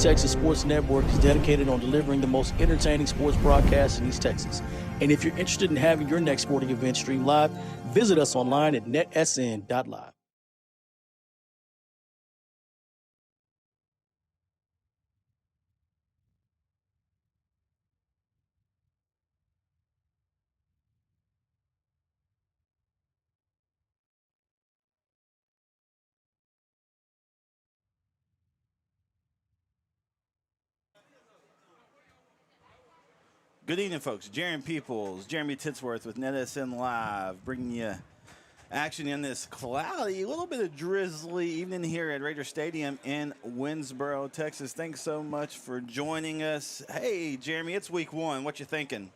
Texas Sports Network is dedicated on delivering the most entertaining sports broadcasts in East Texas. And if you're interested in having your next sporting event streamed live, visit us online at netsn.live. Good evening, folks. Jeremy Peoples, Jeremy Titsworth with NETSN Live, bringing you action in this cloudy, a little bit of drizzly evening here at Raider Stadium in Winnsboro, Texas. Thanks so much for joining us. Hey, Jeremy, it's week one. What you thinking?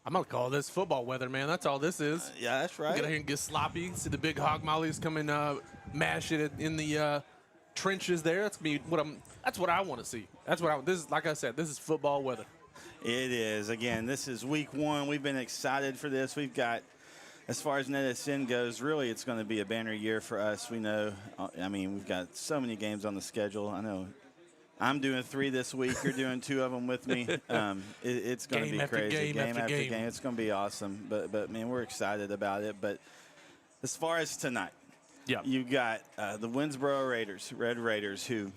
I'm going to call this football weather, man. That's all this is. Yeah, that's right. Get out here and get sloppy. See the big hog mollies come and mash it in the trenches there. That's what I want to see. This is, like I said, this is football weather. It is. Again, this is week one. We've been excited for this. We've got, as far as NETSN goes, really it's going to be a banner year for us. We know, we've got so many games on the schedule. I know I'm doing 3 this week. You're doing 2 of them with me. It's going to be crazy. Game after game. It's going to be awesome. But man, we're excited about it. But as far as tonight, you got the Winnsboro Raiders, Red Raiders, who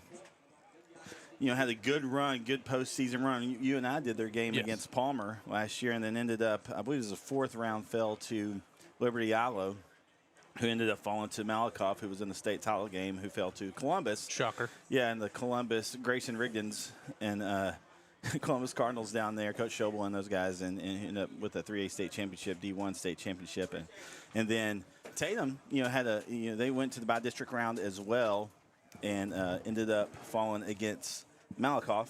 had a good run, good postseason run. You and I did their game against Palmer last year, and then ended up, I believe it was a 4th round, fell to Liberty Ilo, who ended up falling to Malakoff, who was in the state title game, who fell to Columbus. Shocker. Yeah, and the Columbus, Grayson Rigdon's and Columbus Cardinals down there, Coach Schobel and those guys, and ended up with a 3A state championship, D1 state championship. And then Tatum, they went to the by-district round as well, and ended up falling against Malakoff,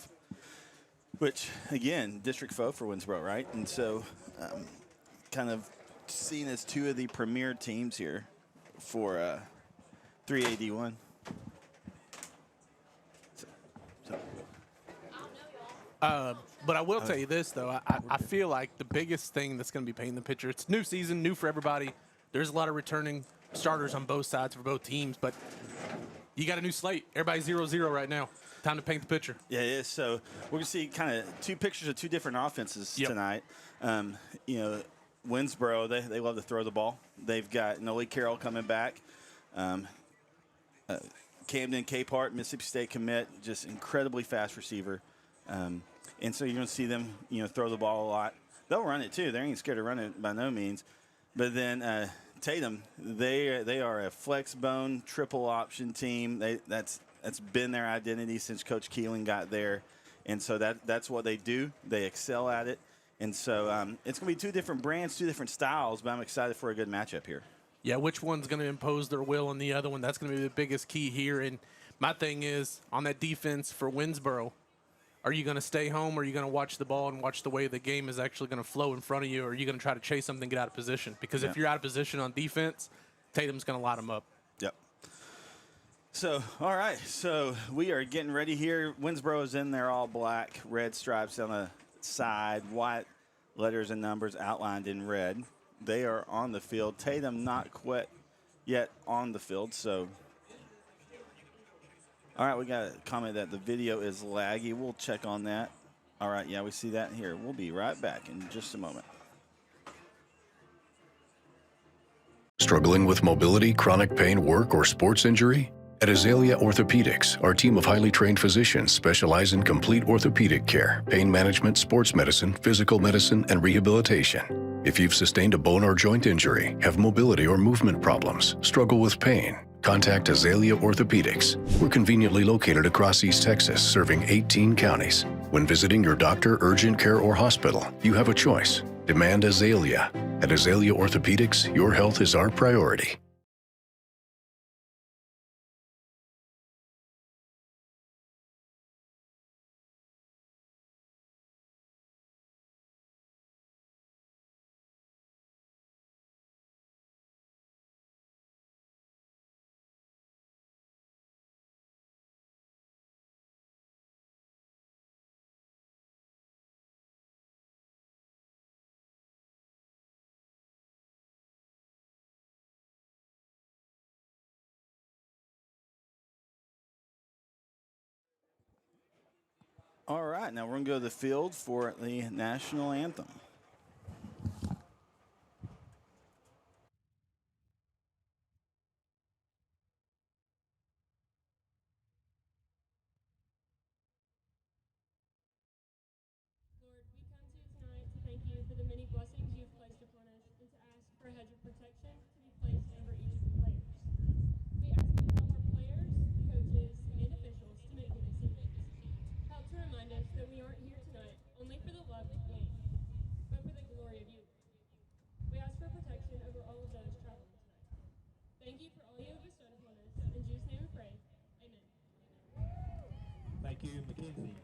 which, again, district foe for Winnsboro, right? And so kind of seen as 2 of the premier teams here for 3A D1. But I will tell you this, though. I feel like the biggest thing that's going to be painting the picture, it's new season, new for everybody. There's a lot of returning starters on both sides for both teams, but you got a new slate. Everybody's 0-0 right now. Time to paint the picture. Yeah, it is. So we're going to see kind of 2 pictures of 2 different offenses tonight. Winnsboro, they love to throw the ball. They've got Nolie Carroll coming back. Camden Capehart, Mississippi State commit, just incredibly fast receiver. And so you're going to see them, throw the ball a lot. They'll run it too. They ain't scared to run it by no means. But then Tatum, they are a flex bone triple option team. That's been their identity since Coach Keelan got there. And so that's what they do. They excel at it. And so it's going to be 2 different brands, 2 different styles, but I'm excited for a good matchup here. Yeah, which one's going to impose their will on the other one? That's going to be the biggest key here. And my thing is, on that defense for Winnsboro, are you going to stay home, or are you going to watch the ball and watch the way the game is actually going to flow in front of you, or are you going to try to chase something, get out of position? Because if you're out of position on defense, Tatum's going to light them up. Yep. So, all right. So we are getting ready here. Winnsboro is in there all black, red stripes on the side, white letters and numbers outlined in red. They are on the field. Tatum not quite yet on the field. So, all right, we got a comment that the video is laggy. We'll check on that. All right, yeah, we see that here. We'll be right back in just a moment. Struggling with mobility, chronic pain, work, or sports injury? At Azalea Orthopedics, our team of highly trained physicians specialize in complete orthopedic care, pain management, sports medicine, physical medicine, and rehabilitation. If you've sustained a bone or joint injury, have mobility or movement problems, struggle with pain, contact Azalea Orthopedics. We're conveniently located across East Texas, serving 18 counties. When visiting your doctor, urgent care, or hospital, you have a choice. Demand Azalea. At Azalea Orthopedics, your health is our priority. All right, now we're going to go to the field for the national anthem. Lord, we come to you tonight to thank you for the many blessings you've placed upon us and to ask for a hedge of protection to be placed over each of the players. We ask you to help our players, coaches, and officials to make good decisions. Help to remind us that we aren't here tonight only for the love of the game, but for the glory of you. We ask for protection over all of those traveling tonight. Thank you for all you have bestowed upon us. In Jesus' name we pray. Amen. Thank you, Mackenzie.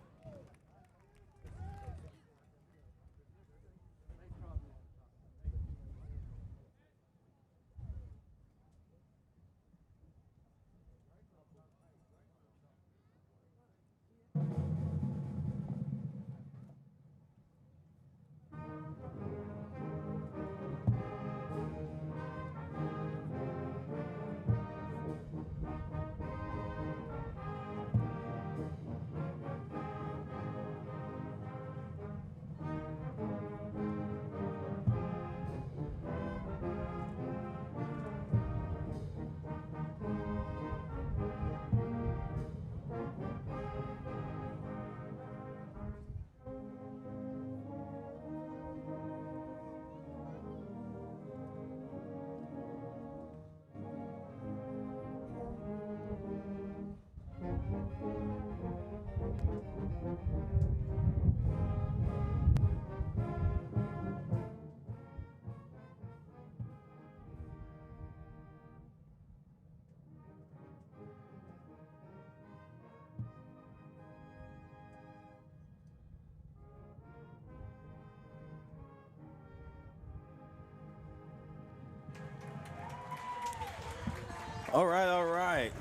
All right, all right.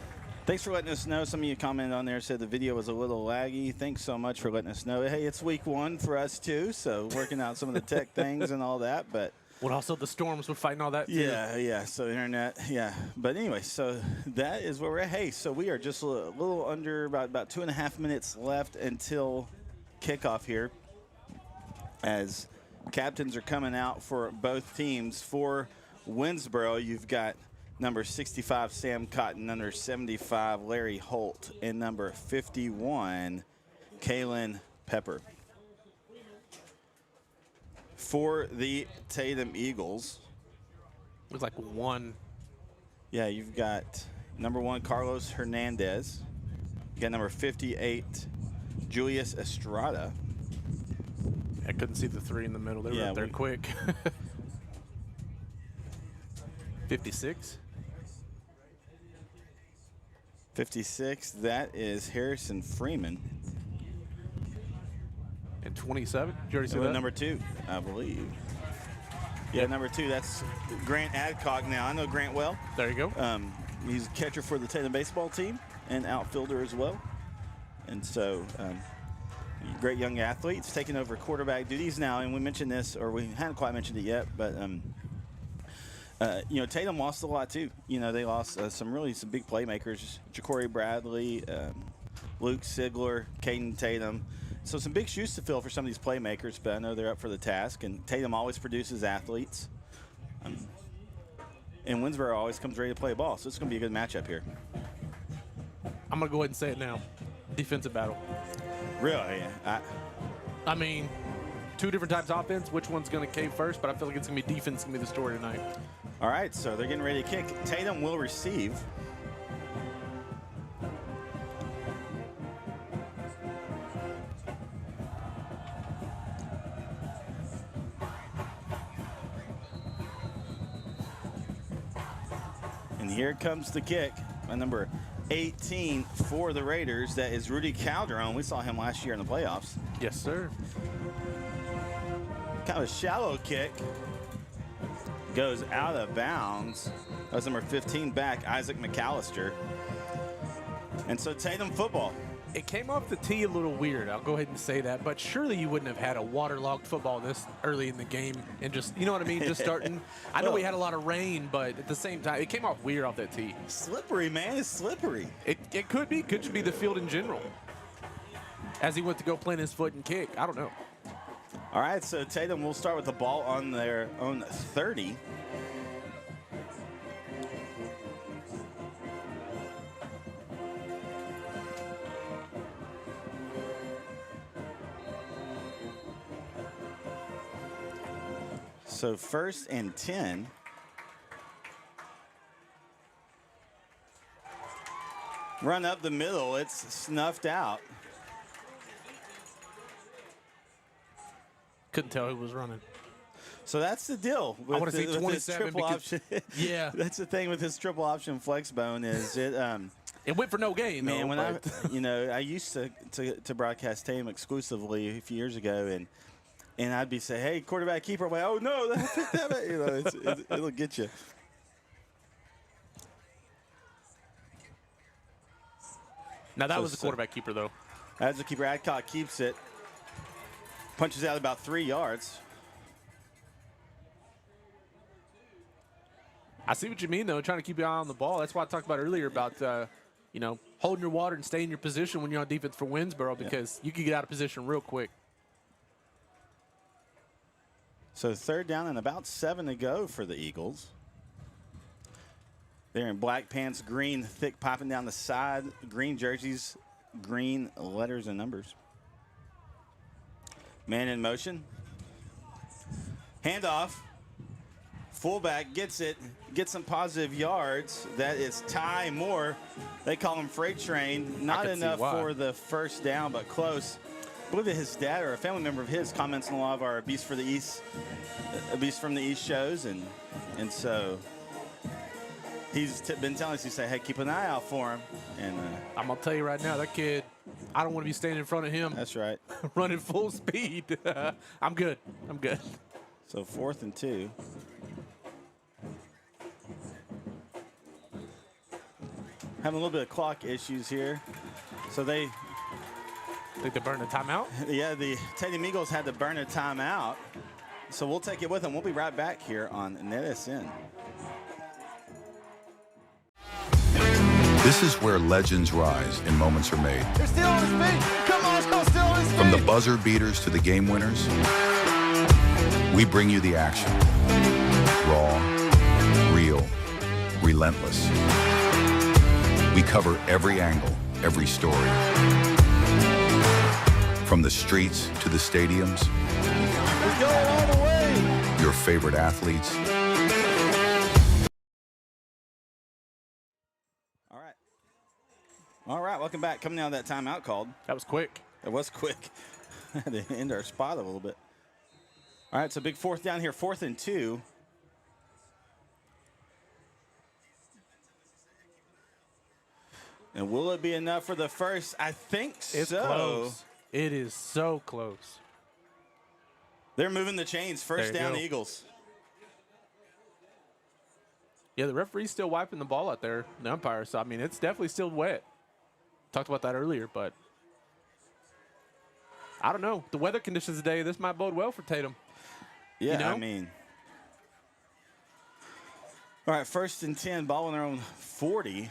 Thanks for letting us know. Some of you commented on there, said the video was a little laggy. Thanks so much for letting us know. Hey, it's week 1 for us too, so working out some of the tech things and all that. But Well, also the storms were fighting all that too. yeah. So internet, yeah. But anyway, so that is where we're at. Hey, so we are just a little under about 2.5 minutes left until kickoff here, as captains are coming out for both teams. For Winnsboro, you've got number 65, Sam Cotton, number 75, Larry Holt, and number 51, Kaylin Pepper. For the Tatum Eagles, Looks like one. yeah, you've got number 1, Carlos Hernandez. You got number 58, Julius Estrada. I couldn't see the 3 in the middle. They were up there quick. 56. 56, that is Harrison Freeman. And 27. Did you already see So that? number 2, I believe. Yeah, number 2, that's Grant Adcock now. I know Grant well. There you go. He's a catcher for the Tatum baseball team and outfielder as well. And so, great young athlete. He's taking over quarterback duties now. And we mentioned this, or we hadn't quite mentioned it yet, but you know, Tatum lost a lot too. You know, they lost some big playmakers: Ja'Cory Bradley, Luke Sigler, Caden Tatum. So some big shoes to fill for some of these playmakers, but I know they're up for the task. And Tatum always produces athletes. And Winnsboro always comes ready to play ball. So it's going to be a good matchup here. I'm going to go ahead and say it now. Defensive battle. Really? I mean, 2 different types of offense. Which one's going to cave first? But I feel like it's going to be defense going to be the story tonight. All right, so they're getting ready to kick. Tatum will receive. And here comes the kick by number 18 for the Raiders. That is Rudy Calderon. We saw him last year in the playoffs. Yes, sir. Kind of a shallow kick. Goes out of bounds. That's number 15 back, Isaac McAllister. And so Tatum football. It came off the tee a little weird. I'll go ahead and say that. But surely you wouldn't have had a waterlogged football this early in the game and just, you know what I mean, just starting. I know we had a lot of rain, but at the same time, it came off weird off that tee. Slippery, man. It's slippery. It could be. Could just be the field in general. as he went to go plant his foot and kick. I don't know. All right, so Tatum will start with the ball on their own 30. So 1st and 10. Run up the middle, it's snuffed out. Couldn't tell who was running. So that's the deal. I want to say with 27 triple because, option. yeah. That's the thing with his triple option flex bone is it. It went for no gain, Man, though, when but I used to broadcast Tatum exclusively a few years ago, and I'd be say, hey, quarterback keeper, I'm like, oh no, that it'll get you. now that was the quarterback keeper, though. As the keeper, Adcock keeps it, punches out about 3 yards. I see what you mean, though, trying to keep your eye on the ball. That's why I talked about earlier about, holding your water and staying in your position when you're on defense for Winnsboro because you can get out of position real quick. So 3rd down and about 7 to go for the Eagles. They're in black pants, green, thick popping down the side, green jerseys, green letters and numbers. Man in motion. Handoff. Fullback gets it, gets some positive yards. That is Ty Moore. They call him Freight Train. Not enough for the 1st down, but close. I believe that his dad or a family member of his comments on a lot of our Beast from the East shows, and so he's been telling us, he said, hey, keep an eye out for him. And I'm going to tell you right now, that kid, I don't want to be standing in front of him. That's right. Running full speed. I'm good. So 4th and 2. Having a little bit of clock issues here. So they think they burned a timeout? Yeah, the Tatum Eagles had to burn a timeout. So we'll take it with them. We'll be right back here on NETSN. This is where legends rise and moments are made. They're still on his feet. Come on, let's go, still on his feet. From the buzzer beaters to the game winners, we bring you the action. Raw, real, relentless. We cover every angle, every story. From the streets to the stadiums. We're going all the way. Your favorite athletes. All right, welcome back. Coming out of that timeout called. That was quick. It was quick. Had to end our spot a little bit. All right, so big 4th down here, 4th and 2. And will it be enough for the 1st? I think it's so. Close. It is so close. They're moving the chains. 1st down, the Eagles. Yeah, the referee's still wiping the ball out there, the umpire. So, I mean, it's definitely still wet. Talked about that earlier, but I don't know. The weather conditions today, this might bode well for Tatum. Yeah, you know? I mean. All right, 1st and 10, ball on their own 40.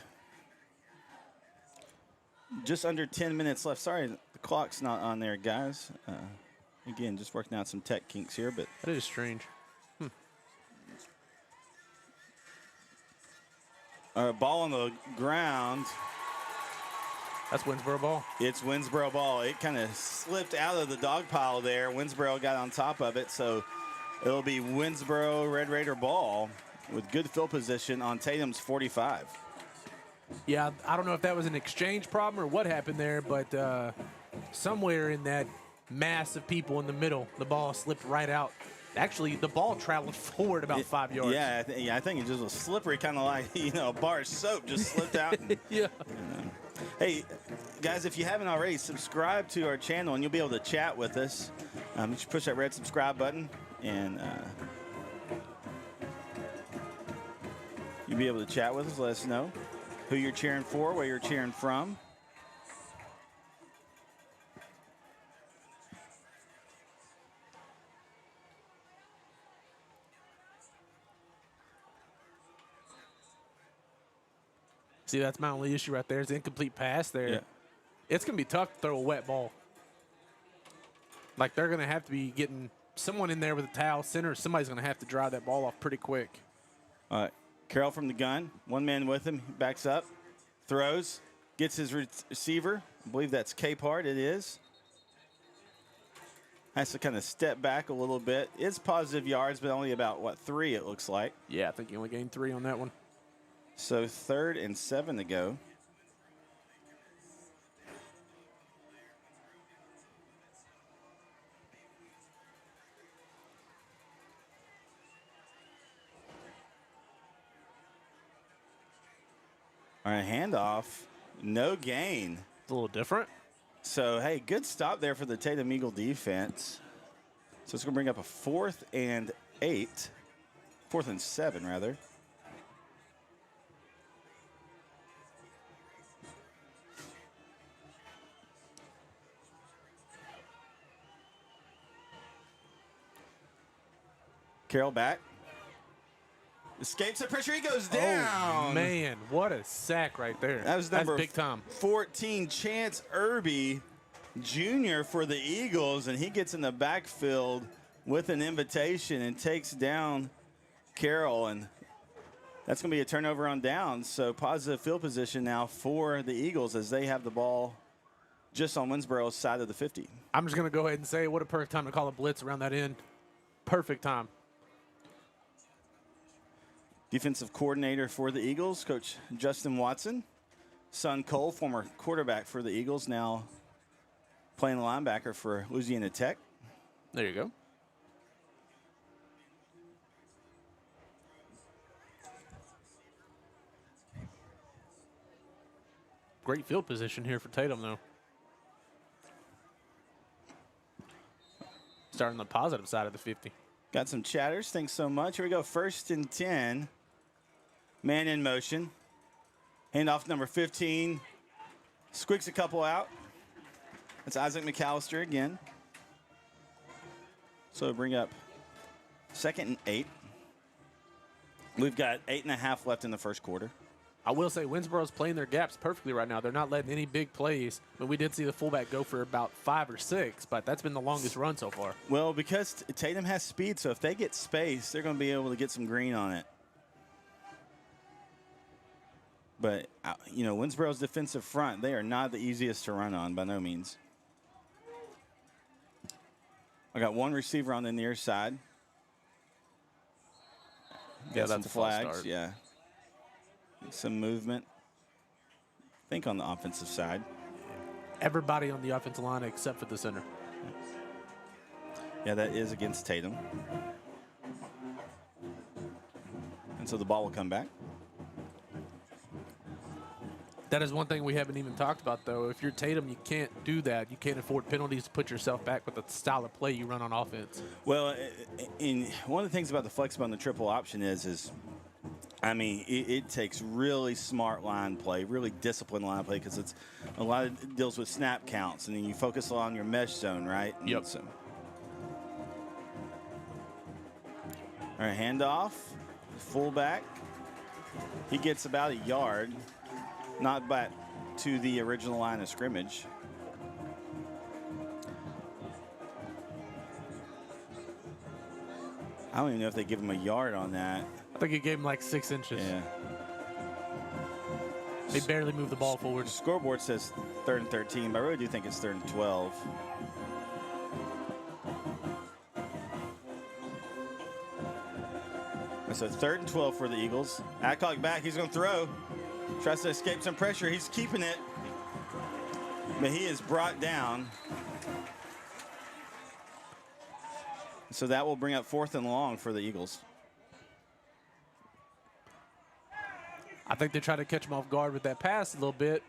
Just under 10 minutes left. Sorry, the clock's not on there, guys. Again, just working out some tech kinks here, but that is strange. Ball on the ground. That's Winnsboro ball. It's Winnsboro ball. It kind of slipped out of the dog pile there. Winnsboro got on top of it, so it'll be Winnsboro Red Raider ball with good field position on Tatum's 45. Yeah, I don't know if that was an exchange problem or what happened there, but somewhere in that mass of people in the middle, the ball slipped right out. Actually, the ball traveled forward about 5 yards. Yeah, I think it just was slippery, kind of like, a bar of soap just slipped out. And, yeah. Hey, guys, if you haven't already, subscribe to our channel, and you'll be able to chat with us. Just push that red subscribe button, and you'll be able to chat with us. Let us know who you're cheering for, where you're cheering from. See, that's my only issue right there is the incomplete pass there. Yeah. It's going to be tough to throw a wet ball. Like, they're going to have to be getting someone in there with a towel center. Somebody's going to have to dry that ball off pretty quick. All right, Carroll from the gun. One man with him. Backs up, throws, gets his receiver. I believe that's Capehart. It is. Has to kind of step back a little bit. It's positive yards, but only about, what, 3 it looks like. Yeah, I think you only gained 3 on that one. So 3rd and 7 to go. All right, handoff, no gain. It's a little different. So, hey, good stop there for the Tatum Eagle defense. So it's going to bring up a 4th and 8. 4th and 7, rather. Carroll back. Escapes the pressure. He goes down. Oh, man, what a sack right there. That was number That's big time. 14, Chance Irby Jr. for the Eagles, and he gets in the backfield with an invitation and takes down Carroll, and that's going to be a turnover on downs. So positive field position now for the Eagles as they have the ball just on Winnsboro's side of the 50. I'm just going to go ahead and say what a perfect time to call a blitz around that end. Perfect time. Defensive coordinator for the Eagles, Coach Justin Watson. Son Cole, former quarterback for the Eagles, now playing linebacker for Louisiana Tech. There you go. Great field position here for Tatum, though. Starting the positive side of the 50. Got some chatters. Thanks so much. Here we go. 1st and 10. Man in motion. Handoff number 15. Squeaks a couple out. That's Isaac McAllister again. So bring up 2nd and 8. We've got 8.5 left in the first quarter. I will say Winnsboro's playing their gaps perfectly right now. They're not letting any big plays. I mean, we did see the fullback go for about 5 or 6, but that's been the longest run so far. Well, because Tatum has speed, so if they get space, they're going to be able to get some green on it. But, you know, Winnsboro's defensive front, they are not the easiest to run on by no means. I got one receiver on the near side. Got some flags, yeah. Some movement. I think on the offensive side. Everybody on the offensive line except for the center. Yeah, that is against Tatum. And so the ball will come back. That is one thing we haven't even talked about, though. If you're Tatum, you can't do that. You can't afford penalties to put yourself back with the style of play you run on offense. Well, one of the things about the flexible and the triple option is I mean, it takes really smart line play, really disciplined line play, because it's a lot of deals with snap counts, and then you focus on your mesh zone, right? And yep. So. All right, handoff, fullback. He gets about a yard, not back to the original line of scrimmage. I don't even know if they give him a yard on that. I think he gave him like 6 inches. Yeah. They barely moved the ball forward. The scoreboard says 3rd and 13, but I really do think it's 3rd and 12. So 3rd and 12 for the Eagles. Adcock back, he's going to throw. Tries to escape some pressure. He's keeping it. But he is brought down. So that will bring up 4th and long for the Eagles. I think they tried to catch him off guard with that pass a little bit.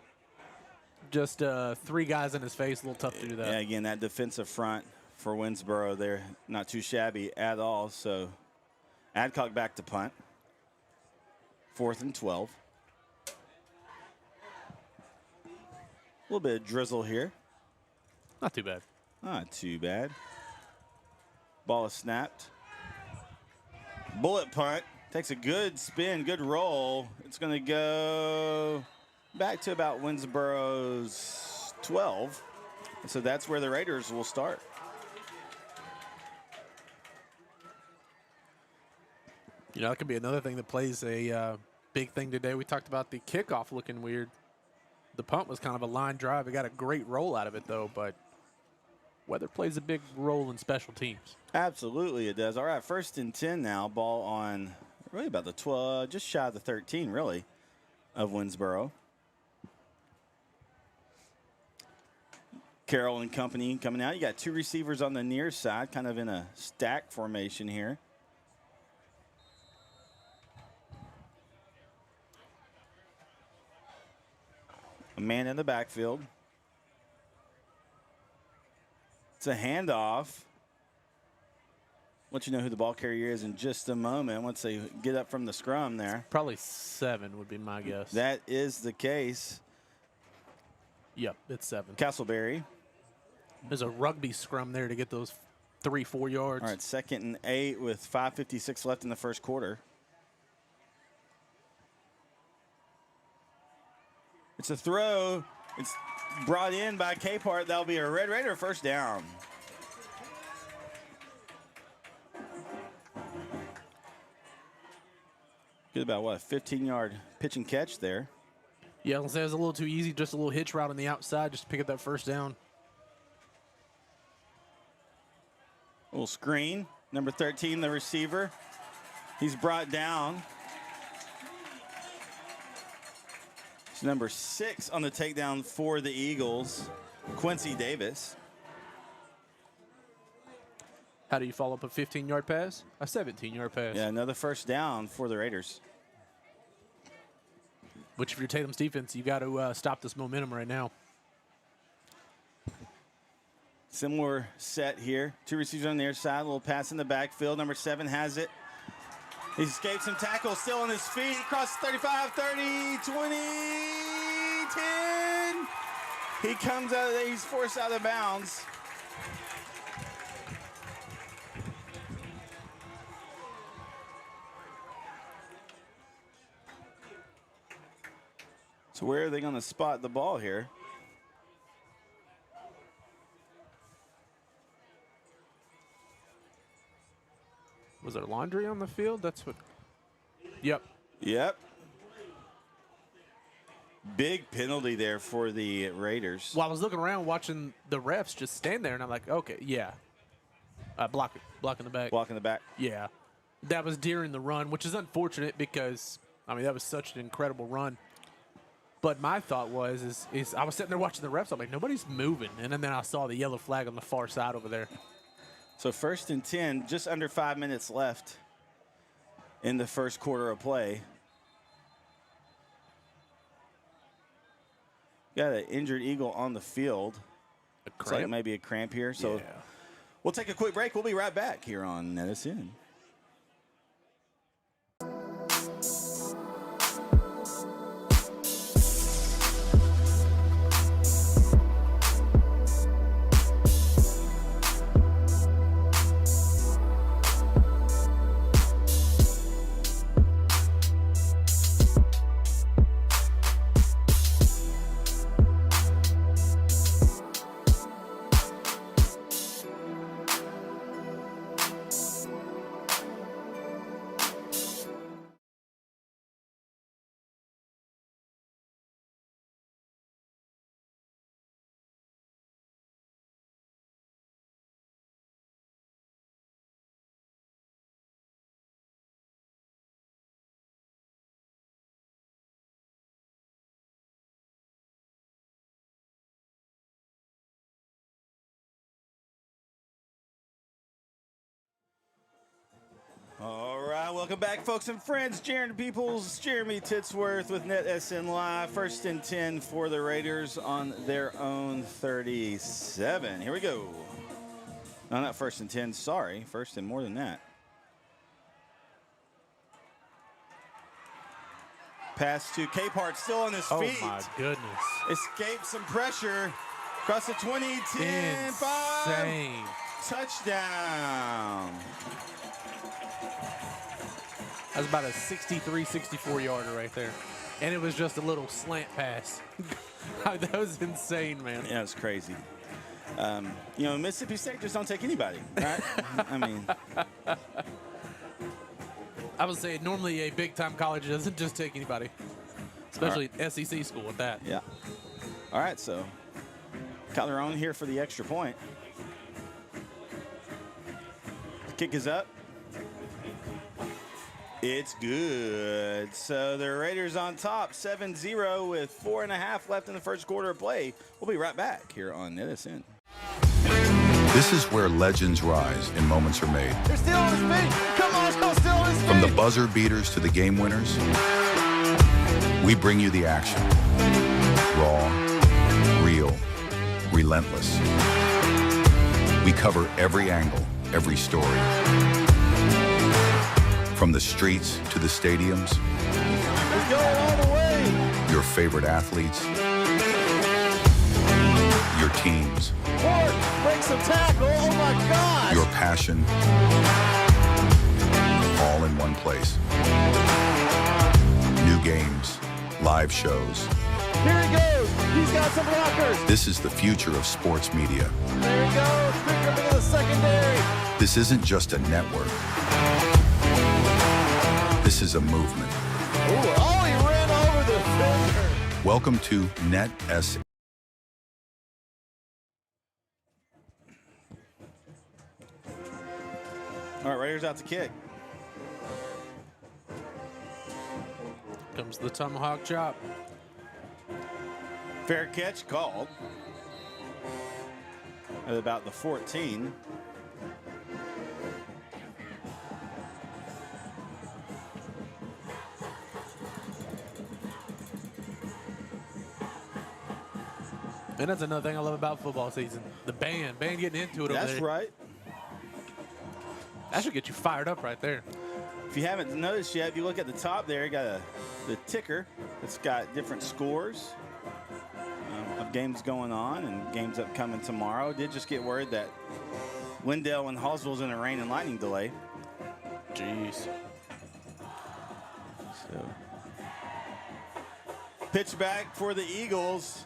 Just 3 guys in his face, a little tough to do that. Yeah, again, that defensive front for Winnsboro, they're not too shabby at all. So Adcock back to punt. 4th and 12. A little bit of drizzle here. Not too bad. Not too bad. Ball is snapped. Bullet punt. Takes a good spin, good roll. It's going to go back to about Winnsboro's 12. So that's where the Raiders will start. You know, that could be another thing that plays a big thing today. We talked about the kickoff looking weird. The punt was kind of a line drive. It got a great roll out of it, though, but weather plays a big role in special teams. Absolutely, it does. All right, 1st and 10 now. Ball on really about the 12, just shy of the 13, really, of Winnsboro. Carroll and company coming out. You got 2 receivers on the near side, kind of in a stack formation here. A man in the backfield. It's a handoff. Let you know who the ball carrier is in just a moment once they get up from the scrum there. Probably 7 would be my guess. That is the case. Yep, it's 7. Castleberry. There's a rugby scrum there to get those 3-4 yards. All right, 2nd and 8 with 5:56 left in the first quarter. It's a throw. It's brought in by Capehart. That'll be a Red Raider first down. Get about, what, a 15-yard pitch and catch there. Yeah, I'll say it was a little too easy. Just a little hitch route on the outside just to pick up that first down. A little screen. Number 13, the receiver. He's brought down. It's number 6 on the takedown for the Eagles, Quincy Davis. How do you follow up a 15-yard pass? A 17-yard pass. Yeah, another first down for the Raiders. Which, if you're Tatum's defense, you got to stop this momentum right now. Similar set here. 2 receivers on the near side. A little pass in the backfield. Number 7 has it. He escaped some tackles, still on his feet. Across 35, 30, 20, 10. He comes out of there. He's forced out of bounds. So where are they going to spot the ball here? Was there laundry on the field? That's what. Yep. Yep. Big penalty there for the Raiders. Well, I was looking around watching the refs just stand there, and I'm like, okay, yeah. Blocking the back. Blocking the back. Yeah. That was during the run, which is unfortunate because, I mean, that was such an incredible run. But my thought was, is I was sitting there watching the refs. I'm like, nobody's moving. And then I saw the yellow flag on the far side over there. So 1st and 10, just under 5 minutes left in the first quarter of play. Got an injured Eagle on the field. Looks like maybe a cramp here. So yeah. We'll take a quick break. We'll be right back here on NETSN. All right, welcome back, folks and friends. Jeremy Peoples, Jeremy Titsworth with NETSN Live. 1st and 10 for the Raiders on their own 37. Here we go. No, not 1st and 10, sorry. 1st and more than that. Pass to Capehart, still on his feet. Oh, my goodness. Escaped some pressure. Across the 20, 10, 5. Insane. Touchdown. That was about a 63, 64-yarder right there. And it was just a little slant pass. That was insane, man. Yeah, it's crazy. You know, Mississippi State just don't take anybody, right? I mean, I would say normally a big-time college doesn't just take anybody, especially SEC school with that. Yeah. All right, so Calderon here for the extra point. Kick is up. It's good. So the Raiders on top, 7-0 with 4.5 left in the first quarter of play. We'll be right back here on NETSN. This is where legends rise and moments are made. They're still on his feet. Come on, still on his feet. From the buzzer beaters to the game winners, we bring you the action. Raw, real, relentless. We cover every angle, every story. From the streets to the stadiums, He's going all the way. your favorite athletes, your teams, Ford breaks the tackle. Oh, my gosh. your passion, all in one place. New games, live shows. Here he goes. He's got some blockers. This is the future of sports media. There he goes. Pick up into the secondary. This isn't just a network. This is a movement. Ooh, oh, he ran over the defender. Welcome to NETSN. All right, Raiders out to kick. Comes the tomahawk chop. Fair catch called at about the 14. And that's another thing I love about football season. The band getting into it over That's there. right. That should get you fired up right there. If you haven't noticed yet, if you look at the top there, you got the ticker. It's got different scores of games going on and games upcoming tomorrow. Did just get word that Wendell and Hallsville's in a rain and lightning delay. Jeez. So, pitch back for the Eagles.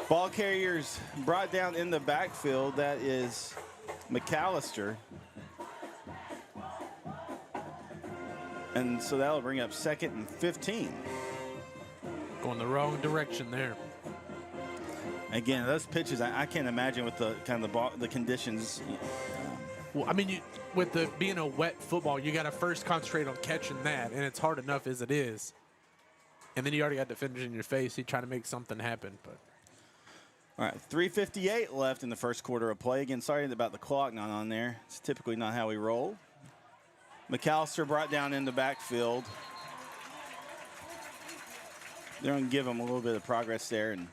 Ball carriers brought down in the backfield. That is McAllister. And so that'll bring up 2nd and 15. Going the wrong direction there. Again, those pitches, I can't imagine with the kind of the conditions. Well, I mean, with the being a wet football, you got to first concentrate on catching that, and it's hard enough as it is. And then you already got defenders in your face. You try to make something happen, but. All right, 3:58 left in the first quarter of play. Again, sorry about the clock not on there. It's typically not how we roll. McAllister brought down in the backfield. They're going to give him a little bit of progress there. And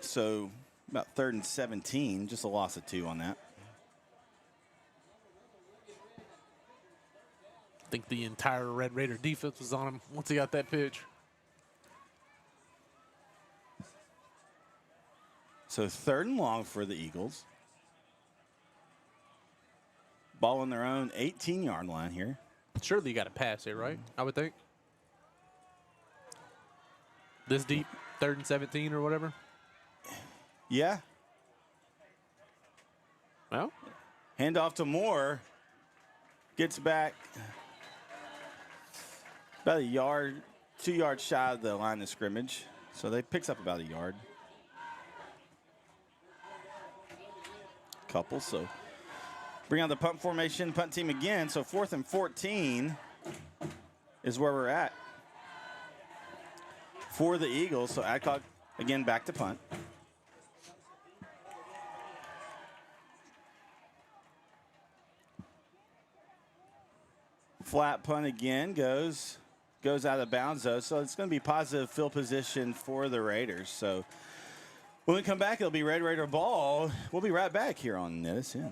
so about 3rd and 17, just a loss of 2 on that. I think the entire Red Raider defense was on him once he got that pitch. So 3rd and long for the Eagles. Ball on their own 18-yard line here. Surely you got to pass it, right? I would think. This deep, 3rd and 17 or whatever. Yeah. Well, Handoff to Moore. Gets back about a yard, 2 yards shy of the line of scrimmage. So they picks up about a yard. Couple, so bring out the punt formation, punt team again. So 4th and 14 is where we're at for the Eagles. So Adcock again back to punt. Flat punt again goes out of bounds though. So it's going to be positive field position for the Raiders. So when we come back, it'll be Red Raider ball. We'll be right back here on NETSN.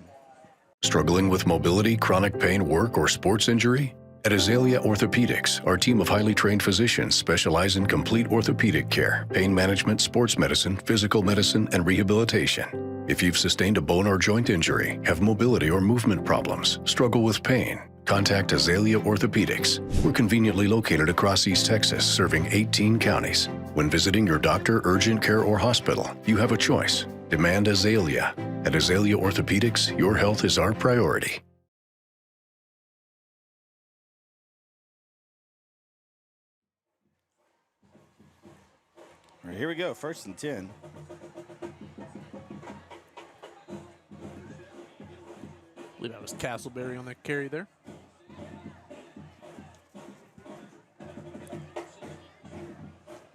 Struggling with mobility, chronic pain, work, or sports injury? At Azalea Orthopedics, our team of highly trained physicians specialize in complete orthopedic care, pain management, sports medicine, physical medicine, and rehabilitation. If you've sustained a bone or joint injury, have mobility or movement problems, struggle with pain, contact Azalea Orthopedics. We're conveniently located across East Texas, serving 18 counties. When visiting your doctor, urgent care, or hospital, you have a choice. Demand Azalea. At Azalea Orthopedics, your health is our priority. All right, here we go, 1st and 10. I believe that was Castleberry on that carry there.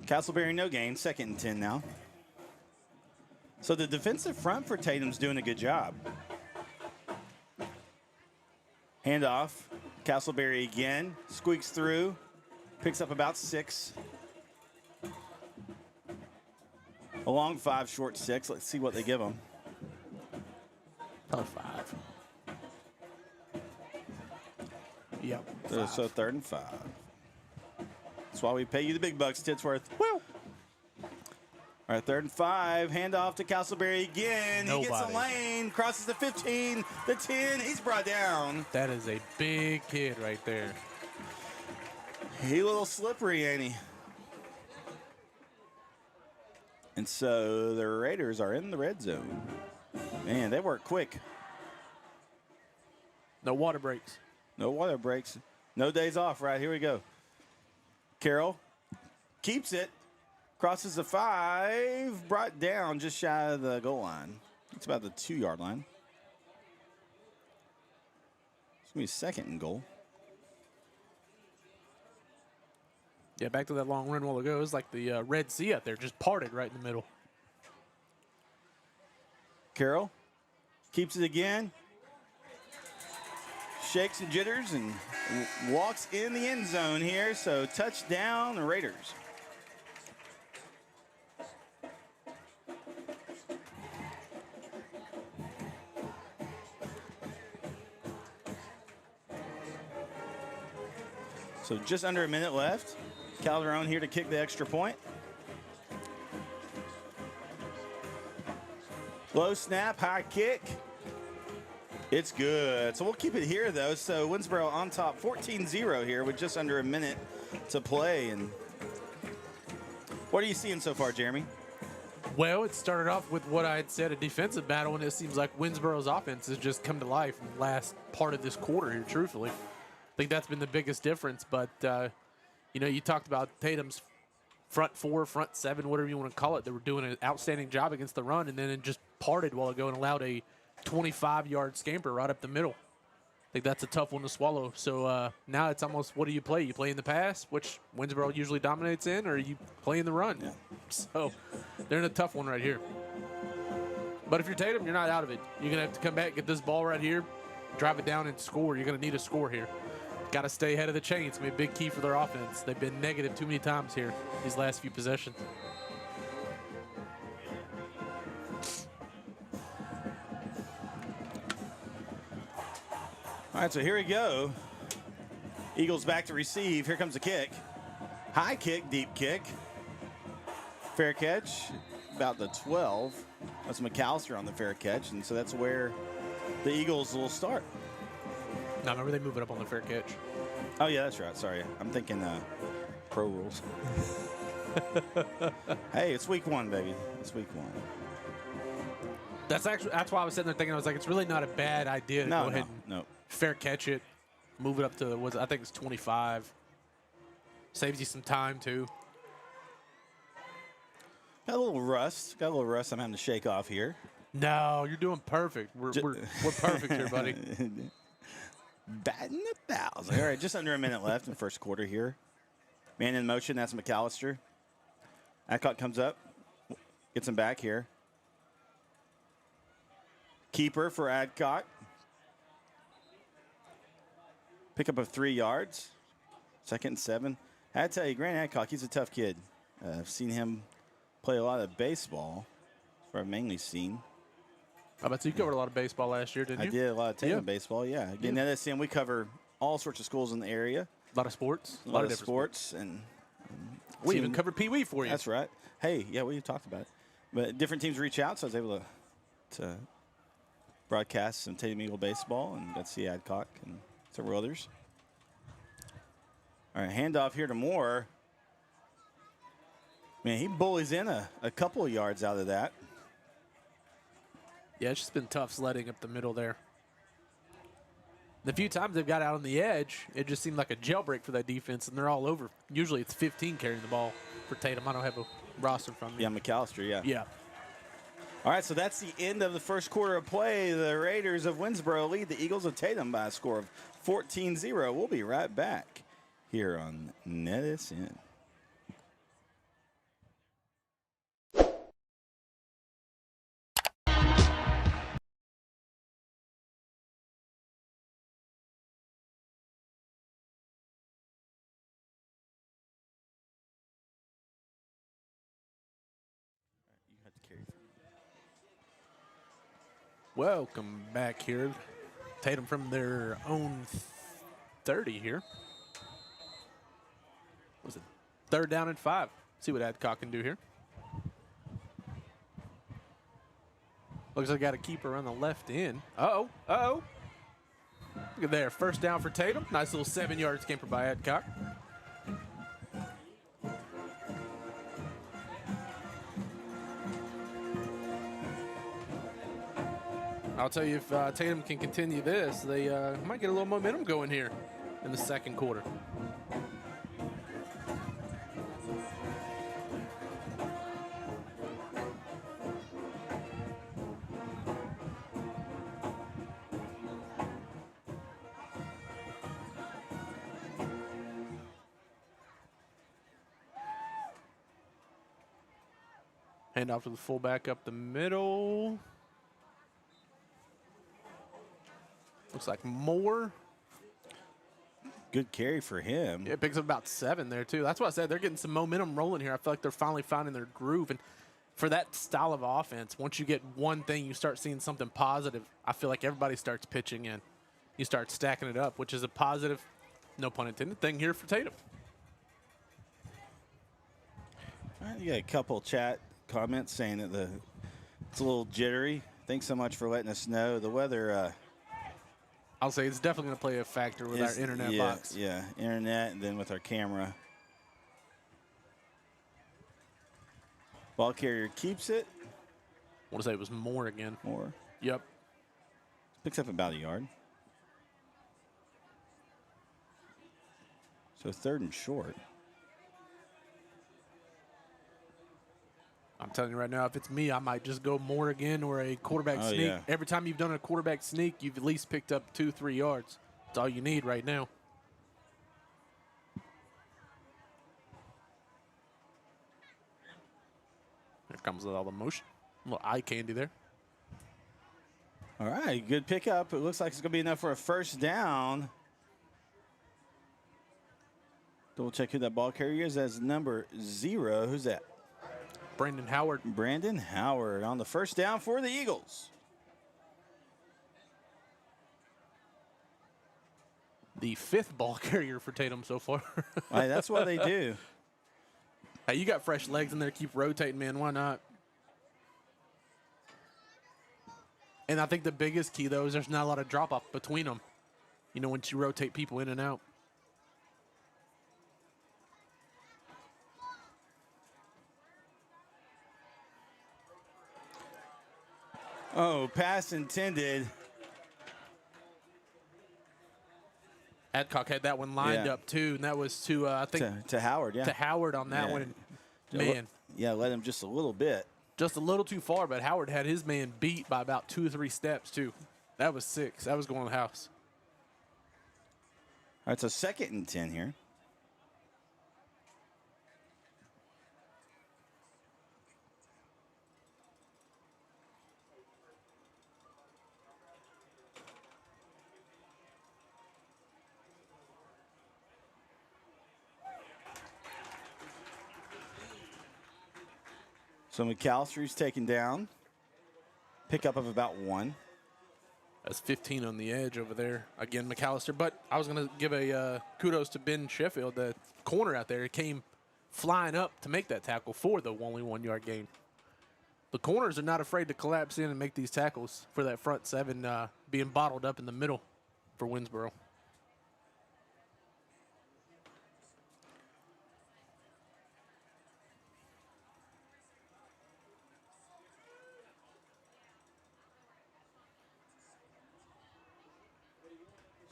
Castleberry no gain, 2nd and 10 now. So the defensive front for Tatum's doing a good job. Handoff, Castleberry again, squeaks through, picks up about 6. A long 5, short 6. Let's see what they give him. Probably 5. Yep. So 3rd and 5. That's why we pay you the big bucks, Titsworth. Woo! All right, 3rd and 5. Handoff to Castleberry again. He gets a lane, crosses the 15, the 10. He's brought down. That is a big kid right there. He a little slippery, ain't he? And so the Raiders are in the red zone. Man, they work quick. No water breaks. No water breaks. No days off, right? Here we go. Carroll keeps it. Crosses the 5. Brought down just shy of the goal line. It's about the 2-yard line. It's going to be 2nd and goal. Yeah, back to that long run a while ago. It was like the Red Sea out there, just parted right in the middle. Carroll keeps it again. Shakes and jitters and walks in the end zone here. So touchdown, the Raiders. So just under a minute left. Calderon here to kick the extra point. Low snap, high kick. It's good. So we'll keep it here, though. So Winnsboro on top 14-0 here with just under a minute to play. And what are you seeing so far, Jeremy? Well, it started off with what I had said, a defensive battle, and it seems like Winnsboro's offense has just come to life in the last part of this quarter here, truthfully. I think that's been the biggest difference. But, you know, you talked about Tatum's front 4, front 7, whatever you want to call it. They were doing an outstanding job against the run, and then it just parted while ago and allowed a 25-yard scamper right up the middle. I think that's a tough one to swallow. So now it's almost, what do you play? You play in the pass, which Winnsboro usually dominates in, or you play in the run? Yeah. So they're in a tough one right here. But if you're Tatum, you're not out of it. You're going to have to come back, get this ball right here, drive it down and score. You're going to need a score here. Got to stay ahead of the chain. It's going to be a big key for their offense. They've been negative too many times here these last few possessions. All right, so here we go. Eagles back to receive. Here comes the kick. High kick, deep kick. Fair catch, about the 12. That's McAllister on the fair catch, and so that's where the Eagles will start. Now, remember they move it up on the fair catch. Oh, yeah, that's right. Sorry. I'm thinking pro rules. Hey, it's week 1, baby. It's week 1. That's why I was sitting there thinking, I was like, it's really not a bad idea to go ahead and fair catch it, move it up to, I think it's 25. Saves you some time, too. Got a little rust. I'm having to shake off here. No, you're doing perfect. We're perfect here, buddy. Batting 1,000. All right, just under a minute left in the first quarter here. Man in motion, that's McAllister. Adcock comes up, gets him back here. Keeper for Adcock. Pick up of 3 yards. 2nd and 7. I had to tell you, Grant Adcock, he's a tough kid. I've seen him play a lot of baseball. That's what I've mainly seen. I bet you covered a lot of baseball last year, didn't you? I did a lot of Tatum baseball, yeah. Again, NETSN, we cover all sorts of schools in the area. A lot of sports. A lot of sports. And we even covered Pee Wee for you. That's right. Hey, yeah, we talked about it. But different teams reach out, so I was able to broadcast some Tatum Eagle baseball and got to see Adcock and several others. All right, handoff here to Moore. Man, he bullies in a couple of yards out of that. Yeah, it's just been tough sledding up the middle there. The few times they've got out on the edge, it just seemed like a jailbreak for that defense, and they're all over. Usually it's 15 carrying the ball for Tatum. I don't have roster from me. Yeah, McAllister, yeah. Yeah. All right, so that's the end of the first quarter of play. The Raiders of Winnsboro lead the Eagles of Tatum by a score of 14-0. We'll be right back here on NETSN. Welcome back here. Tatum from their own 30 here. Was it 3rd down and 5? See what Adcock can do here. Looks like I got a keeper on the left end. Uh-oh, uh-oh. Look at there, 1st down for Tatum. Nice little 7-yard scamper by Adcock. I'll tell you, if Tatum can continue this, they might get a little momentum going here in the 2nd quarter. Hand off to the fullback up the middle. Looks like Moore. Good carry for him. Yeah, it picks up about 7 there, too. That's what I said. They're getting some momentum rolling here. I feel like they're finally finding their groove. And for that style of offense, once you get one thing, you start seeing something positive. I feel like everybody starts pitching in. You start stacking it up, which is a positive, no pun intended, thing here for Tatum. All right, you got a couple chat comments saying that it's a little jittery. Thanks so much for letting us know. The weather... I'll say it's definitely going to play a factor with our internet box. Yeah, internet, and then with our camera. Ball carrier keeps it. I want to say it was Moore again. Moore. Yep. Picks up about a yard. So 3rd and short. I'm telling you right now, if it's me, I might just go Moore again or a quarterback sneak. Yeah. Every time you've done a quarterback sneak, you've at least picked up 2-3 yards. That's all you need right now. Here comes all the motion. A little eye candy there. All right, good pickup. It looks like it's going to be enough for a 1st down. Double check who that ball carrier is. That's number 0. Who's that? Brandon Howard. Brandon Howard on the 1st down for the Eagles. The 5th ball carrier for Tatum so far. Right, that's what they do. Hey, you got fresh legs in there. Keep rotating, man. Why not? And I think the biggest key, though, is there's not a lot of drop-off between them. You know, once you rotate people in and out. Oh, pass intended. Adcock had that one lined up, too, and that was to, I think, to Howard, yeah. to Howard on that one. And, man. Yeah, let him just a little bit. Just a little too far, but Howard had his man beat by about 2 or 3 steps, too. That was 6. That was going to the house. All right, so 2nd and 10 here. So McAllister's taken down. Pickup of about 1. That's 15 on the edge over there. Again, McAllister. But I was going to give a kudos to Ben Sheffield, the corner out there. He came flying up to make that tackle for the only 1-yard gain. The corners are not afraid to collapse in and make these tackles for that front 7 being bottled up in the middle for Winnsboro.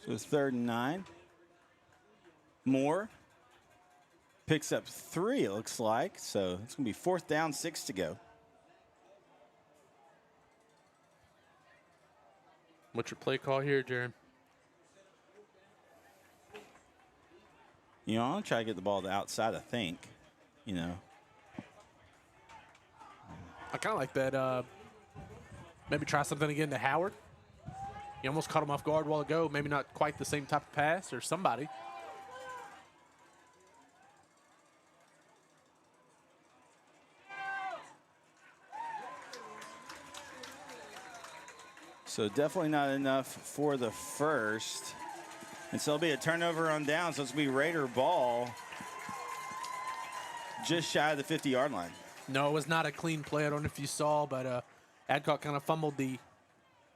So it's 3rd and 9. Moore Picks up 3, it looks like. So it's going to be 4th down, 6 to go. What's your play call here, Jaron? You know, I'm going to try to get the ball to the outside, I think. You know. I kind of like that. Maybe try something again to Howard. He almost caught him off guard a while ago. Maybe not quite the same type of pass or somebody. So definitely not enough for the first. And so it'll be a turnover on down. So it's going to be Raider ball just shy of the 50-yard line. No, it was not a clean play. I don't know if you saw, but Adcock kind of fumbled the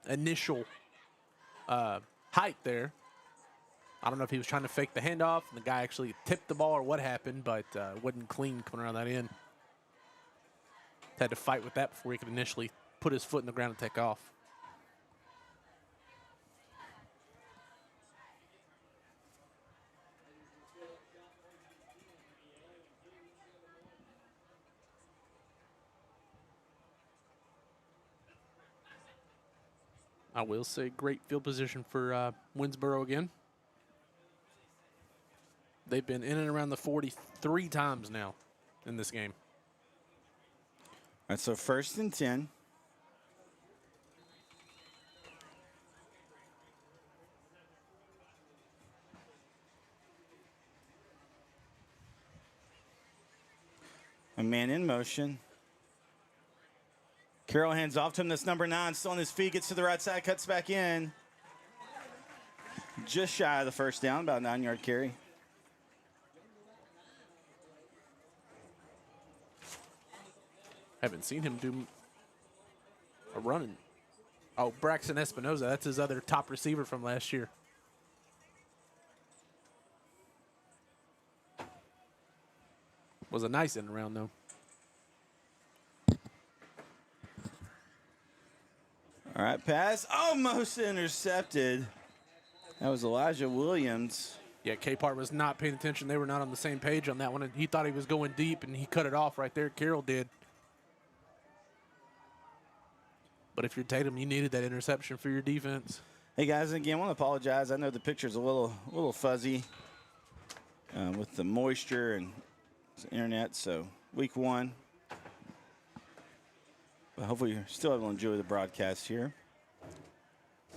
initial height there. I don't know if he was trying to fake the handoff and the guy actually tipped the ball or what happened, but it wasn't clean coming around that end. Had to fight with that before he could initially put his foot in the ground and take off. I will say great field position for Winnsboro again. They've been in and around the 40 3 times now in this game. All right, so 1st and 10. A man in motion. Carroll hands off to him. That's number 9. Still on his feet. Gets to the right side. Cuts back in. Just shy of the first down. About a 9-yard carry. Haven't seen him do a running. Oh, Braxton Espinoza. That's his other top receiver from last year. Was a nice end around, though. All right, pass. Almost intercepted. That was Elijah Williams. Yeah, Capehart was not paying attention. They were not on the same page on that one. And he thought he was going deep, and he cut it off right there. Carroll did. But if you're Tatum, you needed that interception for your defense. Hey, guys, again, I want to apologize. I know the picture's a little fuzzy with the moisture and the internet, so week 1. But hopefully you're still able to enjoy the broadcast here.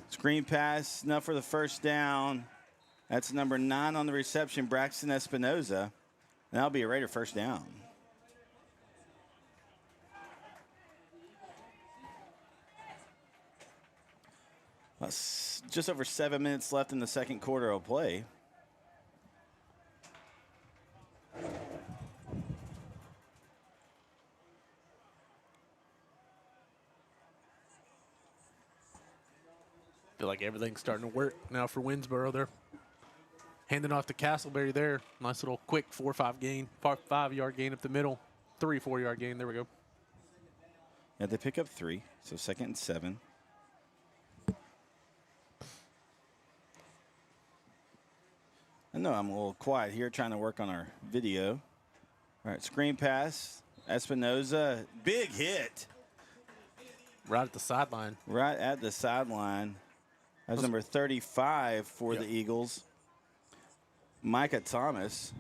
Screen pass, enough for the first down. That's number 9 on the reception, Braxton Espinoza. And that'll be a Raider first down. Just over 7 minutes left in the second quarter of play. Feel like everything's starting to work now for Winnsboro. They're handing off to Castleberry there. Nice little quick 4 or 5 gain, 5-yard gain up the middle. 3-4 yard gain. There we go. Yeah, they pick up 3, so 2nd and 7. I know I'm a little quiet here trying to work on our video. All right, screen pass. Espinoza, big hit. Right at the sideline. Right at the sideline. That's number 35 for the Eagles. Micah Thomas.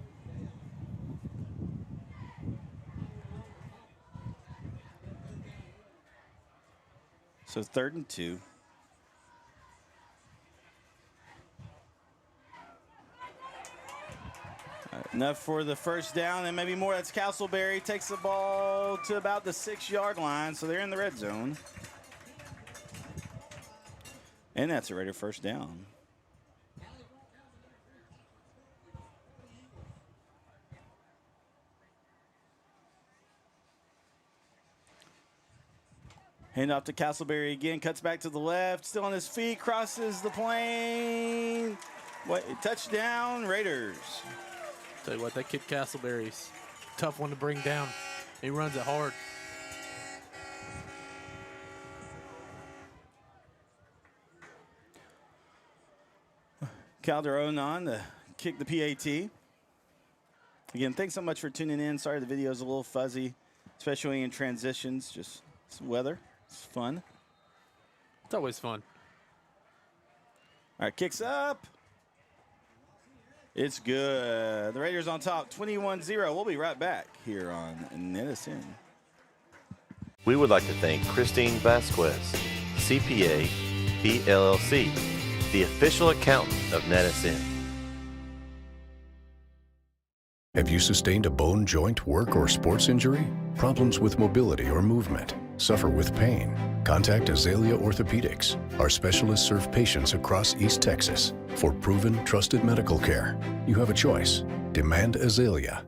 So 3rd and 2. Enough for the first down and maybe more. That's Castleberry. Takes the ball to about the 6-yard line, so they're in the red zone. And that's a Raider first down. Hand off to Castleberry again. Cuts back to the left. Still on his feet. Crosses the plane. Touchdown, Raiders. Tell you what, that kid Castleberry's a tough one to bring down. He runs it hard. Calderon on to kick the PAT. Again, thanks so much for tuning in. Sorry the video's a little fuzzy, especially in transitions. Just it's weather. It's fun. It's always fun. All right, kicks up. It's good. The Raiders on top, 21-0. We'll be right back here on NETSN. We would like to thank Christine Vasquez, CPA, PLLC, the official accountant of NETSN. Have you sustained a bone, joint, work, or sports injury? Problems with mobility or movement? Suffer with pain? Contact Azalea Orthopedics. Our specialists serve patients across East Texas. For proven, trusted medical care, you have a choice. Demand Azalea.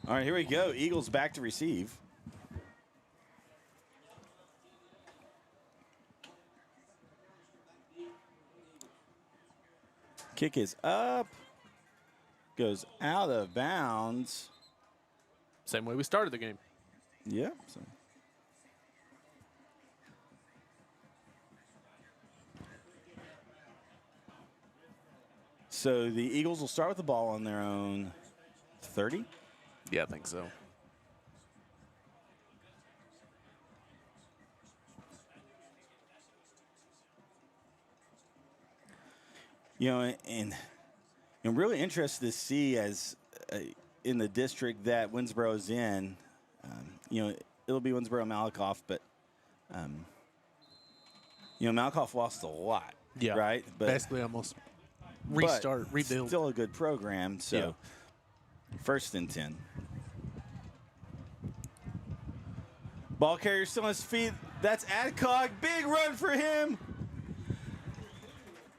All right, here we go. Eagles back to receive. Kick is up. Goes out of bounds. Same way we started the game. Yeah. So the Eagles will start with the ball on their own 30. Yeah, I think so. You know, and I'm really interested to see as in the district that Winnsboro is in. You know, it'll be Winnsboro Malakoff, but you know, Malakoff lost a lot. Yeah, right. But basically almost rebuild. Still a good program. So yeah. 1st and 10. Ball carrier still on his feet. That's Adcock. Big run for him.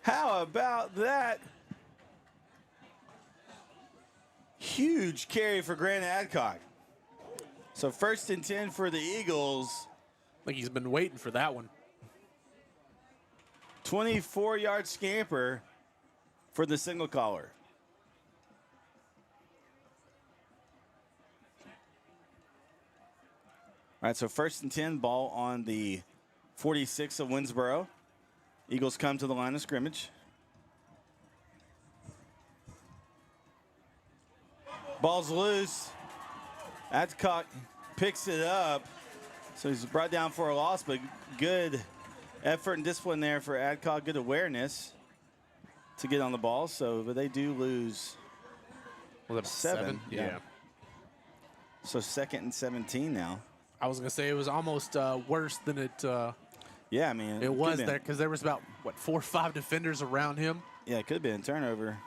How about that? Huge carry for Grant Adcock. So 1st and 10 for the Eagles. I think he's been waiting for that one. 24-yard scamper for the single caller. All right, so 1st and 10, ball on the 46 of Winnsboro. Eagles come to the line of scrimmage. Ball's loose. Adcock picks it up. So he's brought down for a loss, but good effort and discipline there for Adcock. Good awareness to get on the ball. So, but they do lose. Was it 7? Yeah. So 2nd and 17 now. I was going to say it was almost worse than it yeah, I mean. It was there because there was about, what, 4 or 5 defenders around him. Yeah, it could have been a turnover.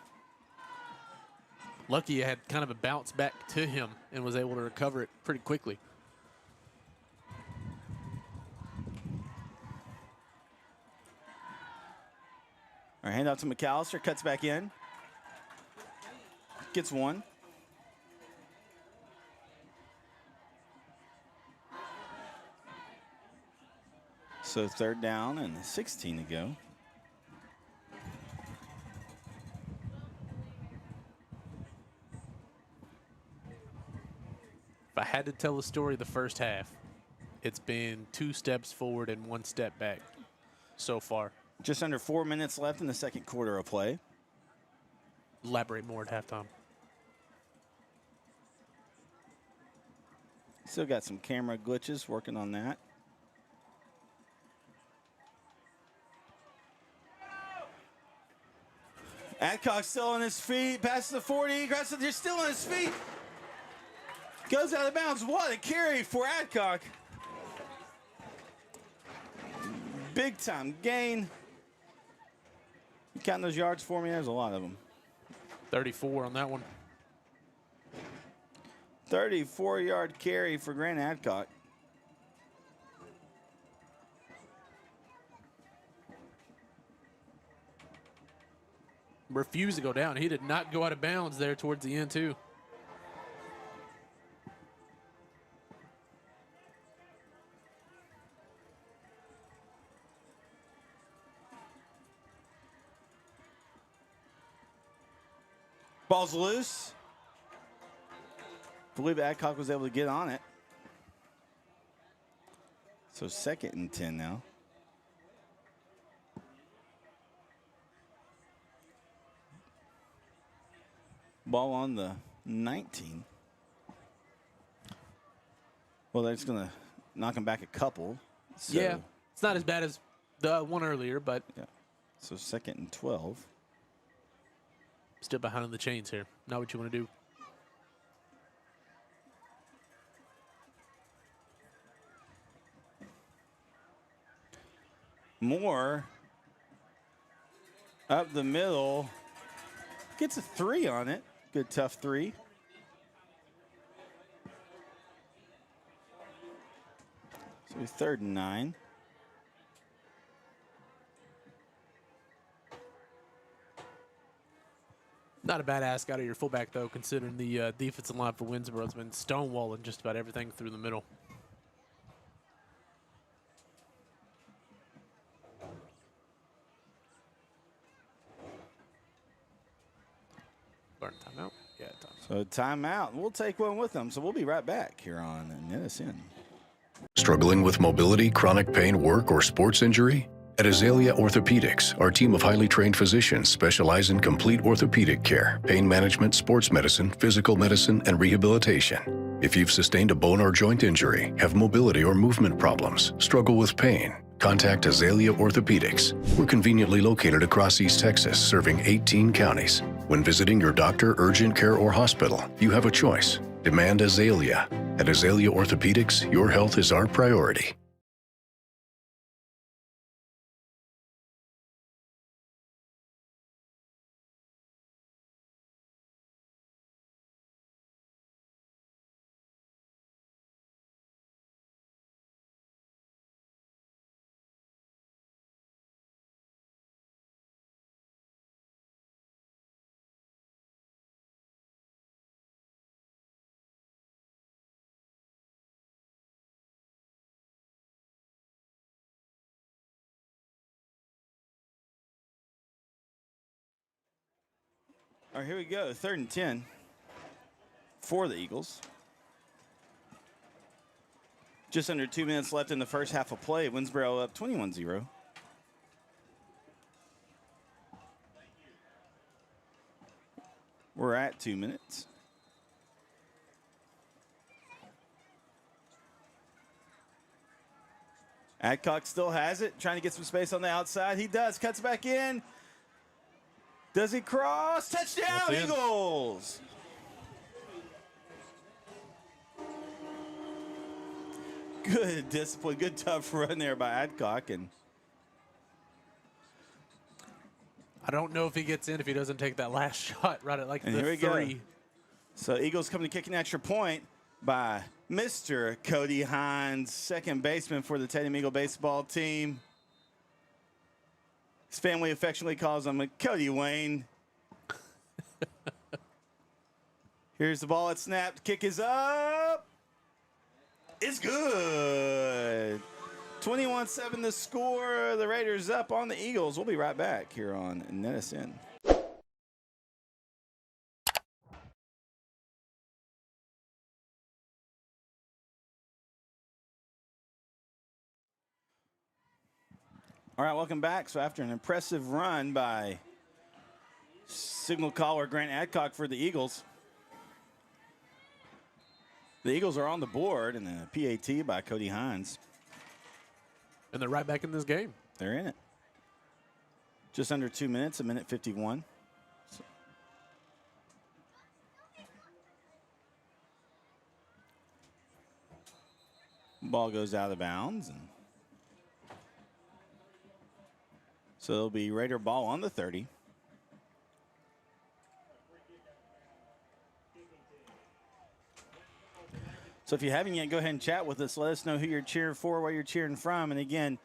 Lucky he had kind of a bounce back to him and was able to recover it pretty quickly. All right, hand out to McAllister, cuts back in. Gets one. So 3rd down and 16 to go. If I had to tell a story the first half, it's been 2 steps forward and 1 step back so far. Just under 4 minutes left in the 2nd quarter of play. Elaborate more at halftime. Still got some camera glitches, working on that. Adcock still on his feet, passes the 40, they're still on his feet. Goes out of bounds. What a carry for Adcock. Big time gain. You count those yards for me? There's a lot of them. 34 on that one. 34-yard carry for Grant Adcock. Refused to go down. He did not go out of bounds there towards the end, too. Ball's loose. believe Adcock was able to get on it. So 2nd and 10 now. Ball on the 19. Well, they're just going to knock him back a couple. So, Yeah, it's not as bad as the one earlier, but yeah. So 2nd and 12. Still behind on the chains here. Not what you want to do. Moore up the middle. Gets a 3 on it. Good tough 3. So 3rd and 9. Not a bad ask out of your fullback, though, considering the defensive line for Winnsboro has been stonewalling just about everything through the middle. Learn timeout. Yeah, timeout. So timeout. We'll take one with them. So we'll be right back here on NETSN. Struggling with mobility, chronic pain, work, or sports injury? At Azalea Orthopedics, our team of highly trained physicians specialize in complete orthopedic care, pain management, sports medicine, physical medicine, and rehabilitation. If you've sustained a bone or joint injury, have mobility or movement problems, struggle with pain, contact Azalea Orthopedics. We're conveniently located across East Texas, serving 18 counties. When visiting your doctor, urgent care, or hospital, you have a choice. Demand Azalea. At Azalea Orthopedics, your health is our priority. All right, here we go. 3rd and 10 for the Eagles. Just under 2 minutes left in the first half of play. Winnsboro up 21-0. We're at 2 minutes. Adcock still has it, trying to get some space on the outside. He does, cuts back in. Does he cross? Touchdown, Eagles! Good discipline, good tough run there by Adcock. And I don't know if he gets in if he doesn't take that last shot right at like and the here we 3. go. So Eagles coming to kick an extra point by Mr. Cody Hines, second baseman for the Tatum Eagle baseball team. His family affectionately calls him Cody Wayne. Here's the ball. It's snapped. Kick is up. It's good. 21-7 the score. The Raiders up on the Eagles. We'll be right back here on NETSN. All right, welcome back. So after an impressive run by signal caller Grant Adcock for the Eagles, the Eagles are on the board and a PAT by Cody Hines. And they're right back in this game. They're in it. Just under 2 minutes, 1:51. So ball goes out of bounds. And so it'll be Raider ball on the 30. So if you haven't yet, go ahead and chat with us. Let us know who you're cheering for, where you're cheering from. And again,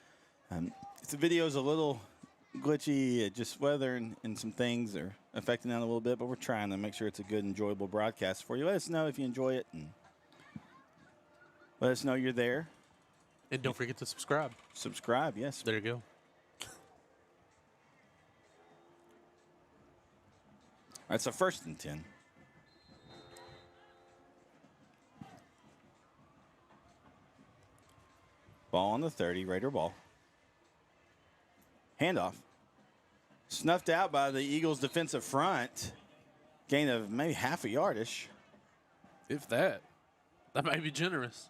if the video's a little glitchy, just weather and some things are affecting that a little bit, but we're trying to make sure it's a good, enjoyable broadcast for you. Let us know if you enjoy it, and let us know you're there. And don't forget to subscribe. Subscribe, yes. There you go. All right, so 1st and 10. Ball on the 30, Raider ball. Handoff. Snuffed out by the Eagles' defensive front. Gain of maybe half a yardish. If that. That might be generous.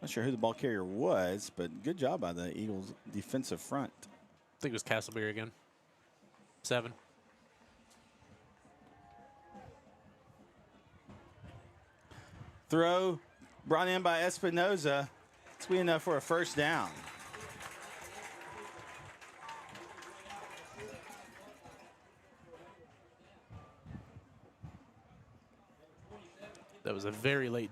Not sure who the ball carrier was, but good job by the Eagles' defensive front. I think it was Castleberry again. 7. Throw brought in by Espinoza. It's good enough for a first down. That was a very late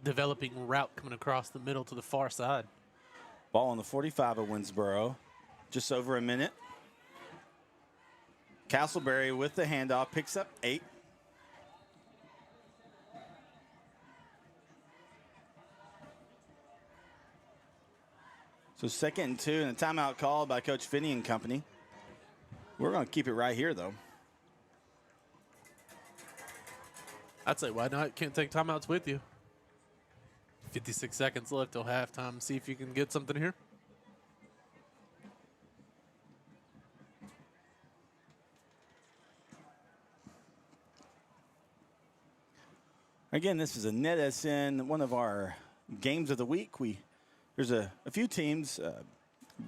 developing route coming across the middle to the far side. Ball on the 45 of Winnsboro. Just over a minute. Castleberry with the handoff picks up 8. So 2nd and 2 and a timeout called by Coach Finney and company. We're going to keep it right here, though. I'd say, why not? Can't take timeouts with you. 56 seconds left till halftime. See if you can get something here. Again, this is a NETSN, one of our games of the week. There's a few teams,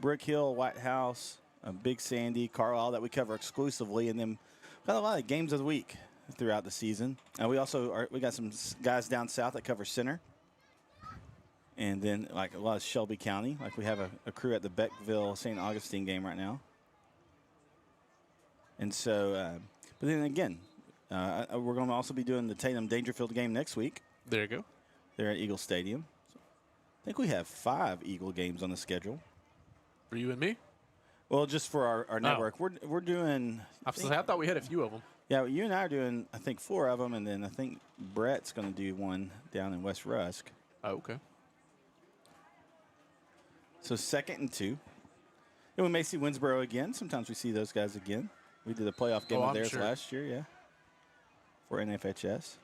Brick Hill, White House, Big Sandy, Carlisle, that we cover exclusively, and then we've got a lot of games of the week throughout the season. We also we got some guys down south that cover center, and then like a lot of Shelby County. Like we have a crew at the Beckville St. Augustine game right now. And so, but then again, we're going to also be doing the Tatum Dangerfield game next week. There you go. They're at Eagle Stadium. So I think we have 5 Eagle games on the schedule. For you and me? Well, just for our network. We're doing... I thought we had a few of them. Yeah, you and I are doing, I think, 4 of them, and then I think Brett's going to do one down in West Rusk. Oh, okay. So 2nd and 2. And we may see Winnsboro again. Sometimes we see those guys again. We did a playoff game of theirs last year, yeah, for NFHS.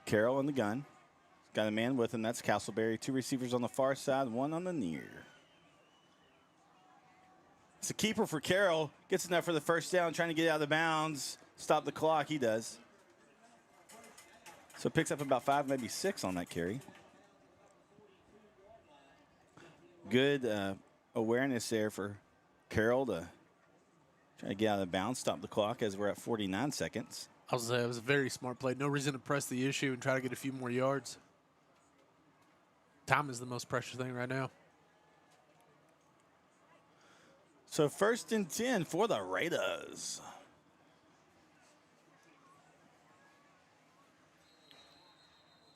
Carroll in the gun. Got a man with him. That's Castleberry. 2 receivers on the far side, 1 on the near. It's a keeper for Carroll. Gets enough for the first down, trying to get out of the bounds. Stop the clock. He does. So picks up about 5, maybe 6 on that carry. Good awareness there for Carroll to try to get out of bounds, stop the clock as we're at 49 seconds. I was it was a very smart play. No reason to press the issue and try to get a few more yards. Time is the most precious thing right now. So 1st and 10 for the Raiders.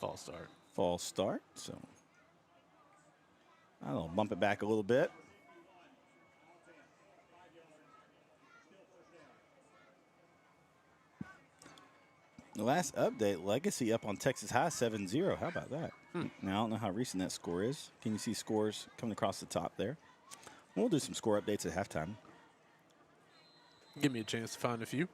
False start. False start. So I'll bump it back a little bit. The last update, Legacy up on Texas High 7-0. How about that? Now, I don't know how recent that score is. Can you see scores coming across the top there? We'll do some score updates at halftime. Give me a chance to find a few.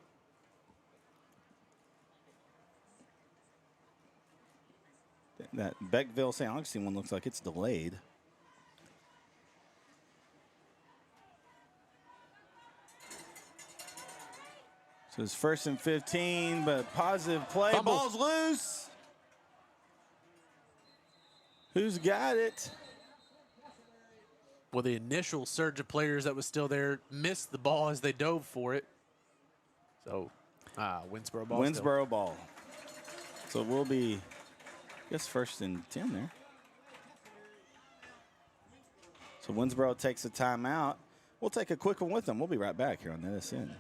That Beckville St. Augustine one looks like it's delayed. So it's 1st and 15, but positive play. Fumble. Ball's loose. Who's got it? Well, the initial surge of players that was still there missed the ball as they dove for it. So, Winnsboro ball. Winnsboro ball. So we'll be, I guess, 1st and 10 there. So Winnsboro takes a timeout. We'll take a quick one with them. We'll be right back here on NETSN.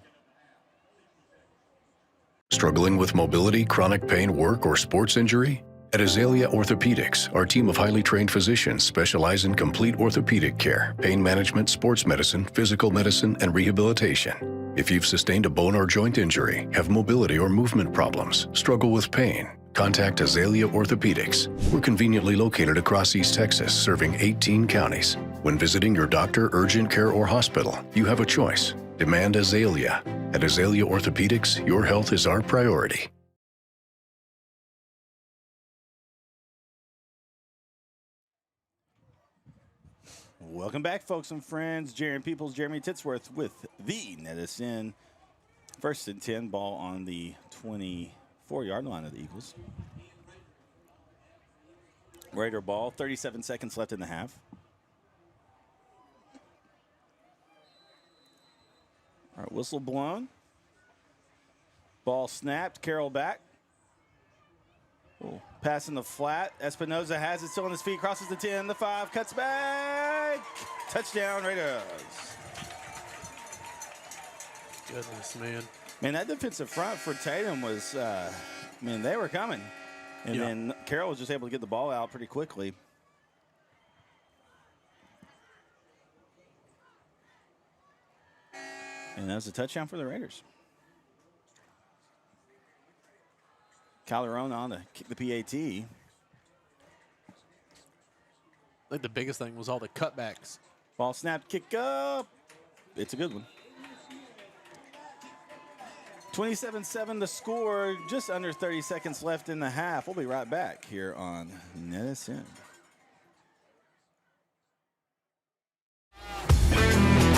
Struggling with mobility, chronic pain, work, or sports injury? At Azalea Orthopedics, our team of highly trained physicians specialize in complete orthopedic care, pain management, sports medicine, physical medicine, and rehabilitation. If you've sustained a bone or joint injury, have mobility or movement problems, struggle with pain, contact Azalea Orthopedics. We're conveniently located across East Texas, serving 18 counties. When visiting your doctor, urgent care, or hospital, you have a choice. Demand Azalea. At Azalea Orthopedics, your health is our priority. Welcome back, folks and friends. Jeremy Peoples, Jeremy Titsworth with the NETSN. 1st and 10, ball on the 24-yard line of the Eagles. Raider ball, 37 seconds left in the half. All right, whistle blown. Ball snapped, Carroll back. Pass in the flat. Espinoza has it still on his feet, crosses the 10, the 5, cuts back. Touchdown, Raiders. Goodness, man. Man, that defensive front for Tatum was, they were coming. And then Carroll was just able to get the ball out pretty quickly. And that was a touchdown for the Raiders. Calderon on to kick the PAT. I think the biggest thing was all the cutbacks. Ball snapped, kick up. It's a good one. 27-7 the score, just under 30 seconds left in the half. We'll be right back here on NETSN.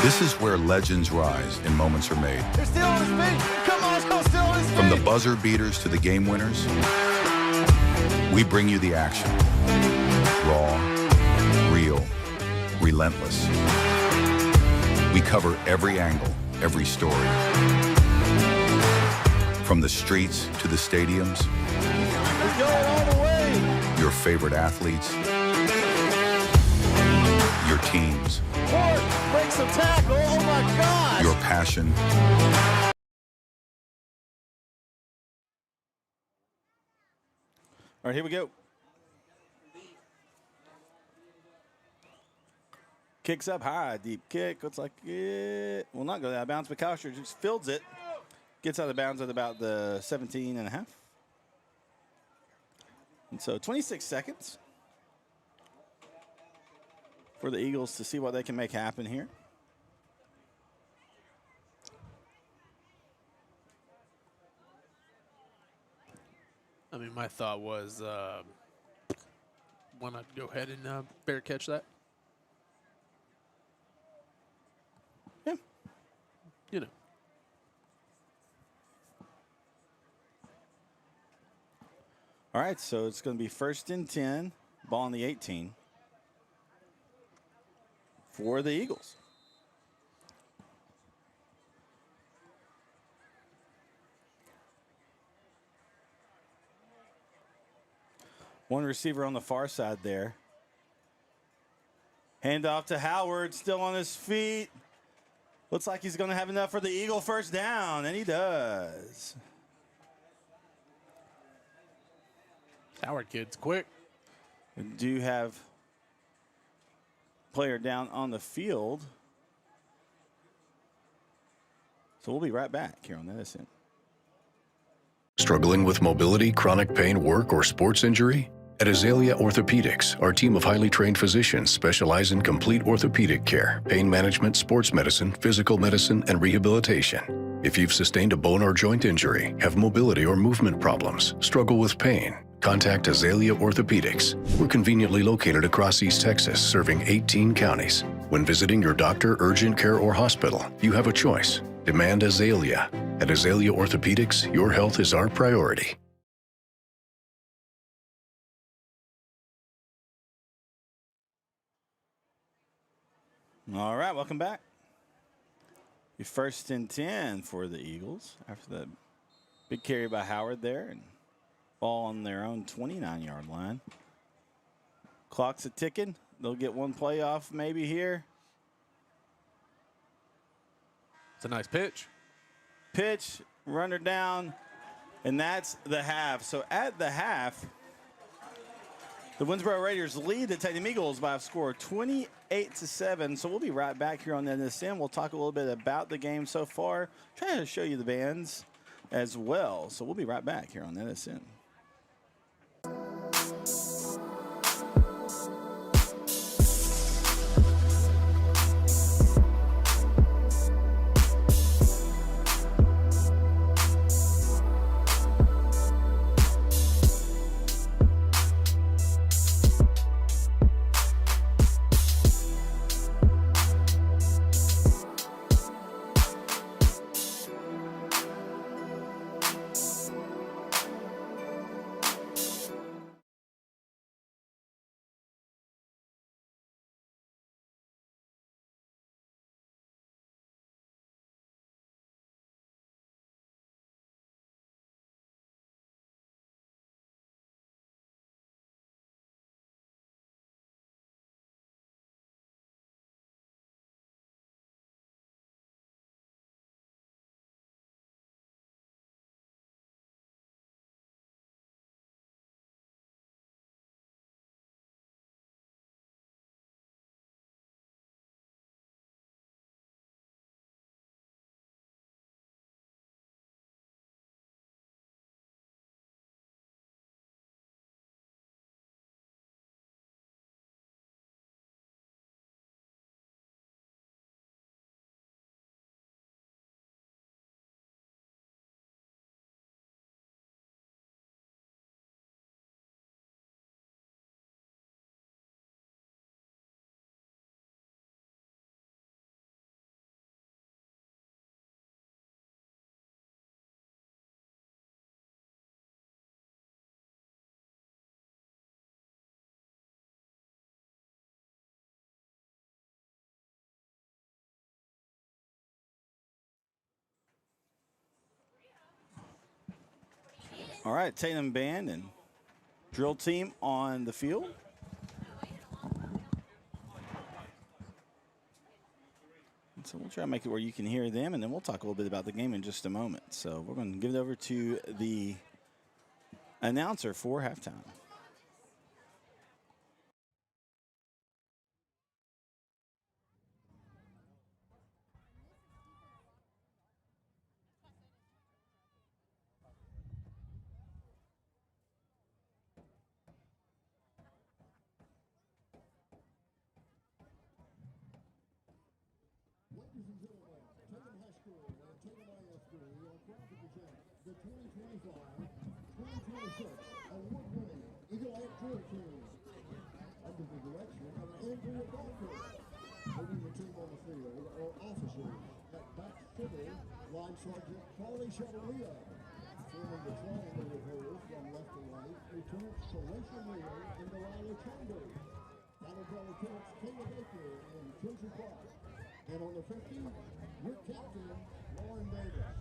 This is where legends rise and moments are made. They're still on his feet. Come on, still on his feet. From the buzzer beaters to the game winners, we bring you the action. Raw, real, relentless. We cover every angle, every story. From the streets to the stadiums, He's going all the way. your favorite athletes, your teams, Ford breaks some tackle. Oh my God. your passion, All right, here we go. Kicks up high, deep kick. Looks like it will not go out of bounds, but Kauscher just fields it. Gets out of bounds at about the 17.5. And so 26 seconds for the Eagles to see what they can make happen here. I mean, my thought was, why not go ahead and fair catch that? Yeah. You know. All right, so it's going to be 1st and 10, ball on the 18 for the Eagles. One receiver on the far side there. Hand off to Howard, still on his feet. Looks like he's going to have enough for the Eagle first down, and he does. Howard kid's quick. We do have player down on the field. So we'll be right back here on NETSN. Struggling with mobility, chronic pain, work, or sports injury? At Azalea Orthopedics, our team of highly trained physicians specialize in complete orthopedic care, pain management, sports medicine, physical medicine, and rehabilitation. If you've sustained a bone or joint injury, have mobility or movement problems, struggle with pain, contact Azalea Orthopedics. We're conveniently located across East Texas, serving 18 counties. When visiting your doctor, urgent care, or hospital, you have a choice. Demand Azalea. At Azalea Orthopedics, your health is our priority. All right, welcome back. Your 1st and 10 for the Eagles after that big carry by Howard there, and ball on their own 29-yard line. Clock's a ticking. They'll get one play off maybe here. It's a nice pitch. Pitch, runner down, and that's the half. So at the half, the Winnsboro Raiders lead the Tatum Eagles by a score of 28-7. So we'll be right back here on NETSN. We'll talk a little bit about the game so far. Try to show you the bands as well. So we'll be right back here on NETSN. All right, Tatum band and drill team on the field. So we'll try to make it where you can hear them, and then we'll talk a little bit about the game in just a moment. So we're going to give it over to the announcer for halftime. Ladies and gentlemen, Tatum High School and Tatum ISD are proud to present the 2025-2026 award-winning Eagle Eye Drill Team under the direction of Andrea Barker. Leading the team on the field are officers at Back Civil Line Sergeant Carly Chevalier. Forming the triangle with her from left to right, Lieutenants Teresa Miller and Delilah Chambers. Annabelle Lieutenants Kayla Baker and Tracy Clark. And on the 50, your captain, Lauren Davis.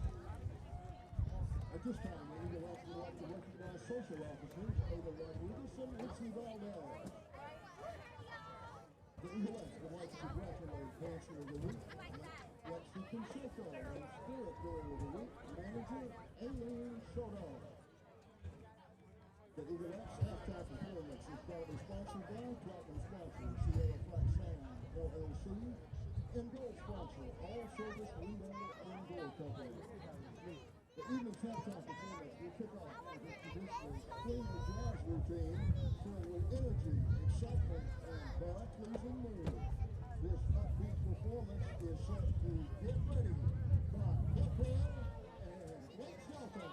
At this time, the Eagle Eyes would like to recognize social officers Ada Rodriguez and Richie Valdez. The Eagle Eyes would like to congratulate Dancer of the Week, Lexi Consico, and Spirit Girl of the Week, Manager Aileen Soto. The Eagle Eyes halftime performance is proudly sponsored by Platinum sponsor Sierra Flat Sound, LLC, and gold sponsor, All Service Window and Door Company. The evening's halftime performance will kick off with a traditional flavor jazz routine filled with energy, excitement, and bar-pleasing mood. This upbeat performance is set to get ready by Gabriel and Blake Shelton.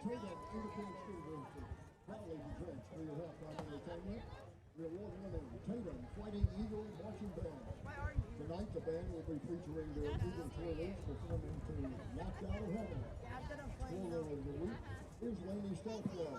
Tatum Independent School District proudly presents for your halftime entertainment the award-winning Tatum Fighting Eagle Marching Band. Tonight, the band will be featuring their Eagle Twirlers performing to Knocked Out of Heaven. Twirler of the week is Laney Starflow.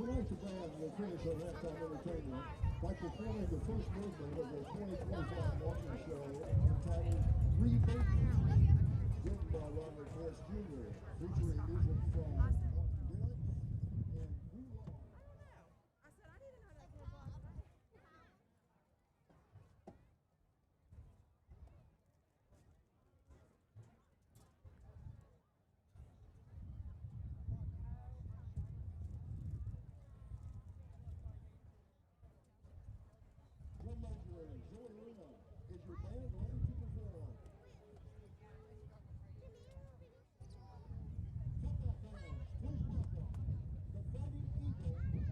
Tonight's the band will finish our halftime entertainment by performing the first movement of their 2025 marching show entitled Rebirth, written by Robert Morris Jr., featuring music from Martin Derricks and Blue Law. Drum major Zoe Luna, is your band ready to perform? Football fans, please welcome the Fighting Eagle Marching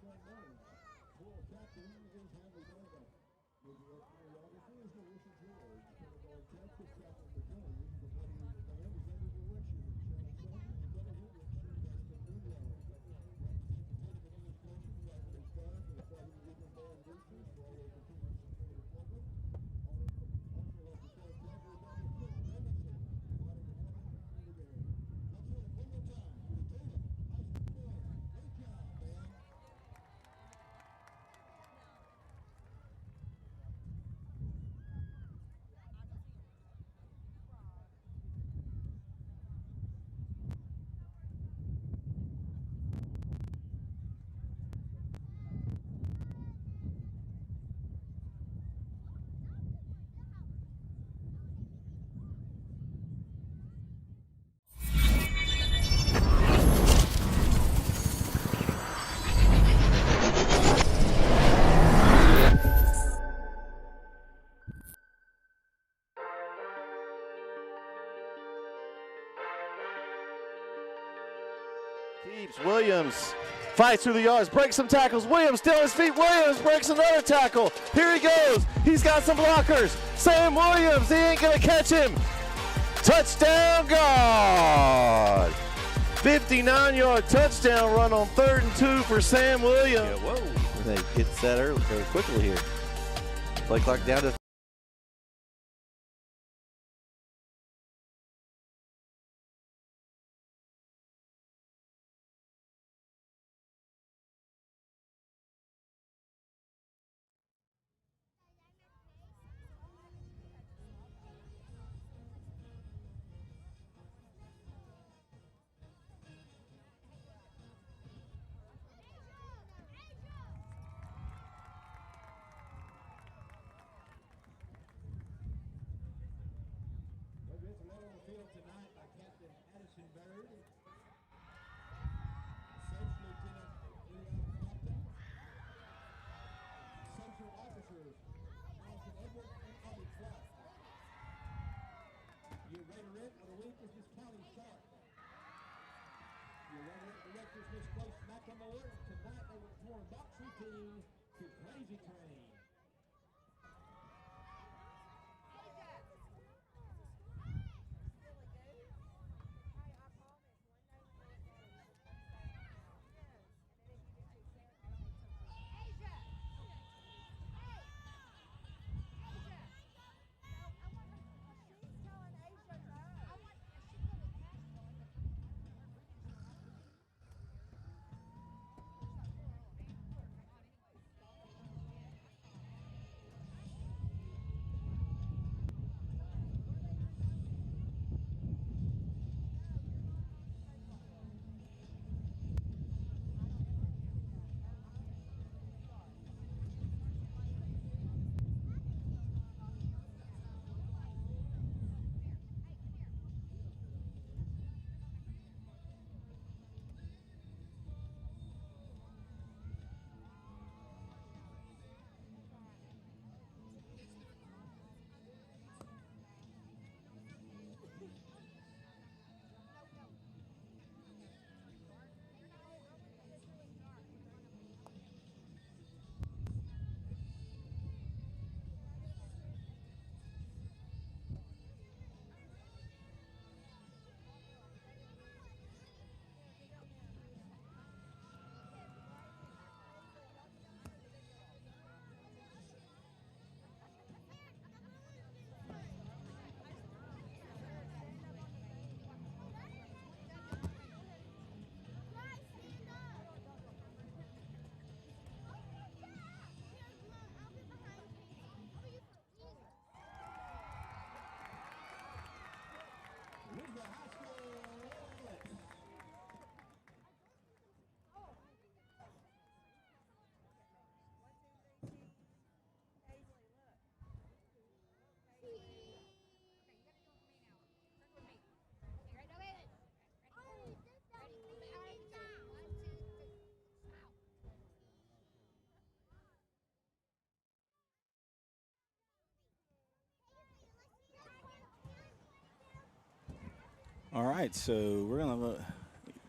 Band. Floor captain is Hanley Donovan. Major choreographer is Melissa George. Colonel Detective Captain McGinney. The body of the band is under direction of Channel 7 and Deborah Hendricks as the new yellow. Representing the Tatum administration, faculty staff, and the Fighting Eagle Band boosters for all their continued support of the program. Also like to thank Deborah Hendricks tremendously for adding the water into the game. Let's hear it one more time for the Tatum High School Band. Great job, man. Keeps Williams fights through the yards, breaks some tackles. Williams still on his feet. Williams breaks another tackle. Here he goes. He's got some blockers. Sam Williams, he ain't gonna catch him. Touchdown, God. 59-yard touchdown run on 3rd and 2 for Sam Williams. Yeah, whoa. They get set early, very quickly here. Play clock down to Rector's misplaced Macklemore. Tonight they were torn box routine to Crazy Train. All right, so we're going to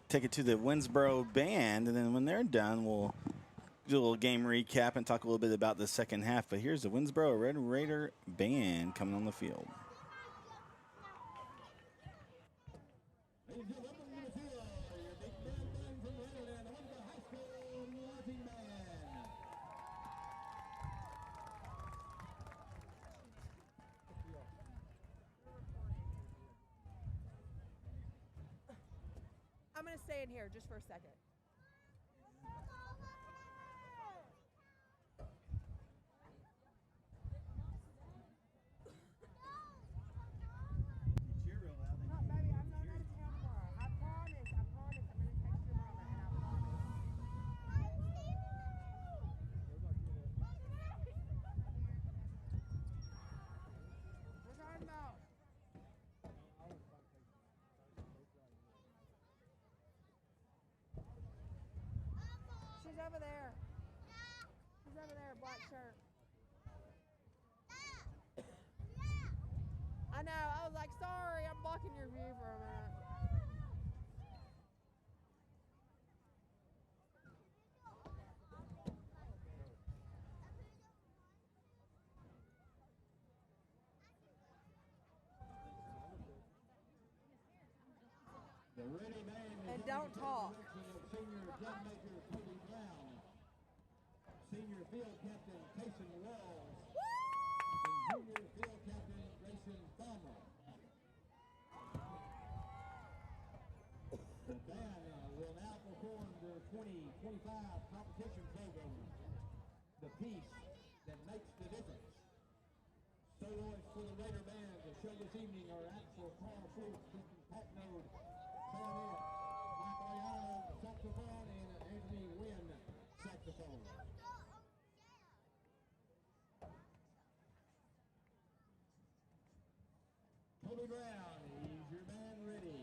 take it to the Winnsboro band, and then when they're done, we'll do a little game recap and talk a little bit about the second half. But here's the Winnsboro Red Raider band coming on the field. I'm going to stay in here just for a second. She's over there. She's over there, black shirt. I know. I was like, sorry, I'm blocking your view for a minute. And don't talk. Senior field captain Tatum Walls and junior field captain Grayson Palmer. The band will now perform their 2025 competition program, The Piece That Makes the Difference. Soloists for the Raider Band to show this evening are Axel Carl Foote, Christian Patnode, clarinet, Mike Ariano, saxophone, and Anthony Wynn, saxophone. Toby Brown, is your band ready?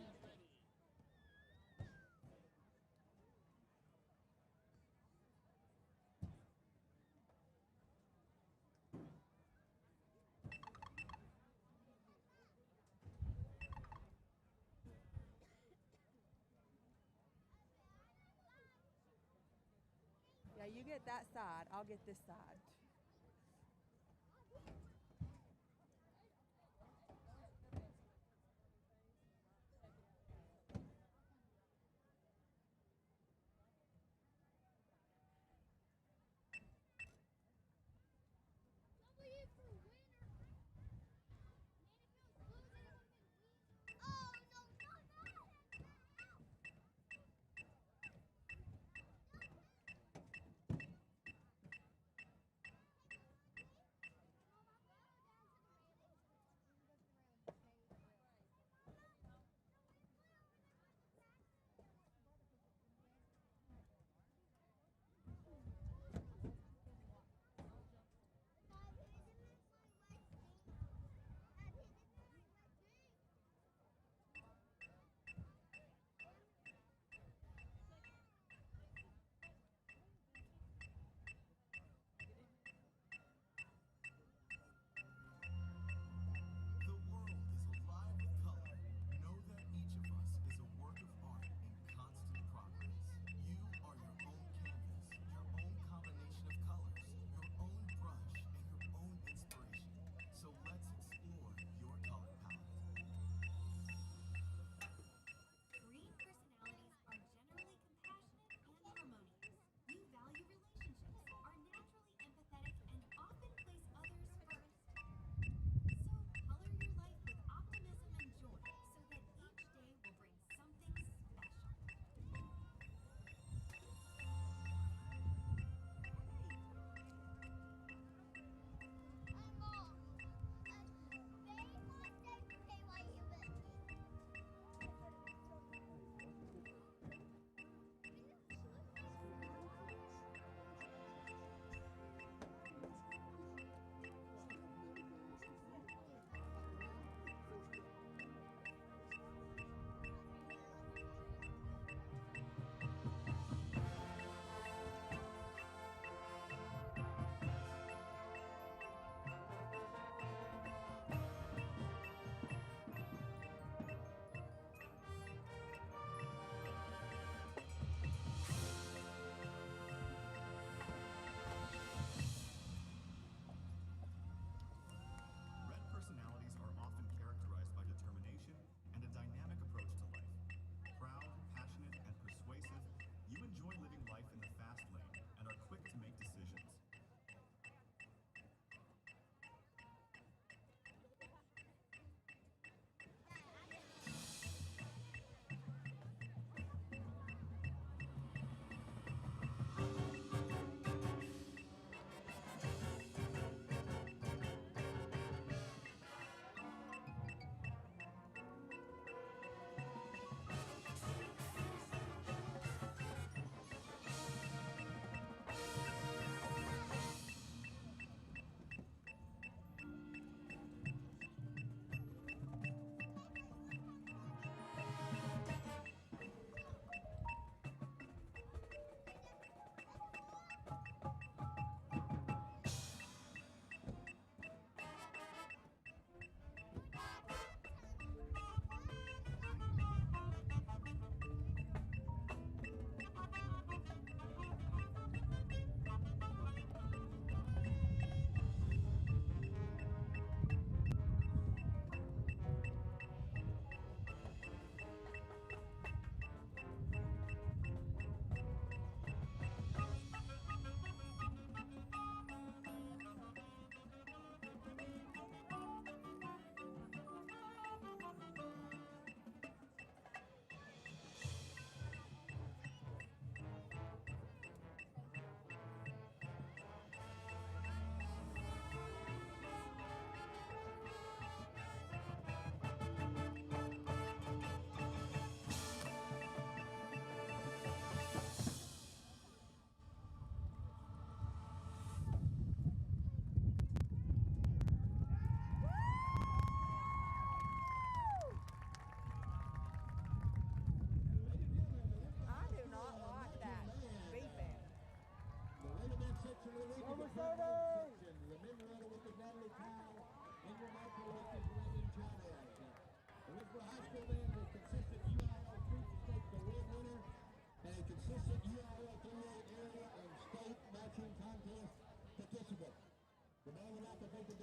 You get that side. I'll get this side.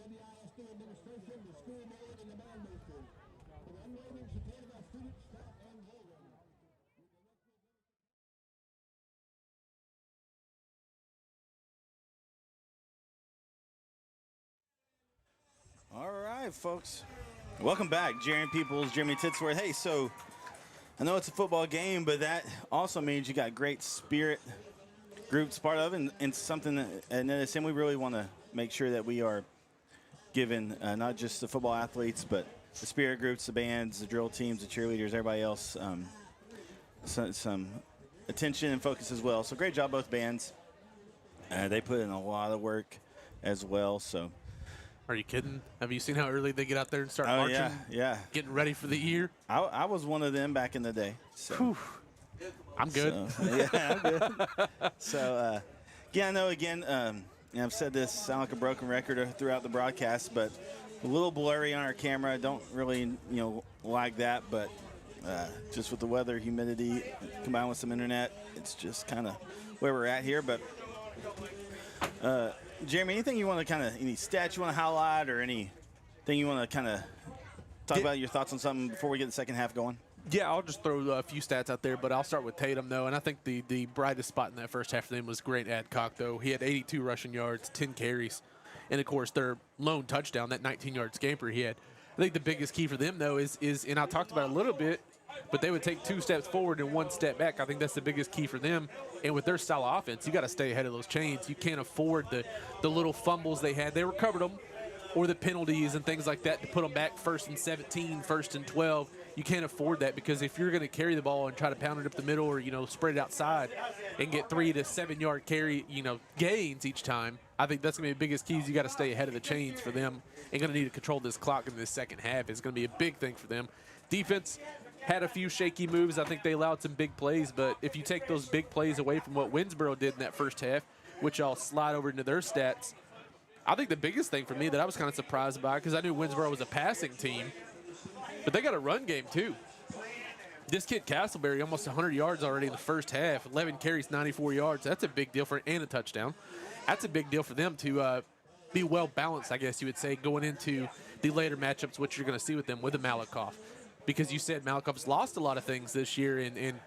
WISD administration, the school board, and the band boosters. For the unwavering support of our students, staff, and children. All right, folks. Welcome back. Jeremy Peoples, Jeremy Titsworth. Hey, so I know it's a football game, but that also means you got great spirit groups part of it, and something that at NETSN we really want to make sure that we are giving not just the football athletes, but the spirit groups, the bands, the drill teams, the cheerleaders, everybody else, some attention and focus as well. So great job, both bands. They put in a lot of work as well, so. Are you kidding? Have you seen how early they get out there and start marching? Yeah. Getting ready for the year? I was one of them back in the day. So. I'm good. So, yeah, I'm good. So, I know, again, I've said this, sound like a broken record throughout the broadcast, but a little blurry on our camera. Don't really, like that, but just with the weather, humidity, combined with some internet, it's just kind of where we're at here. But, Jeremy, anything you want to any stats you want to highlight or anything you want to kind of talk about, your thoughts on something before we get the second half going? Yeah, I'll just throw a few stats out there, but I'll start with Tatum, though. And I think the brightest spot in that first half for them was Grant Adcock, though. He had 82 rushing yards, 10 carries, and, of course, their lone touchdown, that 19-yard scamper he had. I think the biggest key for them, though, is and I talked about it a little bit, but they would take 2 steps forward and 1 step back. I think that's the biggest key for them. And with their style of offense, you got to stay ahead of those chains. You can't afford the little fumbles they had. They recovered them, or the penalties and things like that to put them back 1st and 17, 1st and 12. You can't afford that, because if you're going to carry the ball and try to pound it up the middle or, spread it outside and get 3 to 7 yard carry, gains each time, I think that's going to be the biggest keys. You got to stay ahead of the chains for them, and going to need to control this clock in this second half. It's going to be a big thing for them. Defense had a few shaky moves. I think they allowed some big plays, but if you take those big plays away from what Winnsboro did in that first half, which I'll slide over into their stats, I think the biggest thing for me that I was kind of surprised by, because I knew Winnsboro was a passing team, but they got a run game too. This kid Castleberry, almost 100 yards already in the first half, 11 carries, 94 yards. That's a big deal and a touchdown. That's a big deal for them to be well balanced, I guess you would say, going into the later matchups, which you're going to see with them with the Malakoff. Because you said Malakoff's lost a lot of things this year, and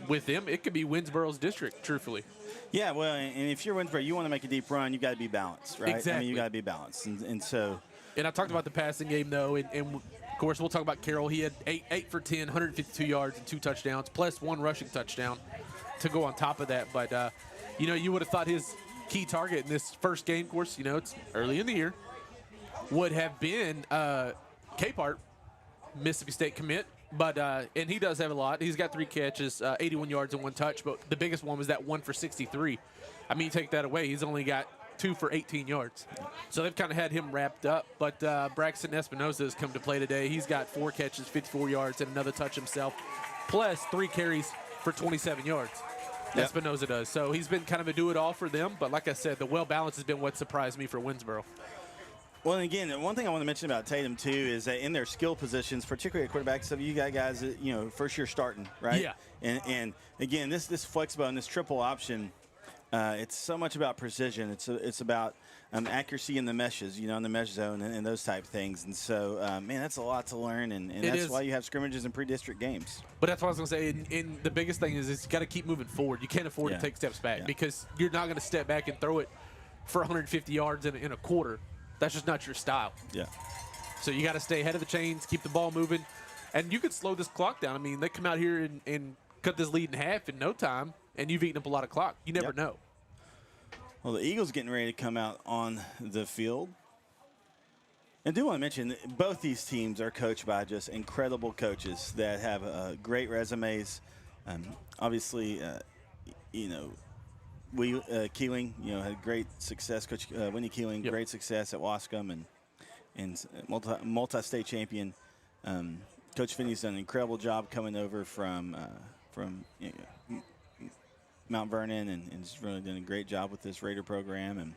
with them, it could be Winnsboro's district, truthfully. Yeah, well, and if you're Winnsboro, you want to make a deep run, you've got to be balanced, right? Exactly. I mean, you got to be balanced. And so. And I talked about the passing game, though, and of course, we'll talk about Carroll. He had 8 for 10, 152 yards and 2 touchdowns, plus 1 rushing touchdown to go on top of that. But, you would have thought his key target in this first game, of course, it's early in the year, would have been Capehart, Mississippi State commit. But and he does have a lot. He's got 3 catches, 81 yards and 1 touch. But the biggest one was that 1 for 63. I mean, you take that away, he's only got 2 for 18 yards. So they've kind of had him wrapped up. But Braxton Espinoza has come to play today. He's got 4 catches, 54 yards, and another touch himself, plus 3 carries for 27 yards. Yep. Espinoza does. So he's been kind of a do-it-all for them. But like I said, the well-balance has been what surprised me for Winnsboro. Well, and again, one thing I want to mention about Tatum, too, is that in their skill positions, particularly at quarterback, so you got guys that, first year starting, right? Yeah. And again, this flexible and this triple option, it's so much about precision. It's about accuracy in the meshes, in the mesh zone and those type things. And so, man, that's a lot to learn, and that's why you have scrimmages and pre-district games. But that's what I was going to say. And the biggest thing is you got to keep moving forward. You can't afford to take steps back because you're not going to step back and throw it for 150 yards in a quarter. That's just not your style. Yeah. So you got to stay ahead of the chains, keep the ball moving, and you could slow this clock down. I mean, they come out here and cut this lead in half in no time, and you've eaten up a lot of clock. You never know. Well, the Eagles getting ready to come out on the field. And I do want to mention both these teams are coached by just incredible coaches that have great resumes. Obviously, Keeling, had great success. Coach Winnie Keeling, great success at Wascom and multi-state champion. Coach Finney's done an incredible job coming over from Mount Vernon and has really done a great job with this Raider program.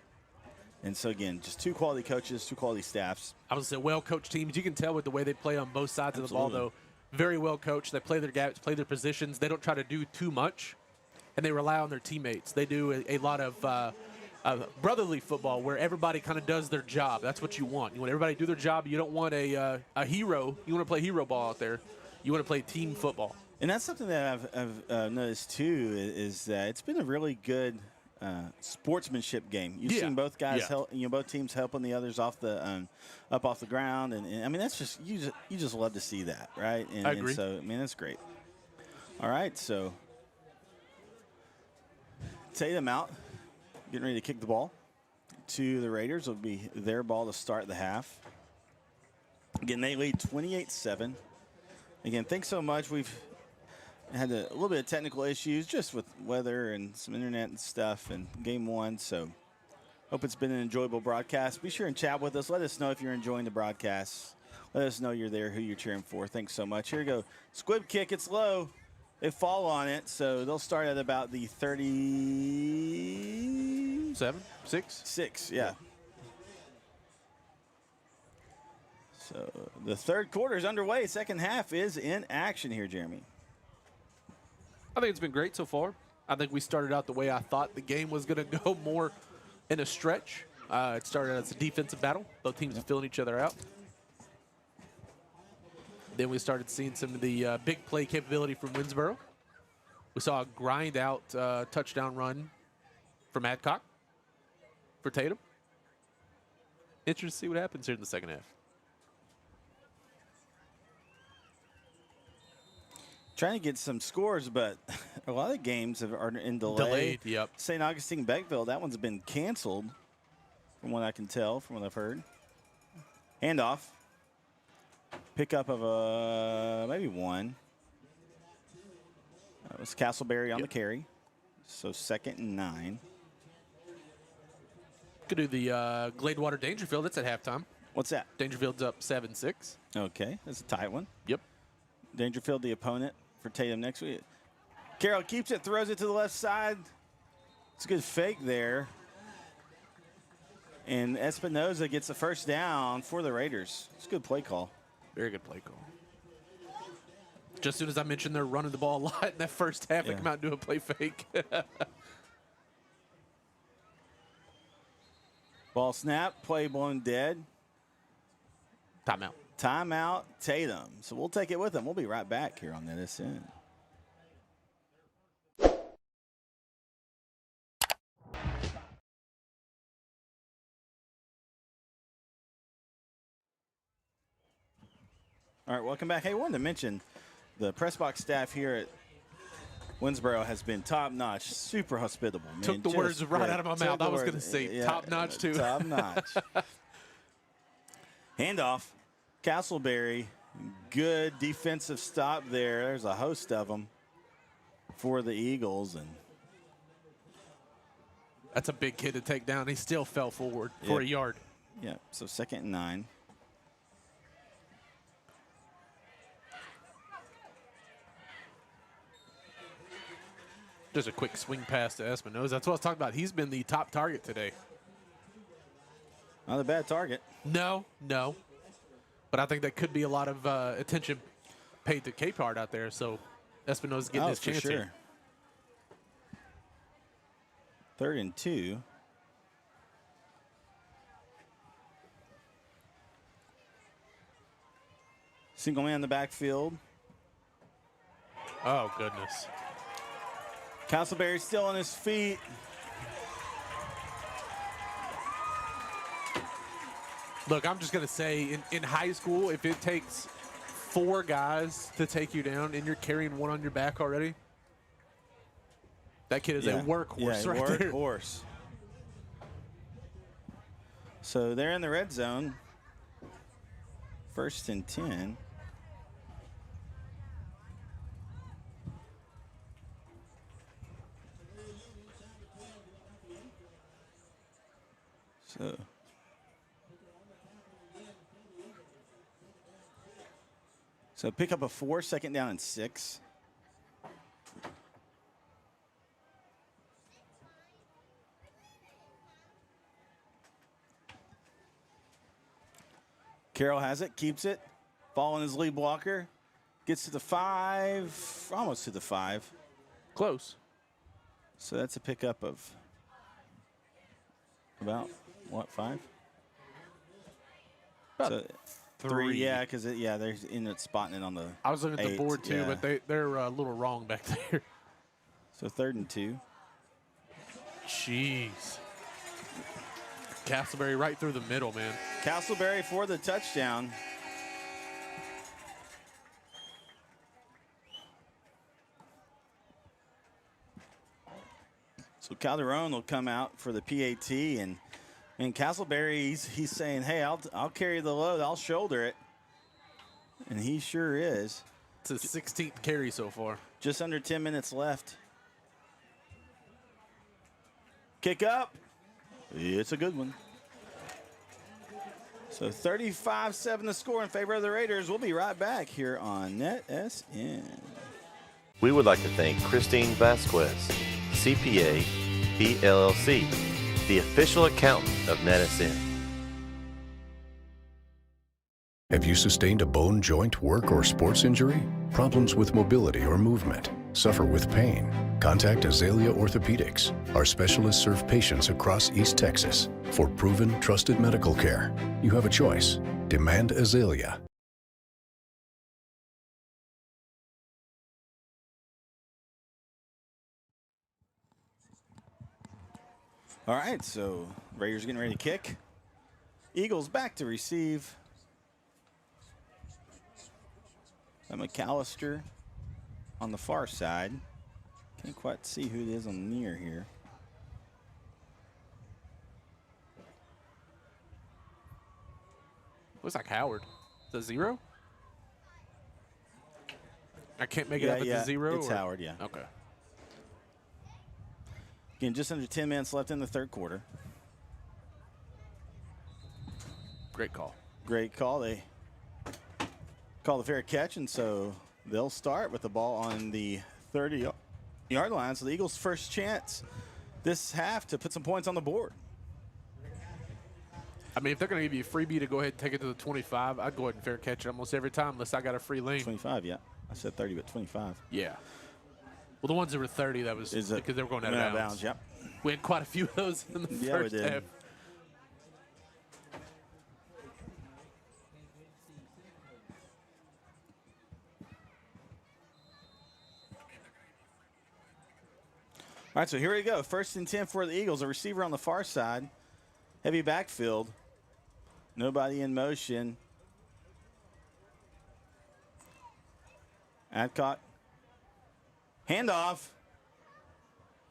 And so, again, just 2 quality coaches, 2 quality staffs. I would say well-coached teams. You can tell with the way they play on both sides of the ball, though. Very well coached. They play their gaps, play their positions. They don't try to do too much. And they rely on their teammates. They do a lot of brotherly football where everybody kind of does their job. That's what you want. You want everybody to do their job. You don't want a hero. You want to play hero ball out there. You want to play team football. And that's something that I've noticed too is that it's been a really good sportsmanship game. You've seen both guys help, both teams helping the others off the up off the ground, and I mean that's just you just love to see that, right? And, I agree. And so I mean that's great. All right, so Tatum out, getting ready to kick the ball to the Raiders. It'll be their ball to start the half. Again, they lead 28-7. Again, thanks so much. We've had a little bit of technical issues just with weather and some internet and stuff in game one. So hope it's been an enjoyable broadcast. Be sure and chat with us. Let us know if you're enjoying the broadcast. Let us know you're there, who you're cheering for. Thanks so much. Here we go. Squib kick. It's low. They fall on it. So they'll start at about the 37, 6? 6, yeah. So the third quarter is underway. Second half is in action here, Jeremy. I think it's been great so far. I think we started out the way I thought the game was going to go, more in a stretch. It started as a defensive battle. Both teams are filling each other out. Then we started seeing some of the big play capability from Winnsboro. We saw a grind-out touchdown run from Adcock for Tatum. Interesting to see what happens here in the second half. Trying to get some scores, but a lot of games are in delay. Delayed, yep. St. Augustine Beckville, that one's been canceled from what I can tell, from what I've heard. Handoff. Pickup of maybe one. That was Castleberry on the carry. So 2nd and 9. Could do the Gladewater Dangerfield. That's at halftime. What's that? Dangerfield's up 7-6. Okay, that's a tight one. Yep. Dangerfield, the opponent for Tatum next week. Carroll keeps it, throws it to the left side. It's a good fake there. And Espinoza gets the first down for the Raiders. It's a good play call. Very good play call. Just as soon as I mentioned they're running the ball a lot in that first half, they come out and do a play fake. Ball snap, play blown dead. Timeout. Timeout, Tatum. So we'll take it with them. We'll be right back here on NETSN. All right, welcome back. Hey, I wanted to mention the press box staff here at Winnsboro has been top-notch, super hospitable. Man. Took the words right out of my mouth. I was going to say top-notch, too. Top-notch. Handoff. Castleberry, good defensive stop there. There's a host of them for the Eagles. And that's a big kid to take down. He still fell forward for a yard. Yeah, so 2nd and 9. Just a quick swing pass to Espinoza. That's what I was talking about. He's been the top target today. Not a bad target. No. But I think that could be a lot of attention paid to Capehart out there. So Espinoza's getting his chance here. 3rd and 2. Single man in the backfield. Oh, goodness. Castleberry still on his feet. Look, I'm just going to say, in high school, if it takes 4 guys to take you down and you're carrying one on your back already, that kid is a workhorse right there. Workhorse. So they're in the red zone. 1st and 10. So pick up a 4, 2nd down and 6. Carroll has it, keeps it, following his lead blocker, gets to the 5, almost to the 5. Close. So that's a pickup of About, what, 5? About So, 3. Yeah, because they're in it spotting it on the I was looking at the 8, board too, yeah. but they're a little wrong back there. So 3rd and 2. Jeez. Castleberry right through the middle, man. Castleberry for the touchdown. So Calderon will come out for the PAT, and Castleberry, he's saying, hey, I'll carry the load, I'll shoulder it. And he sure is. It's his 16th carry so far. Just under 10 minutes left. Kick up. It's a good one. So 35-7 the score in favor of the Raiders. We'll be right back here on NETSN. We would like to thank Christine Vasquez, CPA, PLLC, the official accountant of NETSN. Have you sustained a bone, joint, work, or sports injury? Problems with mobility or movement? Suffer with pain? Contact Azalea Orthopedics. Our specialists serve patients across East Texas. For proven, trusted medical care, you have a choice. Demand Azalea. All right, so Raiders getting ready to kick. Eagles back to receive. McAllister on the far side. Can't quite see who it is on the near here. Looks like Howard. Is that 0? I can't make it up at the 0? It's Howard, yeah. Okay. Again, just under 10 minutes left in the 3rd quarter. Great call. Great call. They call the fair catch, and so they'll start with the ball on the 30-yard line. So the Eagles' first chance this half to put some points on the board. I mean, if they're going to give you a freebie to go ahead and take it to the 25, I'd go ahead and fair catch it almost every time unless I got a free lane. 25, yeah. I said 30, but 25. Yeah. Well, the ones that were 30, that was because they were going out of bounds. Yep. We had quite a few of those in the first we did. half. All right, so here we go. 1st and 10 for the Eagles. A receiver on the far side. Heavy backfield. Nobody in motion. Adcock. Handoff.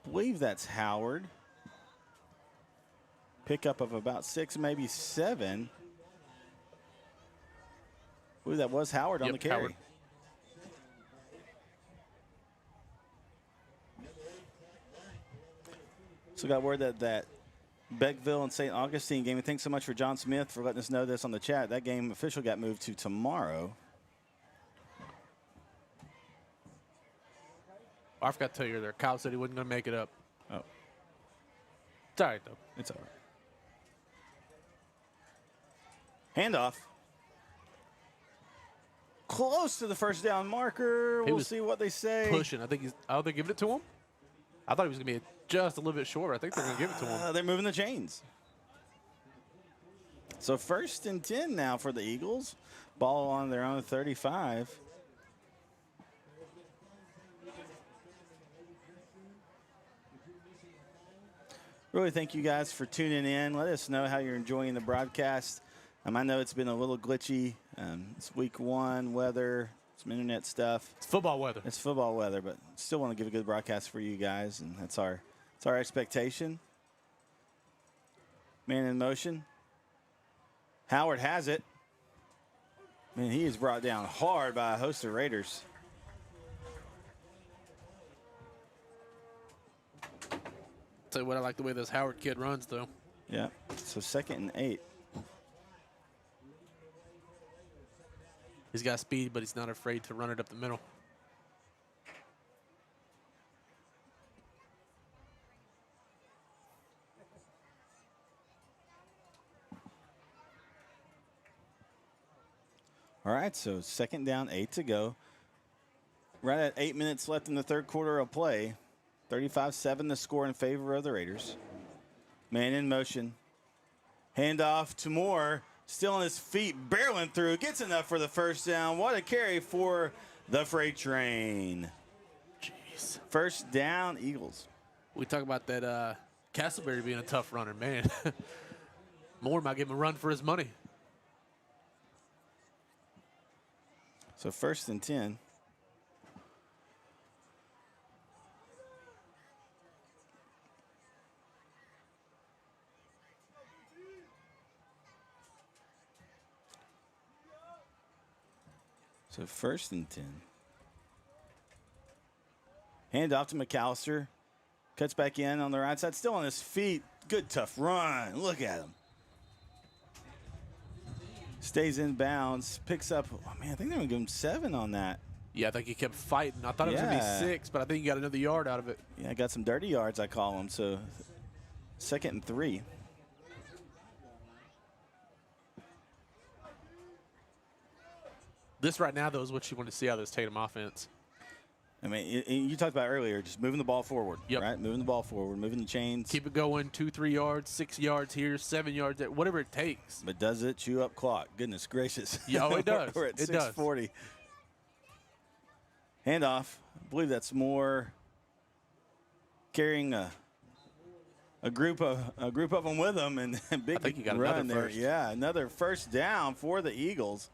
I believe that's Howard. Pickup of about 6, maybe 7. I believe that was Howard on the carry. Howard. So got word that Beckville and St. Augustine game. And thanks so much for John Smith for letting us know this on the chat. That game officially got moved to tomorrow. I forgot to tell you earlier. Kyle said he wasn't going to make it up. Oh. It's all right, though. It's all right. Handoff. Close to the first down marker. We'll see what they say. Pushing. I think they're giving it to him? I thought he was going to be just a little bit short. I think they're going to give it to him. They're moving the chains. So 1st and 10 now for the Eagles. Ball on their own 35. Really thank you guys for tuning in. Let us know how you're enjoying the broadcast. I know it's been a little glitchy. It's week 1, weather, some internet stuff. It's football weather. It's football weather, but still want to give a good broadcast for you guys, and that's our expectation. Man in motion. Howard has it. Man, he is brought down hard by a host of Raiders. Tell you what, I like the way this Howard kid runs, though. Yeah. So 2nd and 8. He's got speed, but he's not afraid to run it up the middle. All right, so 2nd down, 8 to go. Right at 8 minutes left in the 3rd quarter of play. 35-7 the score in favor of the Raiders. Man in motion. Handoff to Moore. Still on his feet, barreling through. Gets enough for the first down. What a carry for the freight train. Jeez. First down, Eagles. We talk about that Castleberry being a tough runner, man. Moore might give him a run for his money. So 1st and 10. So 1st and 10. Hand off to McAllister. Cuts back in on the right side. Still on his feet. Good tough run. Look at him. Stays in bounds. Picks up. Oh, man, I think they're going to give him 7 on that. Yeah, I think he kept fighting. I thought it was going to be 6, but I think he got another yard out of it. Yeah, got some dirty yards, I call them. So 2nd and 3. This right now, though, is what you want to see out of this Tatum offense. I mean, you talked about earlier, just moving the ball forward, Yep. right? Moving the ball forward, moving the chains. Keep it going, 2-3 yards, 6 yards here, 7 yards there, whatever it takes. But does it chew up clock? Goodness gracious. Yeah, oh, it does. We're at It does. 6:40. Handoff. I believe that's Moore carrying a group of them with him, and big I think he got run another there. first. Yeah, another first down for the Eagles.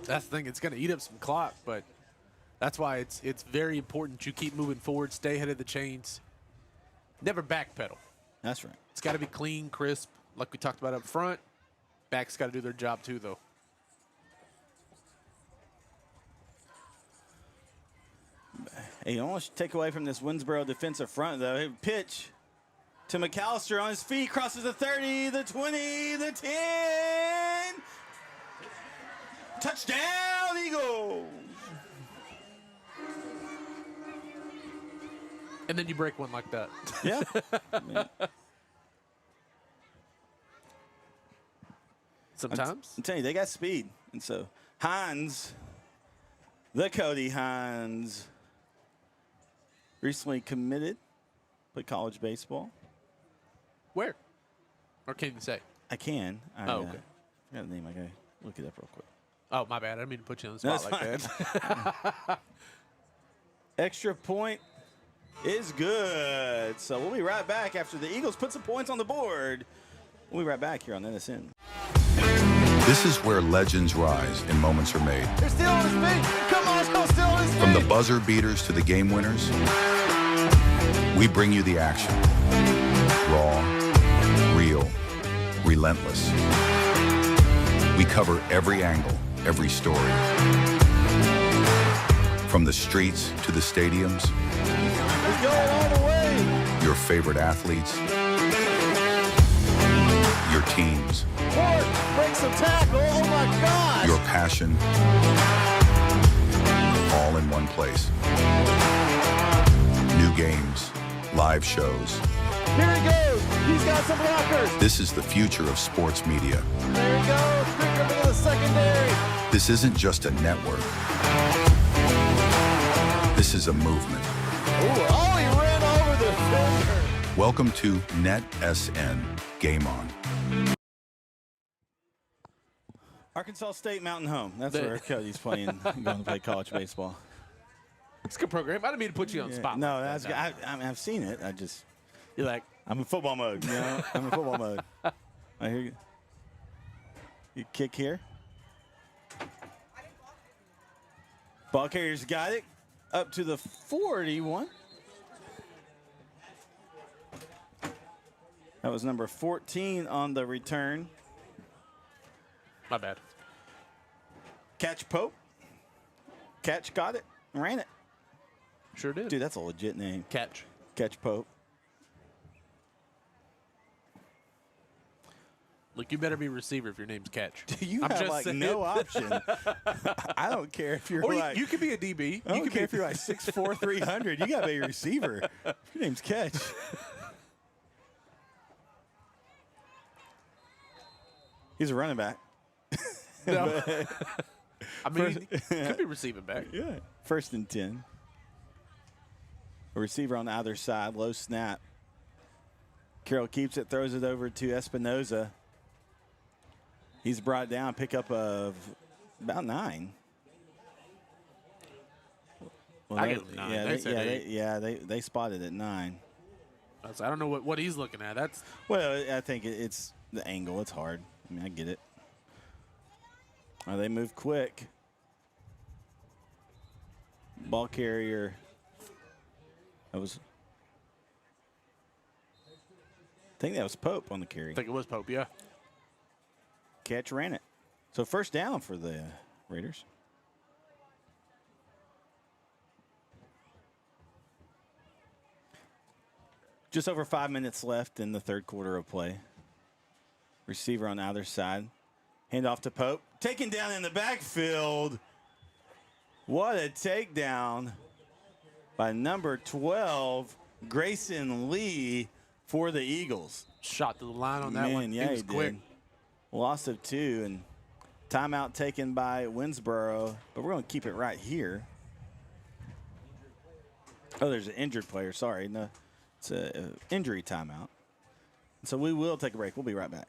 That's the thing. It's going to eat up some clock, but that's why it's very important you keep moving forward, stay ahead of the chains, never backpedal. That's right. It's got to be clean, crisp, like we talked about up front. Backs got to do their job too, though. Hey, you don't want to take away from this Winnsboro defensive front, though. Pitch to McAllister on his feet, crosses the 30, the 20, the 10. Touchdown, Eagles. And then you break one like that. Yeah. I mean, Sometimes. I'm telling you, they got speed. And so Hines, the Cody Hines, recently committed, played college baseball. Where? Or can you say? I can. Oh, okay. I forgot the name. I got to look it up real quick. Oh, my bad. I didn't mean to put you on the No, spot like it's that. Extra point is good. So we'll be right back after the Eagles put some points on the board. We'll be right back here on NSN. This is where legends rise and moments are made. They're still on his feet. Come on, still on his feet. From the buzzer beaters to the game winners, we bring you the action. Raw, real, relentless. We cover every angle, every story. From the streets to the stadiums, He's going all the way. your favorite athletes, your teams, Ford breaks the tackle. Oh my gosh. your passion, all in one place. New games, live shows. Here he goes. He's got some blockers. This is the future of sports media. There he goes. Picked up into the secondary. This isn't just a network. This is a movement. Ooh, oh, he ran over the filter. Welcome to NETSN Game On. Arkansas State Mountain Home. That's where Cody's playing, going to play college baseball. It's a good program. I didn't mean to put you on the spot. No, like that's that. I mean, I've seen it. You're like, I'm in football mode. You know, I'm in football mode. I hear you. You kick here. Ball carrier's got it up to the 41. That was number 14 on the return. my bad. Catch Pope. Catch got it. Ran it. Sure did. Dude, that's a legit name. Catch. Catch Pope. Look, you better be receiver if your name's Catch. You I'm have just like saying. no option. I don't care if you're Or like. you could be a DB. I You don't could care be if you're like 6'4", 300. You got to be a receiver. Your name's Catch. He's a running back. No. I mean, he could be receiving back. Yeah. 1st and 10. A receiver on either side, low snap. Carroll keeps it, throws it over to Espinoza. He's brought down, pickup of about 9. Well, I give him 9. They spotted at 9. I don't know what he's looking at. Well, I think it's the angle. It's hard. I mean, I get it. Oh, they move quick. Ball carrier. I think that was Pope on the carry. I think it was Pope, yeah. Catch, ran it. So first down for the Raiders. Just over 5 minutes left in the third quarter of play. Receiver on either side. Hand off to Pope. Taken down in the backfield. What a takedown by number 12, Grayson Lee for the Eagles. Shot to the line on that one. Yeah, he was quick. did. Loss of 2, and timeout taken by Winnsboro, but we're going to keep it right here. Oh, there's an injured player. Sorry. No, it's an injury timeout. So we will take a break. We'll be right back.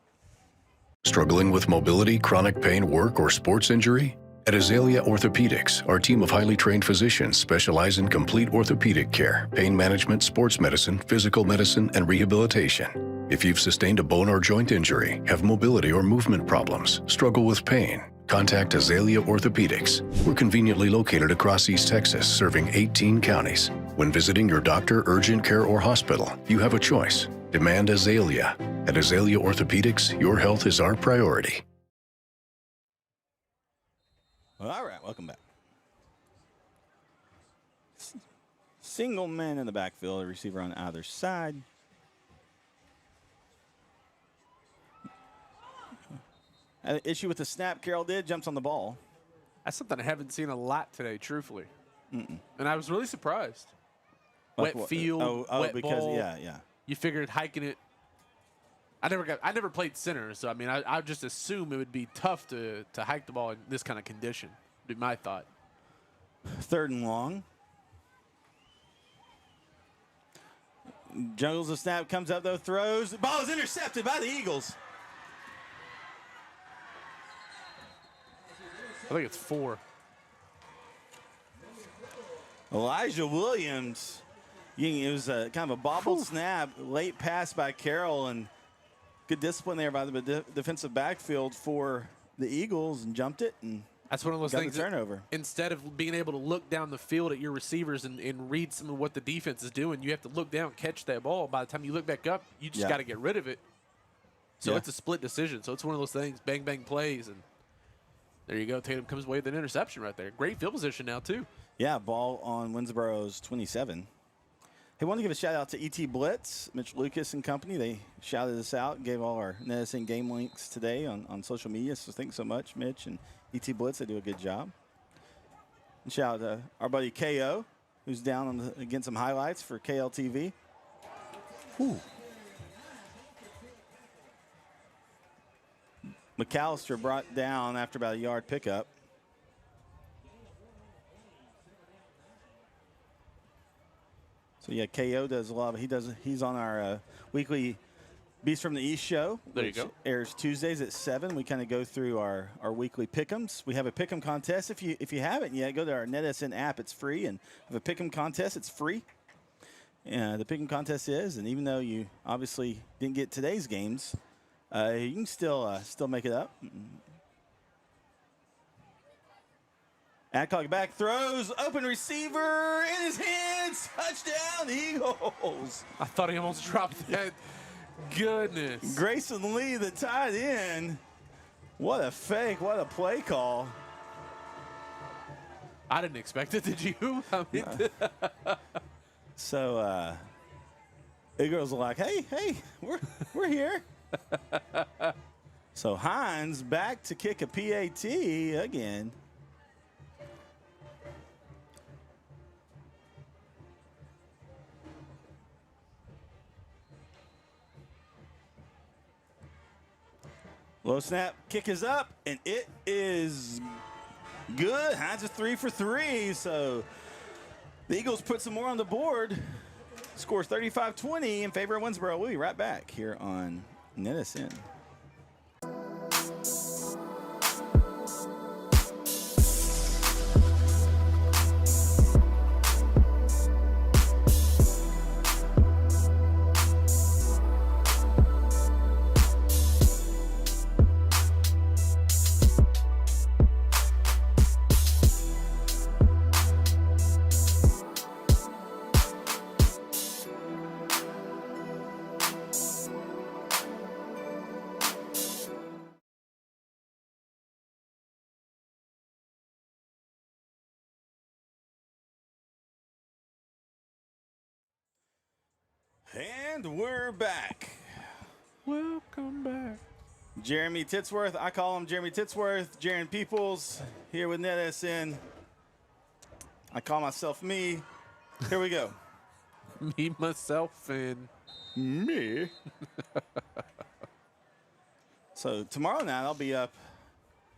Struggling with mobility, chronic pain, work, or sports injury? At Azalea Orthopedics, our team of highly trained physicians specialize in complete orthopedic care, pain management, sports medicine, physical medicine, and rehabilitation. If you've sustained a bone or joint injury, have mobility or movement problems, struggle with pain, contact Azalea Orthopedics. We're conveniently located across East Texas, serving 18 counties. When visiting your doctor, urgent care, or hospital, you have a choice. Demand Azalea. At Azalea Orthopedics, your health is our priority. All right, welcome back. Single man in the backfield, a receiver on either side. Had an issue with the snap. Carroll did, jumps on the ball. That's something I haven't seen a lot today, truthfully. And I was really surprised. Like wet field, wet because ball. yeah. You figured hiking it. I never played center, so I mean, I would just assume it would be tough to hike the ball in this kind of condition. Would be my thought. 3rd and long. Juggles the snap, comes up though, throws. The ball is intercepted by the Eagles. I think it's 4. Elijah Williams. It was a kind of a bobbled snap, late pass by Carroll, and good discipline there by the defensive backfield for the Eagles, and jumped it and that's one of those got things. The turnover. Instead of being able to look down the field at your receivers and read some of what the defense is doing, you have to look down, catch that ball. By the time you look back up, you just got to get rid of it. So it's a split decision. So it's one of those things, bang, bang plays, and there you go. Tatum comes away with an interception right there. Great field position now, too. Yeah, ball on Winnsboro's 27. Hey, want to give a shout out to ET Blitz, Mitch Lucas and company. They shouted us out, gave all our NETSN game links today on social media. So thanks so much, Mitch and ET Blitz. They do a good job. And shout out to our buddy KO, who's down against some highlights for KLTV. Whew. McAllister brought down after about a yard pickup. So yeah, KO does a lot of, he's on our weekly Beast from the East show. There you go. Airs Tuesdays at 7. We kind of go through our weekly pick'ems. We have a pick'em contest. If you haven't yet, go to our NETSN app. It's free, and have a pick'em contest. It's free. The pick'em contest is, and even though you obviously didn't get today's games, you can still make it up. Adcock back throws, open receiver in his hands, touchdown Eagles. I thought he almost dropped that. Goodness. Grayson Lee, the tight end. What a fake, what a play call. I didn't expect it, did you? I mean, So Eagles are like, hey, we're here. So Hines back to kick a PAT again. Low snap, kick is up, and it is good. Hines is 3 for 3, so The Eagles put some more on the board. Score 35-20 in favor of Winnsboro. We'll be right back here on NETSN. And we're back. Welcome back. Jeremy Titsworth. I call him Jeremy Titsworth. Jaron Peoples here with NETSN. I call myself me. Here we go. Me, myself, and me. So tomorrow night I'll be up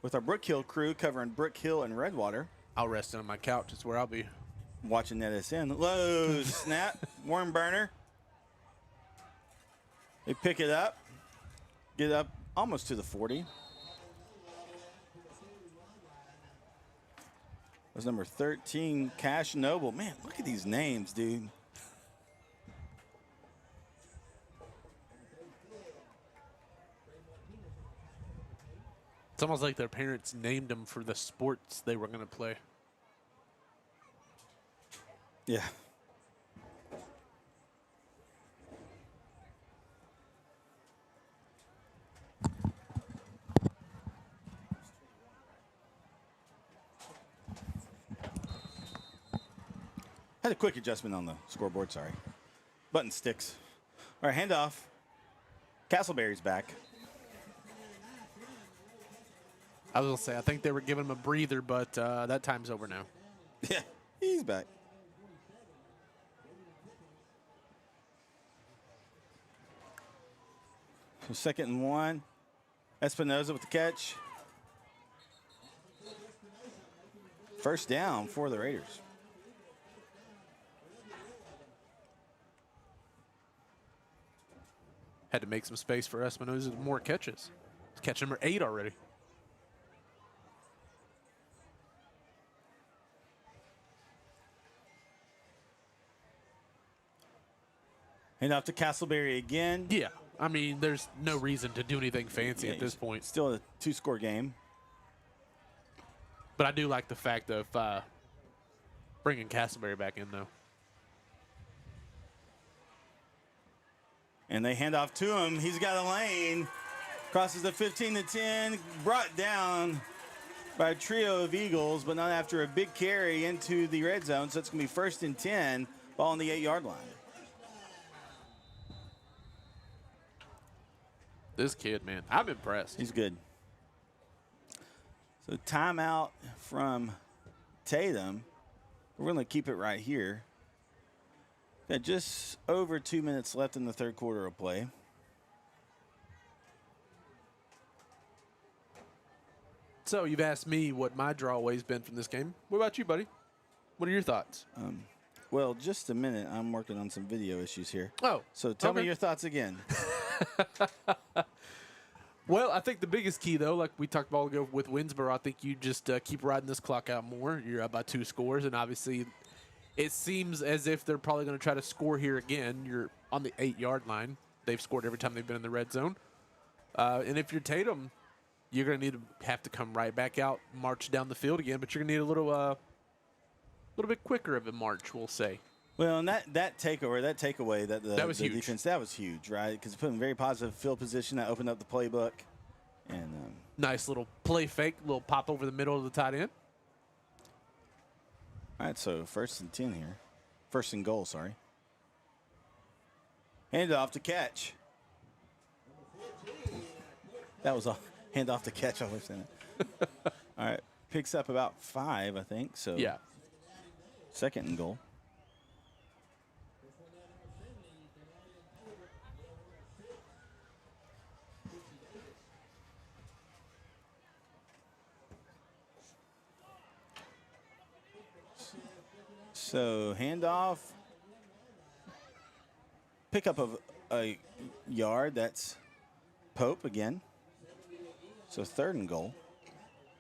with our Brook Hill crew covering Brook Hill and Redwater. I'll rest on my couch. It's where I'll be. Watching NETSN. Low snap. Worm burner. They pick it up. Get up almost to the 40. That's number 13, Cash Noble. Man, look at these names, dude. It's almost like their parents named them for the sports they were going to play. Yeah. Had a quick adjustment on the scoreboard, sorry. Button sticks. All right, handoff. Castleberry's back. I was going to say, I think they were giving him a breather, but that time's over now. Yeah, he's back. So 2nd and 1. Espinoza with the catch. First down for the Raiders. Had to make some space for Espinoza with more catches. It's catch number 8 already. Hand off to Castleberry again. Yeah, I mean, there's no reason to do anything fancy at this point. Still a 2-score game. But I do like the fact of bringing Castleberry back in, though. And they hand off to him. He's got a lane. Crosses the 15-10. Brought down by a trio of Eagles, but not after a big carry into the red zone. So it's going to be 1st and 10. Ball on the 8-yard line. This kid, man, I'm impressed. He's good. So timeout from Tatum. We're going to keep it right here. Got just over 2 minutes left in the 3rd quarter of play. So you've asked me what my drawaway's been from this game. What about you, buddy? What are your thoughts? Well, just a minute. I'm working on some video issues here. Oh, so tell okay. me your thoughts again. Well, I think the biggest key, though, like we talked about ago with Winnsboro, I think you just keep riding this clock out more. You're up by 2 scores, and obviously it seems as if they're probably going to try to score here again. You're on the 8-yard line. They've scored every time they've been in the red zone. And if you're Tatum, you're going to have to come right back out, march down the field again, but you're going to need a little bit quicker of a march, we'll say. Well, and that takeaway, that was the huge. defense, that was huge, right? Because it put them in very positive field position. That opened up the playbook. And nice little play fake, little pop over the middle of the tight end. all right, so 1st and 10 here. 1st and goal, sorry. Hand off to catch. That was a hand off to catch. I was saying it. All right, picks up about 5, I think. So Yeah. 2nd and goal. So handoff. Pickup of a yard. That's Pope again. So 3rd and goal.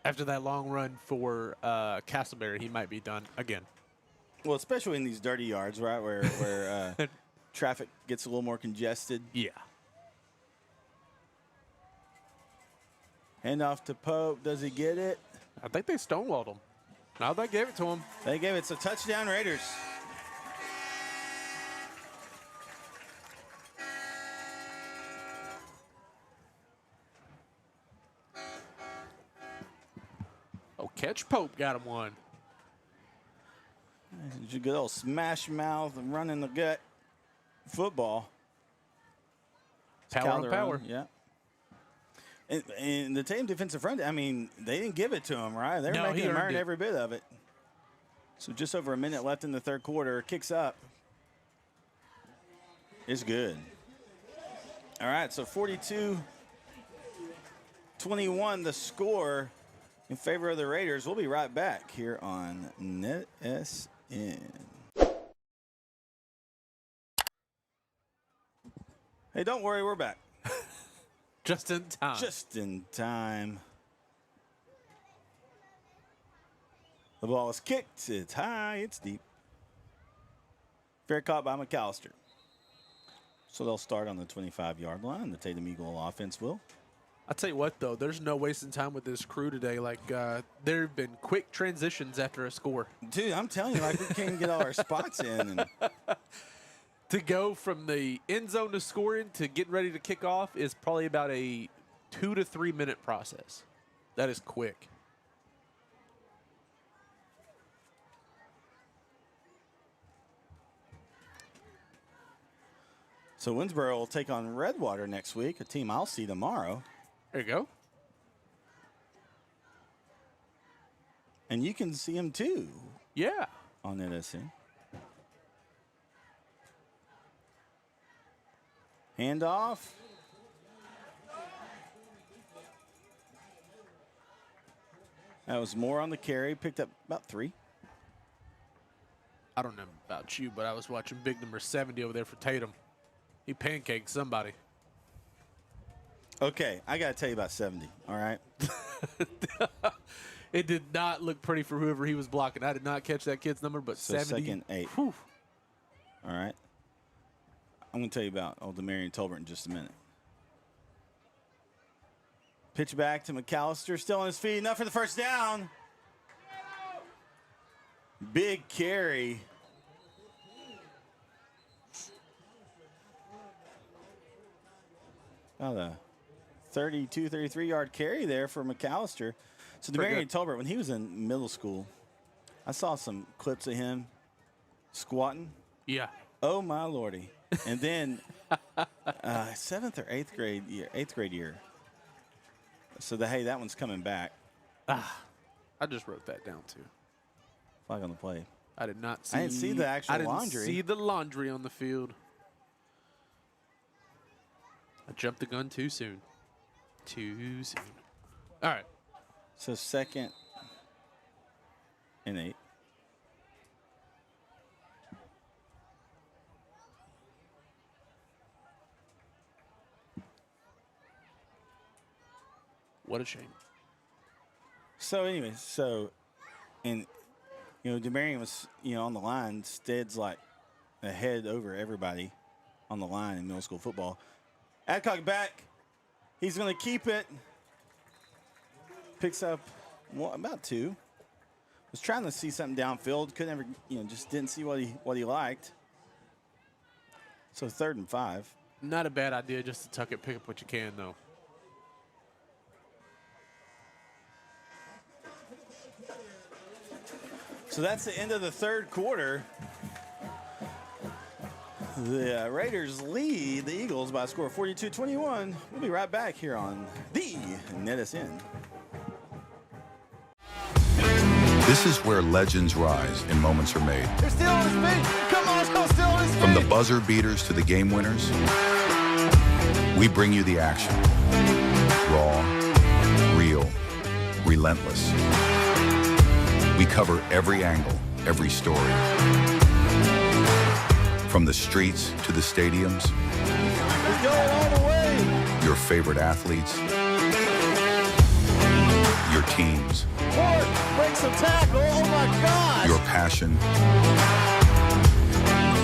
After that long run for Castleberry, he might be done again. Well, especially in these dirty yards, right, where traffic gets a little more congested. Yeah. Handoff to Pope. Does he get it? I think they stonewalled him. No, they gave it to him. They gave it. It's a touchdown, Raiders. Oh, catch Pope got him one. A good old smash mouth and run in the gut football. Power on power. Yeah. And the Tatum defensive front, I mean, they didn't give it to him, right? They were making him earn every bit of it. So just over a minute left in the 3rd quarter. Kicks up. It's good. All right, so 42-21 the score in favor of the Raiders. We'll be right back here on NETSN. Hey, don't worry, we're back. Just in time. Just in time. The ball is kicked. It's high. It's deep. Fair caught by McAllister. So they'll start on the 25-yard line. The Tatum Eagle offense will. I'll tell you what, though. There's no wasting time with this crew today. Like, there have been quick transitions after a score. Dude, I'm telling you, like, we can't get all our spots in. And to go from the end zone to scoring to getting ready to kick off is probably about a 2 to 3 minute process. That is quick. So Winnsboro will take on Redwater next week, a team I'll see tomorrow. There you go. And you can see them too. Yeah. On NETSN. Handoff. That was more on the carry. Picked up about 3. I don't know about you, but I was watching big number 70 over there for Tatum. He pancaked somebody. Okay, I got to tell you about 70, all right? It did not look pretty for whoever he was blocking. I did not catch that kid's number, but So 70. 2nd 8. Whew. All right. I'm going to tell you about old Demarion Tolbert in just a minute. Pitch back to McAllister, still on his feet. Enough for the first down. Big carry. About a 32, 33-yard carry there for McAllister. So Demarion Tolbert, when he was in middle school, I saw some clips of him squatting. Yeah. Oh, my Lordy. And then 7th or 8th grade year. So, that one's coming back. I just wrote that down, too. Flag on the play. I did not see. I didn't see the actual laundry. I didn't see the laundry on the field. I jumped the gun too soon. Too soon. All right. So 2nd and 8. What a shame. So anyway, Demarion was, on the line. Stead's like ahead over everybody on the line in middle school football. Adcock back. He's going to keep it. Picks up about 2. Was trying to see something downfield. Couldn't ever, just didn't see what he liked. So 3rd and 5. Not a bad idea just to tuck it, pick up what you can, though. So that's the end of the 3rd quarter. The Raiders lead the Eagles by a score of 42-21. We'll be right back here on the NETSN. This is where legends rise and moments are made. They're still on his feet. Come on, still on his feet. From the buzzer beaters to the game winners, we bring you the action. Raw, real, relentless. We cover every angle, every story. From the streets to the stadiums, He's going all the way. your favorite athletes, your teams, Ford breaks some tackle. Oh my gosh. your passion,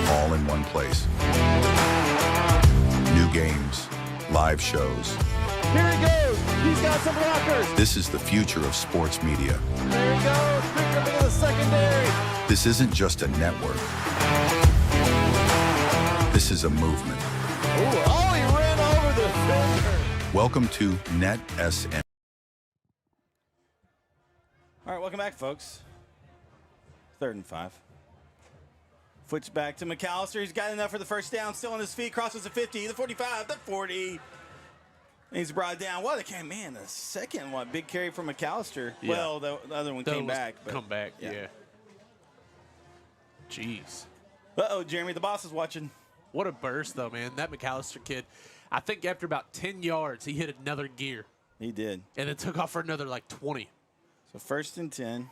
all in one place. New games, live shows. Here he goes. He's got some blockers. This is the future of sports media. There he goes. Picked up into the secondary. This isn't just a network. This is a movement. Ooh, oh, he ran over the defender. Welcome to NETSN. All right, welcome back, folks. 3rd and 5. Flips back to McAllister. He's got enough for the first down. Still on his feet. Crosses the 50, the 45, the 40. And he's brought down. What a carry. Man, the second one. Big carry from McAllister. Yeah. Well, the other one came back. But Come back, yeah. Jeez. Uh-oh, Jeremy, the boss is watching. What a burst, though, man. That McAllister kid, I think after about 10 yards, he hit another gear. He did. And then took off for another, like, 20. So 1st and 10.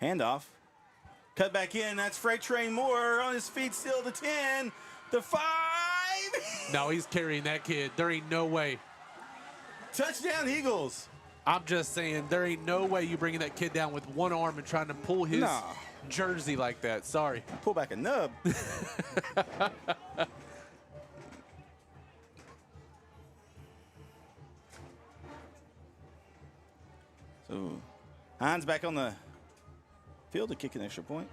Handoff. Cut back in. That's Freight Train Moore on his feet still. The 10. The 5. No, he's carrying that kid. There ain't no way. Touchdown, Eagles. I'm just saying, there ain't no way you bringing that kid down with one arm and trying to pull his jersey like that. Sorry. Pull back a nub. So, Hines back on the field to kick an extra point.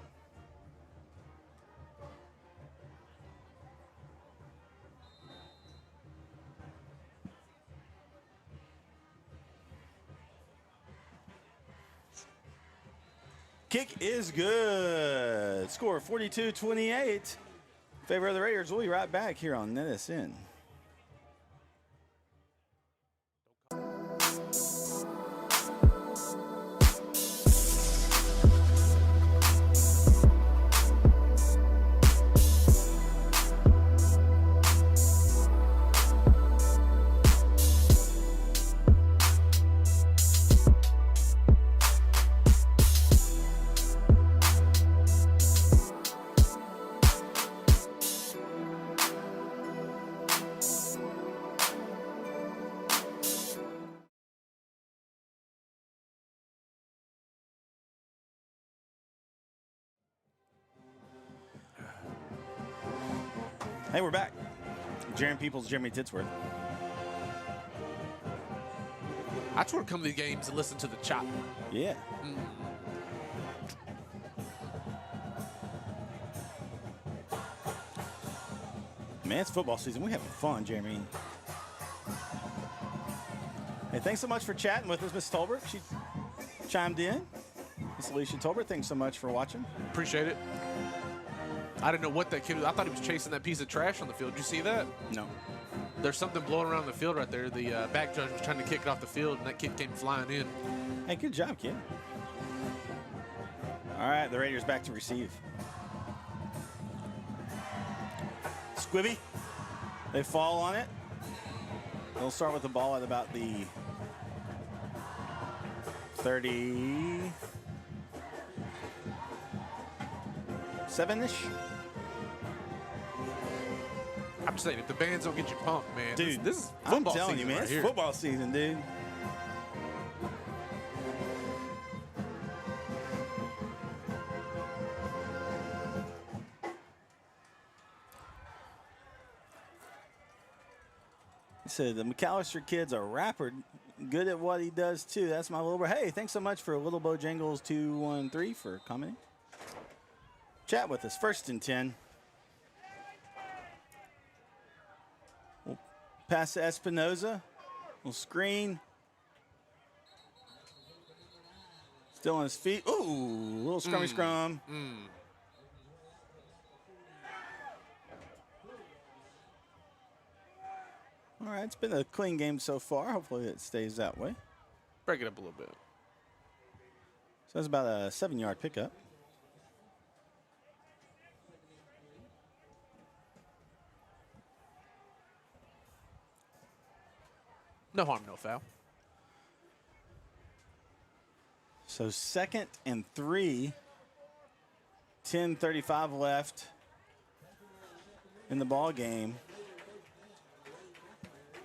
Kick is good. Score 42-28. Favor of the Raiders. We'll be right back here on NETSN. Hey, we're back. Jaron Peoples, Jeremy Titsworth. I just want to come to the games and listen to the chop. Yeah. Man, it's football season. We're having fun, Jeremy. Hey, thanks so much for chatting with us, Miss Tolbert. She chimed in. Miss Alicia Tolbert, thanks so much for watching. Appreciate it. I didn't know what that kid was. I thought he was chasing that piece of trash on the field. Did you see that? No. There's something blowing around the field right there. The back judge was trying to kick it off the field, and that kid came flying in. Hey, good job, kid. All right, the Raiders back to receive. Squibby. They fall on it. They'll start with the ball at about the 37-ish. I'm just saying, if the bands don't get you pumped, man, dude, this is I'm football telling you, season man, right it's here. football season, dude. He said the McAllister kid's a rapper, good at what he does too. That's my little bro. Hey, thanks so much for Little Bojangles 213 for commenting. Chat with us. 1st and 10. We'll pass to Espinoza. We'll screen. Still on his feet. Ooh, little scrummy scrum. All right, it's been a clean game so far. Hopefully it stays that way. Break it up a little bit. So that's about a 7-yard pickup. No harm, no foul. So 2nd and 3. 10:35 left in the ball game.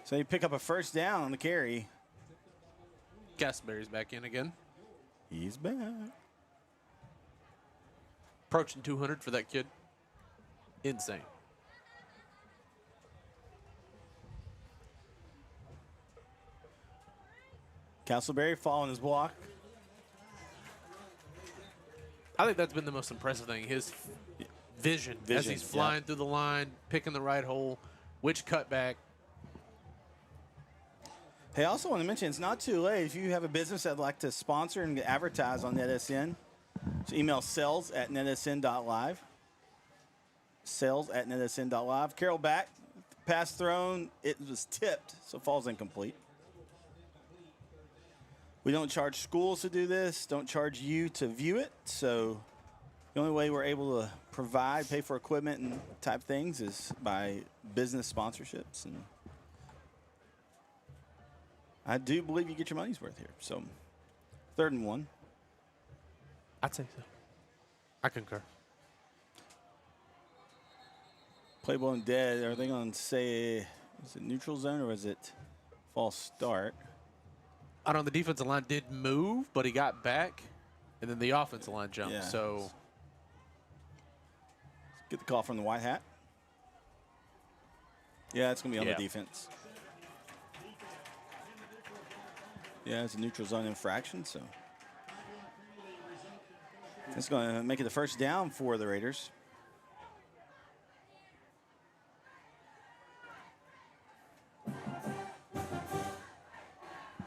So you pick up a first down on the carry. Castleberry's back in again. He's back. Approaching 200 for that kid. Insane. Castleberry following his block. I think that's been the most impressive thing. His vision as he's flying through the line, picking the right hole, which cutback. Hey, I also want to mention, it's not too late. If you have a business that'd like to sponsor and advertise on NetSN, so email sales@netsn.live. Sales@netsn.live. Carroll back. Pass thrown. It was tipped, so falls incomplete. We don't charge schools to do this. Don't charge you to view it. So the only way we're able to provide, pay for equipment and type things is by business sponsorships. And I do believe you get your money's worth here. So 3rd and 1. I'd say so. I concur. Play ball and dead. Are they going to say, is it neutral zone or is it false start? I don't know, the defensive line did move, but he got back, and then the offensive line jumped. Yeah. So Let's get the call from the white hat. Yeah, it's going to be on the defense. Yeah, it's a neutral zone infraction, so it's going to make it the first down for the Raiders.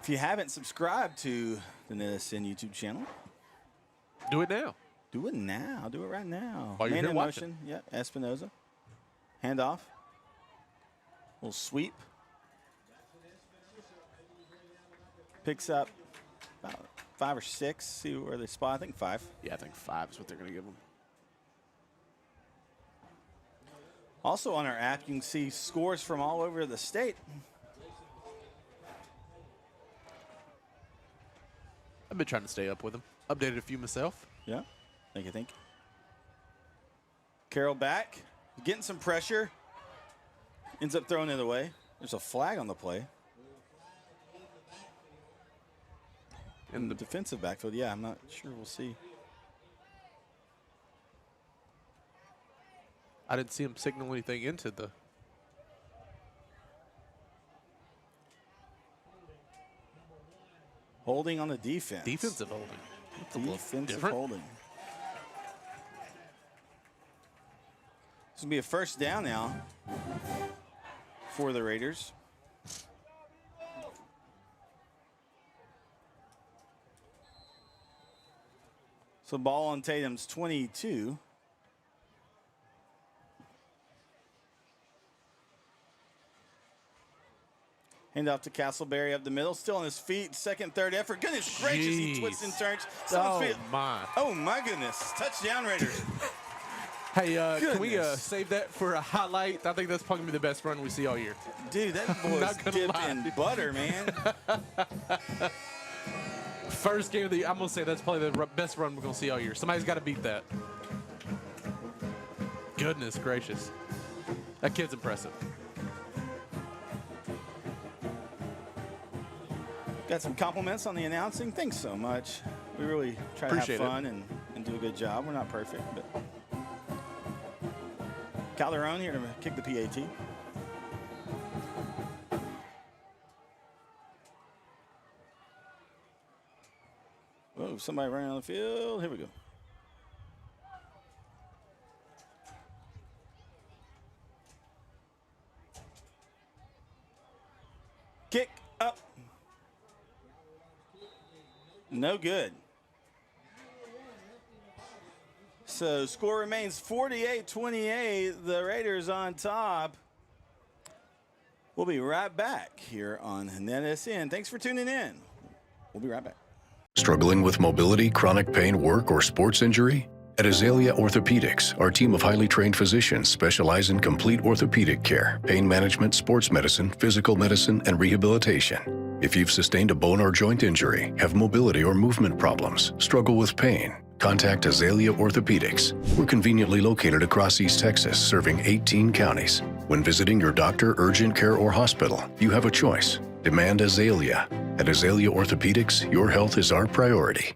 If you haven't subscribed to the NetSN YouTube channel, do it now. Do it now. Do it right now. While you're Man here in watching. motion. Yep, Espinoza. Handoff. Little sweep. Picks up about 5 or 6. See where they spot. I think 5. Yeah, I think 5 is what they're going to give him. Also on our app, you can see scores from all over the state. I've been trying to stay up with him. Updated a few myself. Yeah, thank you. Carroll back, getting some pressure. Ends up throwing it away. There's a flag on the play. In the defensive backfield, yeah, I'm not sure. We'll see. I didn't see him signal anything into the. Holding on the defense. Defensive holding. Defensive holding. This will be a first down now for the Raiders. So ball on Tatum's 22. Hand off to Castleberry up the middle, still on his feet. 2nd, 3rd effort. Goodness gracious, he twists and turns. Oh my goodness! Touchdown Raiders. Hey, can we save that for a highlight? I think that's probably gonna be the best run we see all year. Dude, that boy's dipped in butter, man. First game of the year, I'm gonna say that's probably the best run we're gonna see all year. Somebody's got to beat that. Goodness gracious, that kid's impressive. Got some compliments on the announcing. Thanks so much. We really try to have fun and do a good job. We're not perfect, but Calderon here to kick the PAT. Whoa, somebody running on the field. Here we go. Kick up. No good. So score remains 48-28. The Raiders on top. We'll be right back here on NetSN. Thanks for tuning in. We'll be right back. Struggling with mobility, chronic pain, work, or sports injury? At Azalea Orthopedics, our team of highly trained physicians specialize in complete orthopedic care, pain management, sports medicine, physical medicine, and rehabilitation. If you've sustained a bone or joint injury, have mobility or movement problems, struggle with pain, contact Azalea Orthopedics. We're conveniently located across East Texas, serving 18 counties. When visiting your doctor, urgent care, or hospital, you have a choice. Demand Azalea. At Azalea Orthopedics, your health is our priority.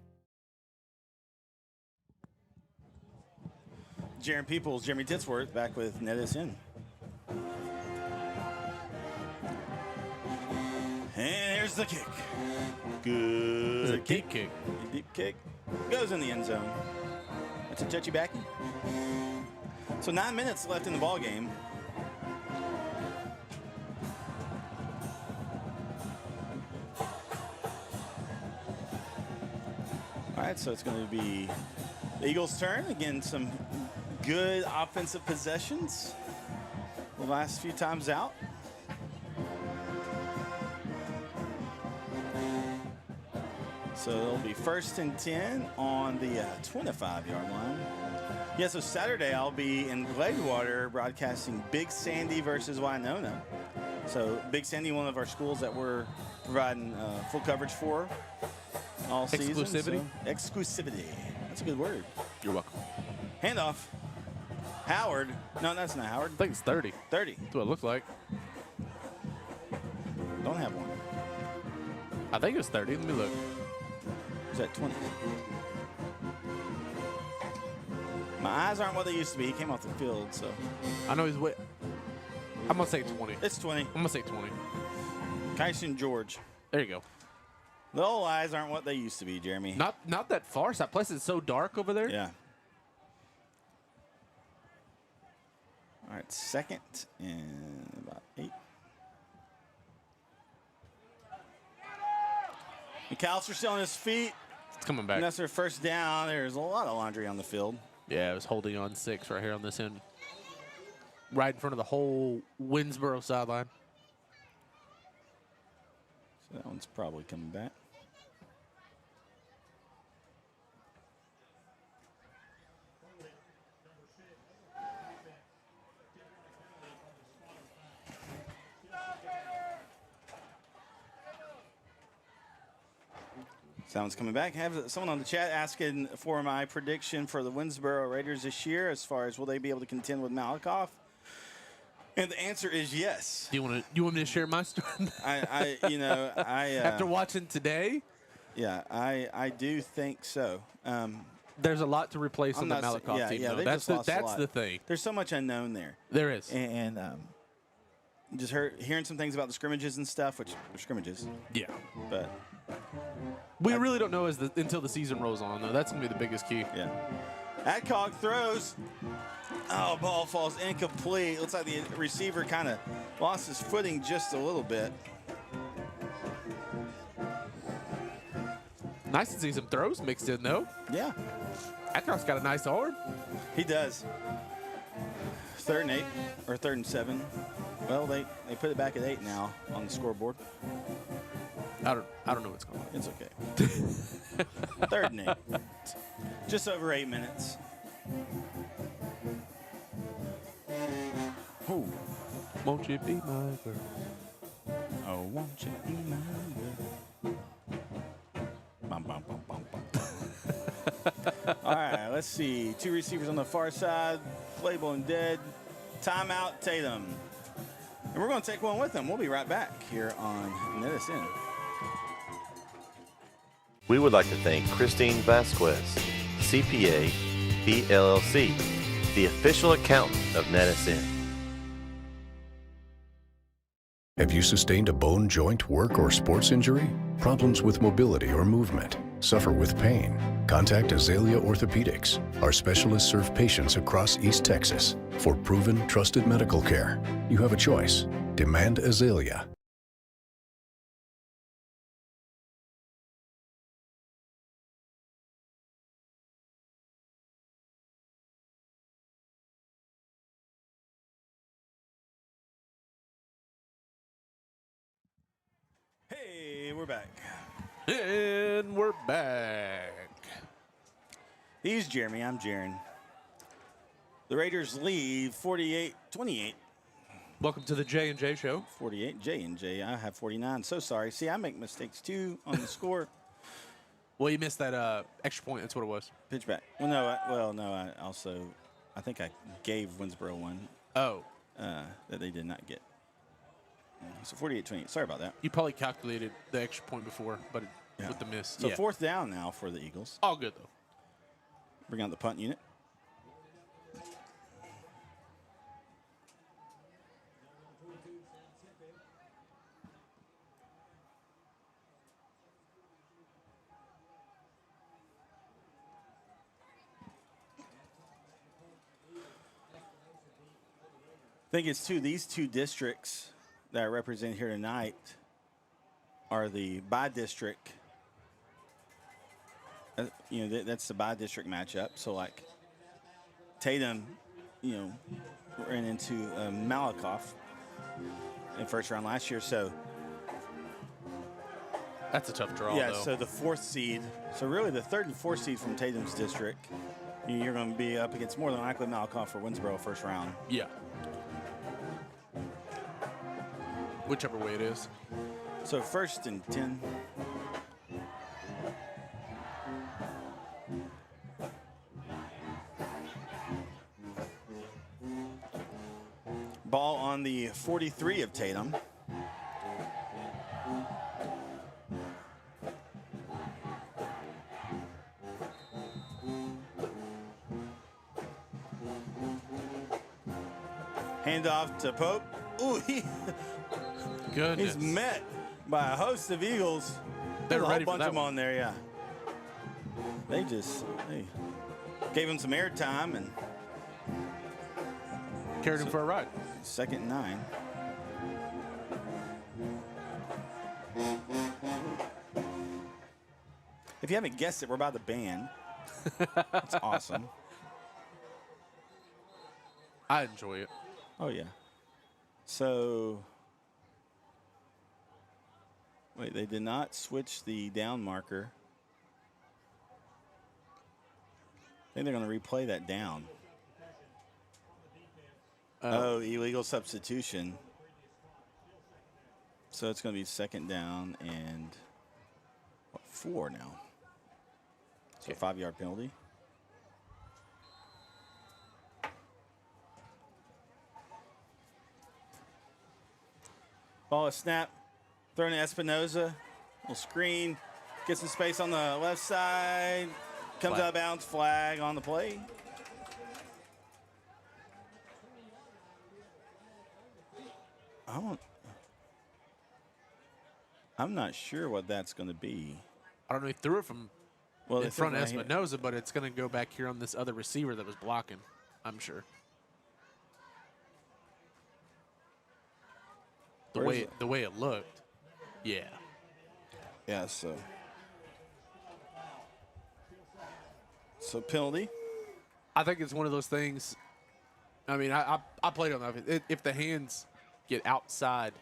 Jeremy Peoples, Jeremy Titsworth back with NETSN. And here's the kick. Good deep kick. Deep kick. Goes in the end zone. That's a touchy backy. So 9 minutes left in the ball game. All right, so it's going to be the Eagles' turn. Again, some good offensive possessions the last few times out. So it'll be 1st and 10 on the 25-yard line. Yeah, so Saturday I'll be in Gladewater broadcasting Big Sandy versus Winona. So Big Sandy, one of our schools that we're providing full coverage for all season. Exclusivity? So, exclusivity. That's a good word. You're welcome. Handoff. Howard. No, that's not Howard. I think it's 30. 30. That's what it looks like. Don't have one. I think it's 30. Let me look. Is that 20? My eyes aren't what they used to be. He came off the field, so. I know he's way. I'm going to say 20. It's 20. I'm going to say 20. Kyson George. There you go. The old eyes aren't what they used to be, Jeremy. Not that far. That place is so dark over there. Yeah. All right, 2nd and about 8. McAllister still on his feet. It's coming back. And that's their 1st down. There's a lot of laundry on the field. Yeah, it was holding on 6 right here on this end. Right in front of the whole Winnsboro sideline. So that one's probably coming back. Someone's coming back. Have someone on the chat asking for my prediction for the Winnsboro Raiders this year as far as will they be able to contend with Malakoff? And the answer is yes. Do you want me to share my story? After watching today? Yeah, I do think so. There's a lot to replace on the Malakoff team. Yeah, though. That's the thing. There's so much unknown there. There is. And just hearing some things about the scrimmages and stuff, which are scrimmages. Yeah. But we really don't know until the season rolls on, though. That's going to be the biggest key. Yeah. Adcock throws. Oh, ball falls incomplete. Looks like the receiver kind of lost his footing just a little bit. Nice to see some throws mixed in, though. Yeah. Adcock's got a nice arm. He does. 3rd and 8, or 3rd and 7. Well, they put it back at 8 now on the scoreboard. I don't know what's going on. It's okay. 3rd and 8. Just over 8 minutes. Oh, won't you be my girl? Oh, won't you be my girl? Bum, bum, bum, bum, bum. All right, let's see. 2 receivers on the far side. Playable and dead. Timeout, Tatum. And we're going to take one with them. We'll be right back here on NETSN. We would like to thank Christine Vasquez, CPA, PLLC, the official accountant of NETSN. Have you sustained a bone, joint, work, or sports injury? Problems with mobility or movement? Suffer with pain? Contact Azalea Orthopedics. Our specialists serve patients across East Texas. For proven, trusted medical care, you have a choice. Demand Azalea. Hey, we're back. And we're back. He's Jeremy. I'm Jaron. The Raiders lead 48-28. Welcome to the J&J Show. 48, J&J. I have 49. So sorry. See, I make mistakes too on the score. Well, you missed that extra point. That's what it was. Pitch back. Well, no. I think I gave Winnsboro one. Oh. That they did not get. So 48-28. Sorry about that. You probably calculated the extra point before, but with the miss. So fourth down now for the Eagles. All good, though. Bring out the punt unit. I think it's these two districts that I represent here tonight are the by-district. That's the by-district matchup. So, like, Tatum, ran into Malakoff in first round last year. So that's a tough draw, though. So the fourth seed. So really the third and fourth seed from Tatum's district, you're going to be up against more than likely Malakoff or Winnsboro first round. Yeah. Whichever way it is. So first and 10. Ball on the 43 of Tatum. Handoff to Pope. Ooh, Goodness. He's met by a host of Eagles. They're There's a ready whole for bunch that of them one. on there, yeah. They gave him some air time and carried him for a ride. Second and 9. If you haven't guessed it, we're about to ban. That's awesome. I enjoy it. Oh, yeah. So, wait, they did not switch the down marker. I think they're going to replay that down. Illegal substitution. So it's going to be second down and 4 now. So a 5-yard penalty. Ball is snap. Thrown to Espinoza. Little screen. Get some space on the left side. Comes out of bounds. Flag on the play. I'm not sure what that's going to be. I don't know. He threw it from in front of Espinoza, but it's going to go back here on this other receiver that was blocking, I'm sure. The way it looked. Yeah. Yeah, so penalty. I think it's one of those things. I mean, I played on that. If the hands get outside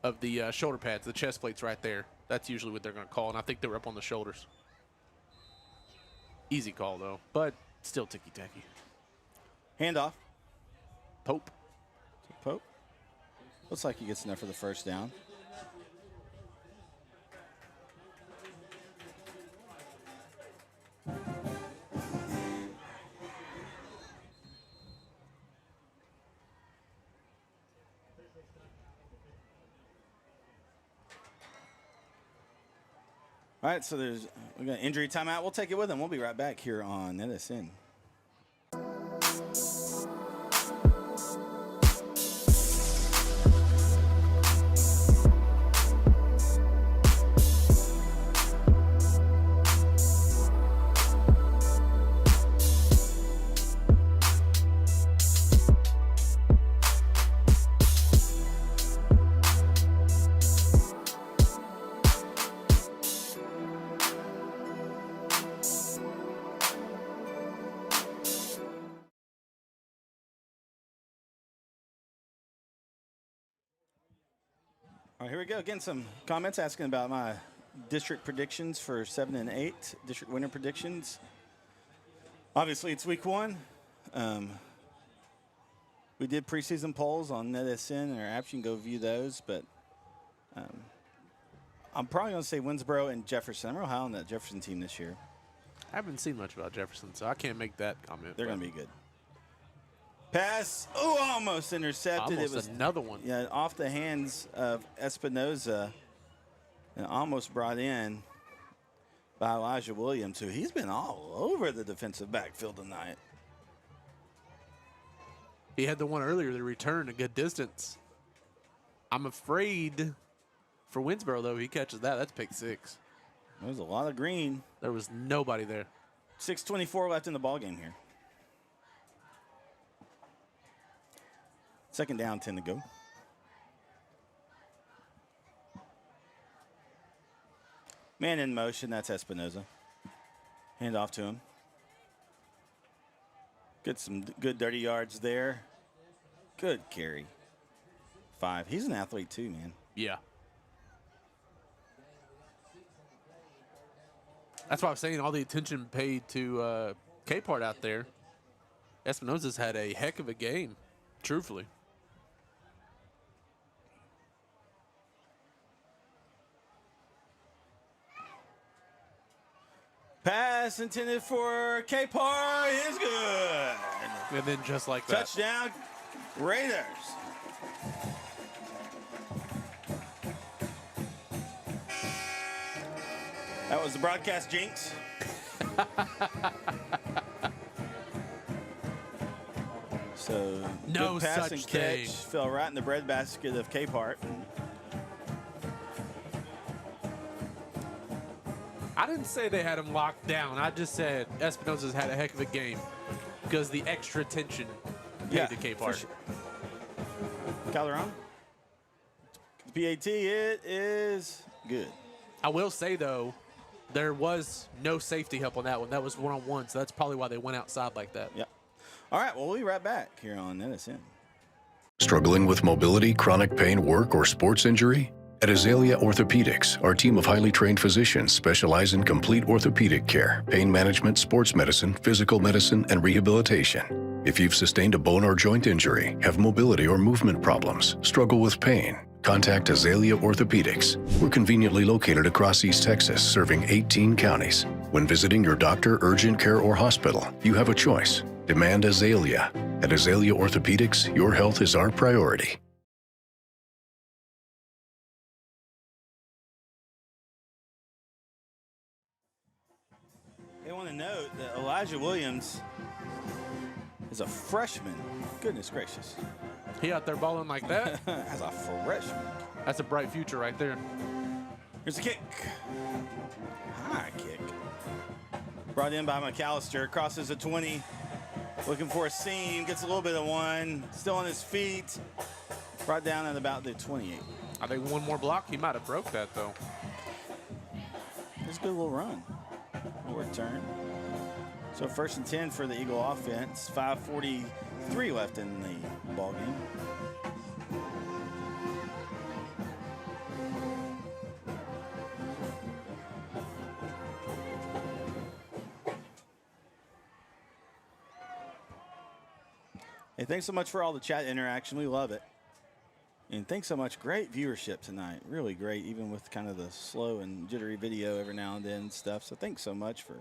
of the shoulder pads, the chest plates right there, that's usually what they're going to call. And I think they were up on the shoulders. Easy call, though, but still ticky-tacky. Handoff. Pope. Pope. Looks like he gets enough for the first down. All right, so we got injury timeout. We'll take it with them. We'll be right back here on NETSN. All right, here we go. Getting some comments asking about my district predictions for 7 and 8, district winner predictions. Obviously, it's week 1. We did preseason polls on NETSN and our apps. You can go view those, but I'm probably going to say Winnsboro and Jefferson. I'm real high on that Jefferson team this year. I haven't seen much about Jefferson, so I can't make that comment. They're going to be good. Pass. Oh, almost intercepted. Almost it was another one. Yeah, off the hands of Espinoza and almost brought in by Elijah Williams, who he's been all over the defensive backfield tonight. He had the one earlier that returned a good distance. I'm afraid for Winnsboro, though, he catches that. That's pick 6. There's a lot of green. There was nobody there. 6:24 left in the ballgame here. Second down, 10 to go. Man in motion, that's Espinoza. Hand off to him. Get some good dirty yards there. Good carry. 5. He's an athlete too, man. Yeah. That's why I was saying all the attention paid to K-Part out there. Espinoza's had a heck of a game, truthfully. Pass intended for K-Par is good. And then just like that. Touchdown, Raiders. That was the broadcast jinx. So no good pass such and catch. thing. Fell right in the breadbasket of K-Part. I didn't say they had him locked down. I just said Espinoza's had a heck of a game because the extra attention paid to K-Part. Sure. Calderon. PAT, it is good. I will say, though, there was no safety help on that one. That was one-on-one, so that's probably why they went outside like that. Yep. All right, well, we'll be right back here on NETSN. Struggling with mobility, chronic pain, work, or sports injury? At Azalea Orthopedics, our team of highly trained physicians specialize in complete orthopedic care, pain management, sports medicine, physical medicine, and rehabilitation. If you've sustained a bone or joint injury, have mobility or movement problems, struggle with pain, contact Azalea Orthopedics. We're conveniently located across East Texas, serving 18 counties. When visiting your doctor, urgent care, or hospital, you have a choice. Demand Azalea. At Azalea Orthopedics, your health is our priority. They want to note that Elijah Williams is a freshman. Goodness gracious. He out there balling like that? As a freshman. That's a bright future right there. Here's a kick. High kick. Brought in by McAllister. Crosses the 20. Looking for a seam. Gets a little bit of one. Still on his feet. Brought down at about the 28. I think one more block, he might have broke that, though. It's a good little run. Little return. So 1st and 10 for the Eagle offense. 5:43 left in the ball game. Hey, thanks so much for all the chat interaction. We love it. And thanks so much. Great viewership tonight. Really great, even with kind of the slow and jittery video every now and then and stuff. So thanks so much for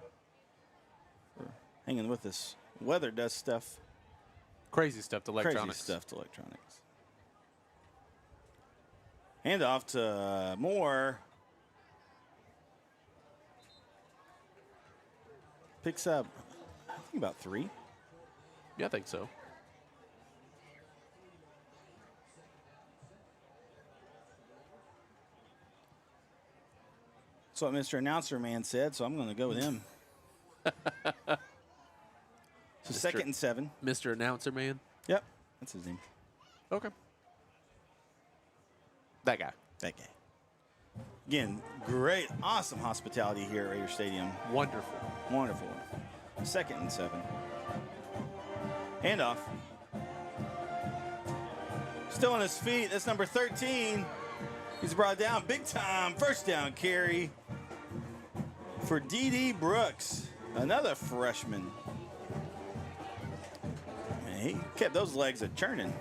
hanging with us. Weather does stuff. Crazy stuff to electronics. Crazy stuff to electronics. Hand off to Moore. Picks up, I think, about 3. Yeah, I think so. That's what Mr. Announcer Man said, so I'm going to go with him. So 2nd and 7. Mr. Announcer Man? Yep, that's his name. Okay. That guy. That guy. Again, great, awesome hospitality here at Raider Stadium. Wonderful. Wonderful. 2nd and 7. Handoff. Still on his feet. That's number 13. He's brought down big time. 1st down carry. for D.D. Brooks, another freshman. And he kept those legs a-churning.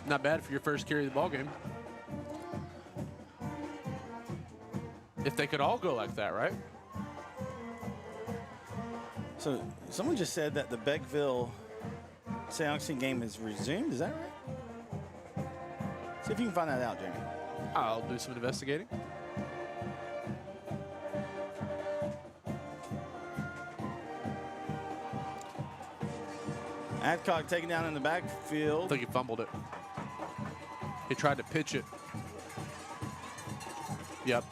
Not bad for your first carry of the ball game. If they could all go like that, right? So someone just said that the Beckville St. Augustine game has resumed. Is that right? See if you can find that out, Jamie. I'll do some investigating. Adcock taken down in the I backfield. think he fumbled it. He tried to pitch it. Yep.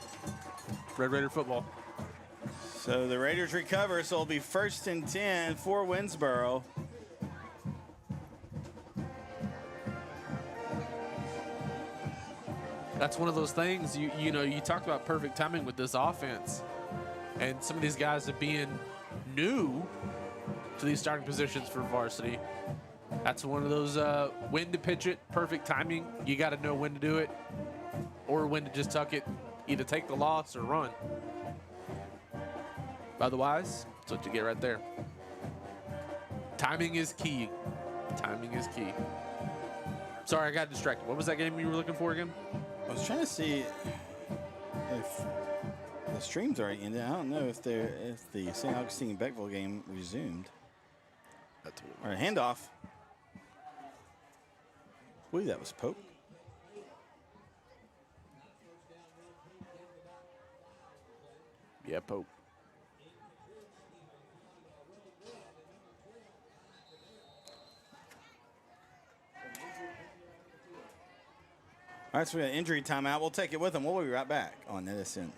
Red Raider football. So the Raiders recover, so it'll be 1st and 10 for Winnsboro. That's one of those things, you know, you talked about perfect timing with this offense. And some of these guys are being new to these starting positions for varsity. That's one of those when to pitch it, perfect timing. You got to know when to do it or when to just tuck it, either take the loss or run. Otherwise, that's what you get right there. Timing is key. Timing is key. Sorry, I got distracted. What was that game you were looking for again? I was trying to see if the stream's already ended. I don't know if the St. Augustine Beckville game resumed. All right, handoff. I believe that was Pope. Yeah, Pope. All right, so we got injury timeout. We'll take it with them. We'll be right back on NETSN.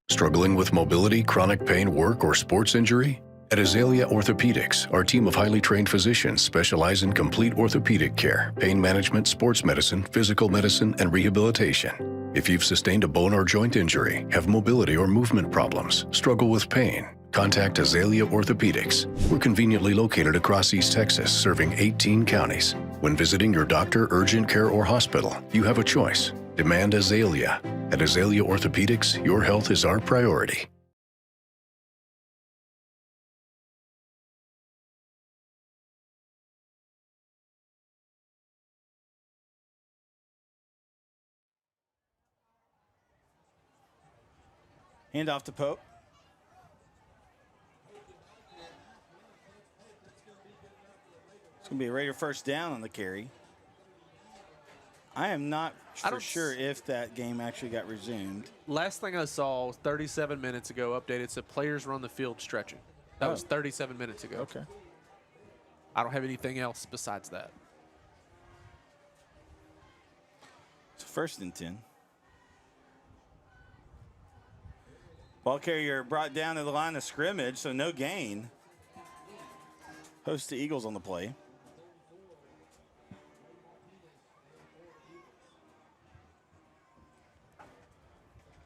Struggling with mobility, chronic pain, work, or sports injury? At Azalea Orthopedics, our team of highly trained physicians specialize in complete orthopedic care, pain management, sports medicine, physical medicine, and rehabilitation. If you've sustained a bone or joint injury, have mobility or movement problems, struggle with pain, contact Azalea Orthopedics. We're conveniently located across East Texas, serving 18 counties. When visiting your doctor, urgent care, or hospital, you have a choice. Demand Azalea. At Azalea Orthopedics, your health is our priority. Hand off to Pope. It's going to be a Raider first down on the carry. I am not for sure if that game actually got resumed. Last thing I saw 37 minutes ago, updated, said players were on the field stretching. That was 37 minutes ago. Okay. I don't have anything else besides that. It's 1st and 10. Ball carrier brought down to the line of scrimmage, so no gain. Host the Eagles on the play.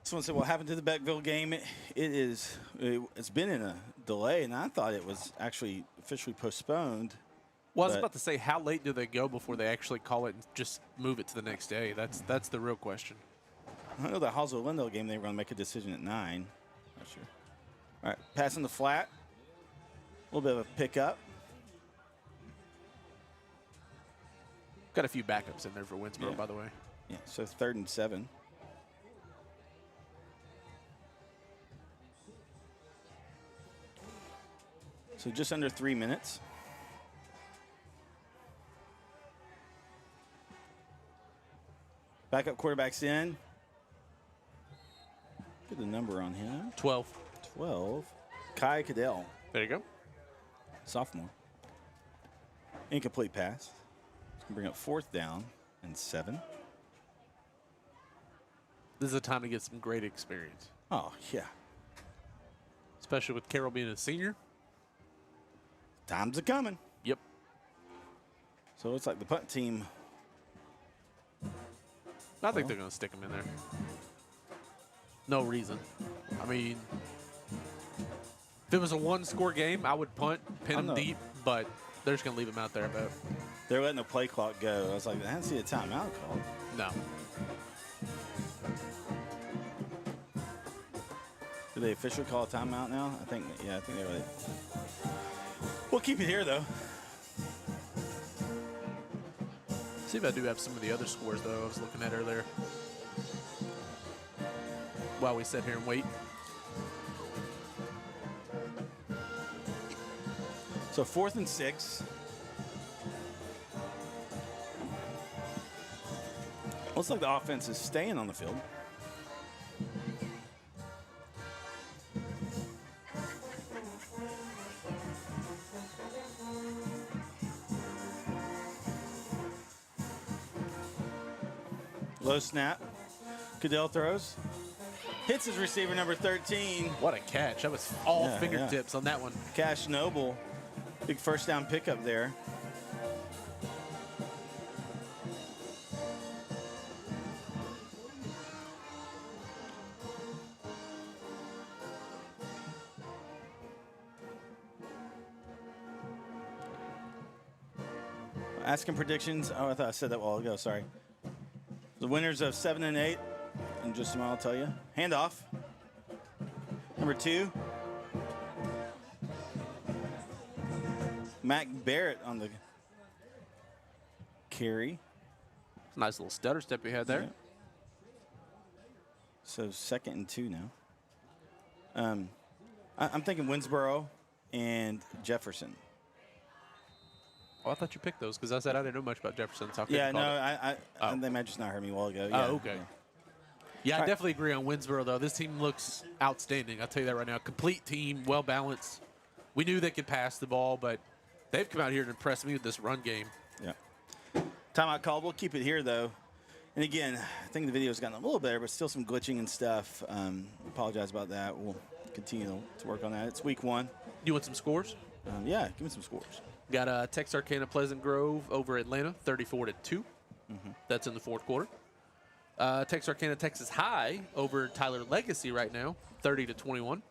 Someone said, what happened to the Beckville game? It's been in a delay, and I thought it was actually officially postponed. Well, I was about to say, how late do they go before they actually call it and just move it to the next day? That's the real question. I know the Hallsville-Lindale game, they were going to make a decision at 9. Not sure. All right, passing the flat. A little bit of a pickup. Got a few backups in there for Winnsboro, by the way. Yeah, so 3rd and 7. So just under 3 minutes. Backup quarterback's in. Get the number on him. 12. 12. Kai Cadell. There you go. Sophomore. Incomplete pass. It's going to bring up 4th down and 7. This is a time to get some great experience. Oh, yeah. Especially with Carroll being a senior. Time's a coming. Yep. So it's like the punt team. I think they're going to stick him in there. No reason. I mean, if it was a one-score game, I would punt, pin him deep, but they're just going to leave him out there. But they're letting the play clock go. I was like, I didn't see a timeout called. No. Did they officially call a timeout now? I think they really. We'll keep it here, though. See if I do have some of the other scores, though, I was looking at earlier. While we sit here and wait. So 4th and 6. Looks like the offense is staying on the field. Low snap. Cadell throws. Hits his receiver, number 13. What a catch. That was all fingertips on that one. Cash Noble. Big first down pickup there. Asking predictions. Oh, I thought I said that a while ago. Sorry. The winners of 7 and 8. In just a moment, I'll tell you. Handoff. Number 2. Mac Barrett on the carry. Nice little stutter step he had there. Yeah. So 2nd and 2 now. I'm thinking Winnsboro and Jefferson. Oh, I thought you picked those because I said I didn't know much about Jefferson. So Yeah, no, they might just not heard me a while ago. Yeah. Oh, okay. Yeah, I definitely agree on Winnsboro, though. This team looks outstanding. I'll tell you that right now. Complete team, well-balanced. We knew they could pass the ball, but they've come out here and impressed me with this run game. Yeah. Timeout called. We'll keep it here, though. And, again, I think the video's gotten a little better, but still some glitching and stuff. Apologize about that. We'll continue to work on that. It's week 1. You want some scores? Yeah, give me some scores. Got Texarkana Pleasant Grove over Atlanta, 34-2. That's in the 4th quarter. Texarkana Texas High over Tyler Legacy right now, 30-21.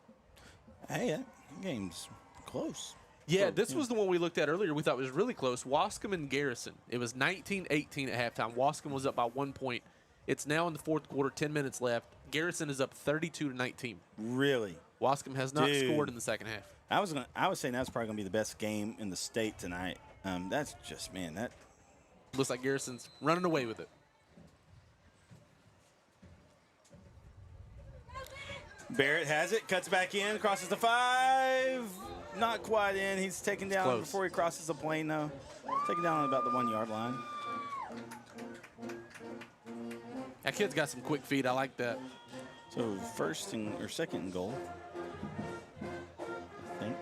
Hey, that game's close. Yeah, this was the one we looked at earlier. We thought was really close. Wascom and Garrison. It was 19-18 at halftime. Wascom was up by 1 point. It's now in the 4th quarter, 10 minutes left. Garrison is up 32-19. Really? Wascom has not scored in the second half. I was saying that's probably going to be the best game in the state tonight. That's just, man, that looks like Garrison's running away with it. Barrett has it, cuts back in, crosses the 5. Not quite in. He's taken down before he crosses the plane, though. Taken down on about the 1 yard line. That kid's got some quick feet. I like that. So 2nd and goal. I think.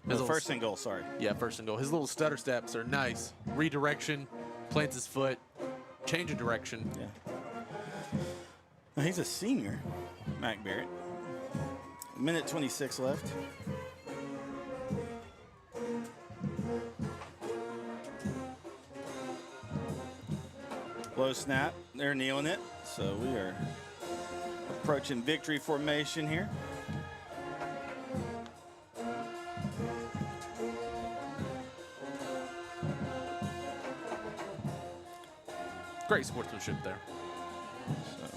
No, 1st and goal, sorry. Yeah, 1st and goal. His little stutter steps are nice. Redirection, plants his foot, change of direction. Yeah. Now he's a senior, Mac Barrett. 1:26 left. Low snap. They're kneeling it. So we are approaching victory formation here. Great sportsmanship there. So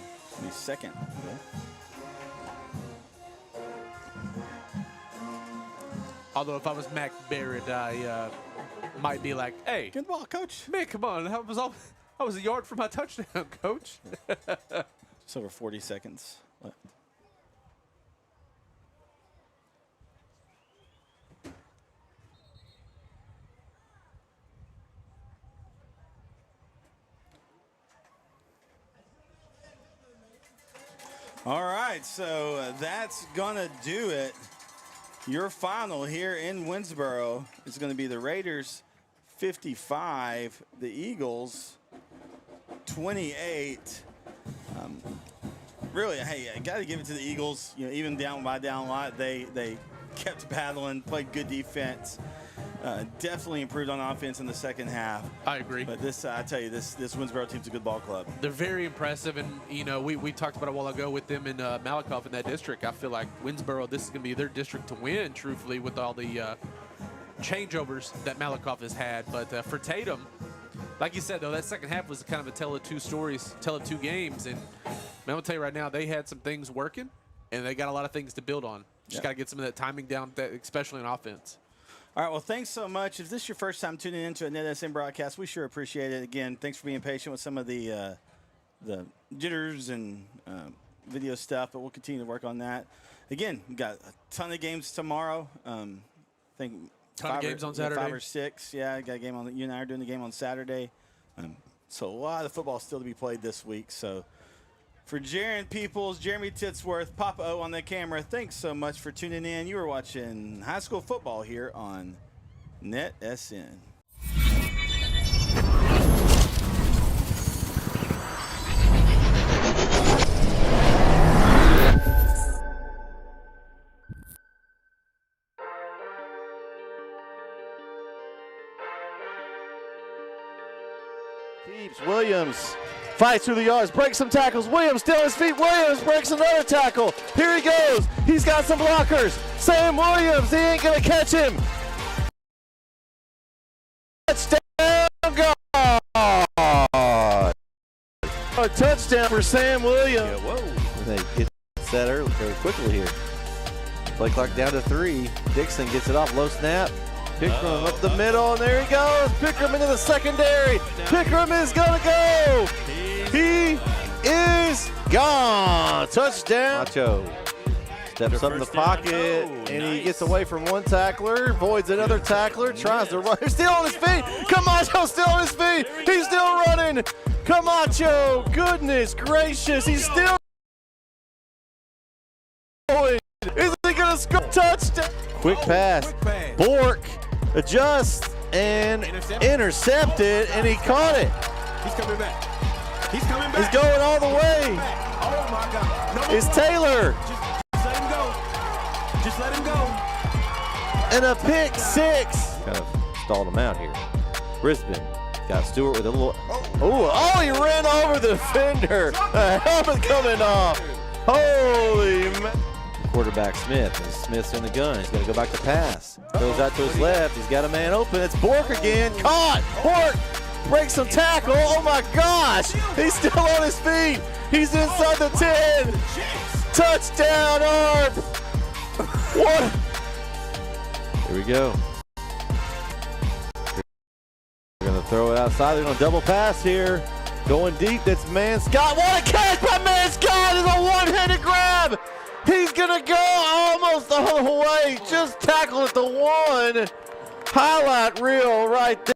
he's 2nd. Okay. Although if I was Mac Barrett, I might be like, hey. Good ball, coach. Man, come on. I was a yard from my touchdown, coach. Just over 40 seconds left. All right, so that's going to do it. Your final here in Winnsboro is going to be the Raiders 55, the Eagles 28. Really, hey, I got to give it to the Eagles. You know, even down by down a lot, they kept battling, played good defense. Definitely improved on offense in the second half. I agree. But this, I tell you, this Winnsboro team's a good ball club. They're very impressive, and you know we talked about it a while ago with them in Malakoff in that district. I feel like Winnsboro, this is going to be their district to win, truthfully, with all the changeovers that Malakoff has had. But for Tatum, like you said, though, that second half was kind of a tale of two stories, tale of two games, and I'm going to tell you right now, they had some things working, and they got a lot of things to build on. Just got to get some of that timing down, especially in offense. All right, well, thanks so much. If this is your first time tuning into a NETSN broadcast, we sure appreciate it. Again, thanks for being patient with some of the jitters and video stuff, but we'll continue to work on that. Again, we got a ton of games tomorrow. I think ton of games on Saturday. 5 or 6. Yeah, I got a game on. You and I are doing the game on Saturday. So a lot of football still to be played this week. So for Jaron Peoples, Jeremy Titsworth, Papa O on the camera, thanks so much for tuning in. You were watching high school football here on NETSN. Williams fights through the yards, breaks some tackles. Williams still on his feet. Williams breaks another tackle. Here he goes. He's got some blockers. Sam Williams, he ain't going to catch him. Touchdown, God. A touchdown for Sam Williams. Yeah, whoa. They get set early, very quickly here. Play clock down to 3. Dixon gets it off, low snap. Pickram up the middle, and there he goes. Pickram into the secondary. Pickram is going to go. He is gone. Touchdown. Macho steps up in the pocket, and he gets away from one tackler, avoids another tackler, tries to run. He's still on his feet. Camacho still on his feet. He's still running. Camacho, goodness gracious, he's still going. Is he going to score? Touchdown. Quick pass. Bork adjusts and intercepted, and he caught it. He's coming back. He's coming back. He's going all the way. Oh, my God. It's Taylor. Just let him go. Just let him go. And a pick 6. Kind of stalled him out here. Brisbane got Stewart with a little. Oh, he ran over the defender. The helmet coming off. Holy man. Quarterback Smith. And Smith's in the gun. He's going to go back to pass. Goes out to his left. He's got a man open. It's Bork again. Caught. Bork breaks some tackle. Oh my gosh. He's still on his feet. He's inside the 10. Touchdown, Arp. What? Here we go. They're going to throw it outside. They're going to double pass here. Going deep. That's Man Scott. What a catch by Man Scott. It's a one-handed grab. He's going to go almost all the way. Just tackle at the 1. Highlight reel right there.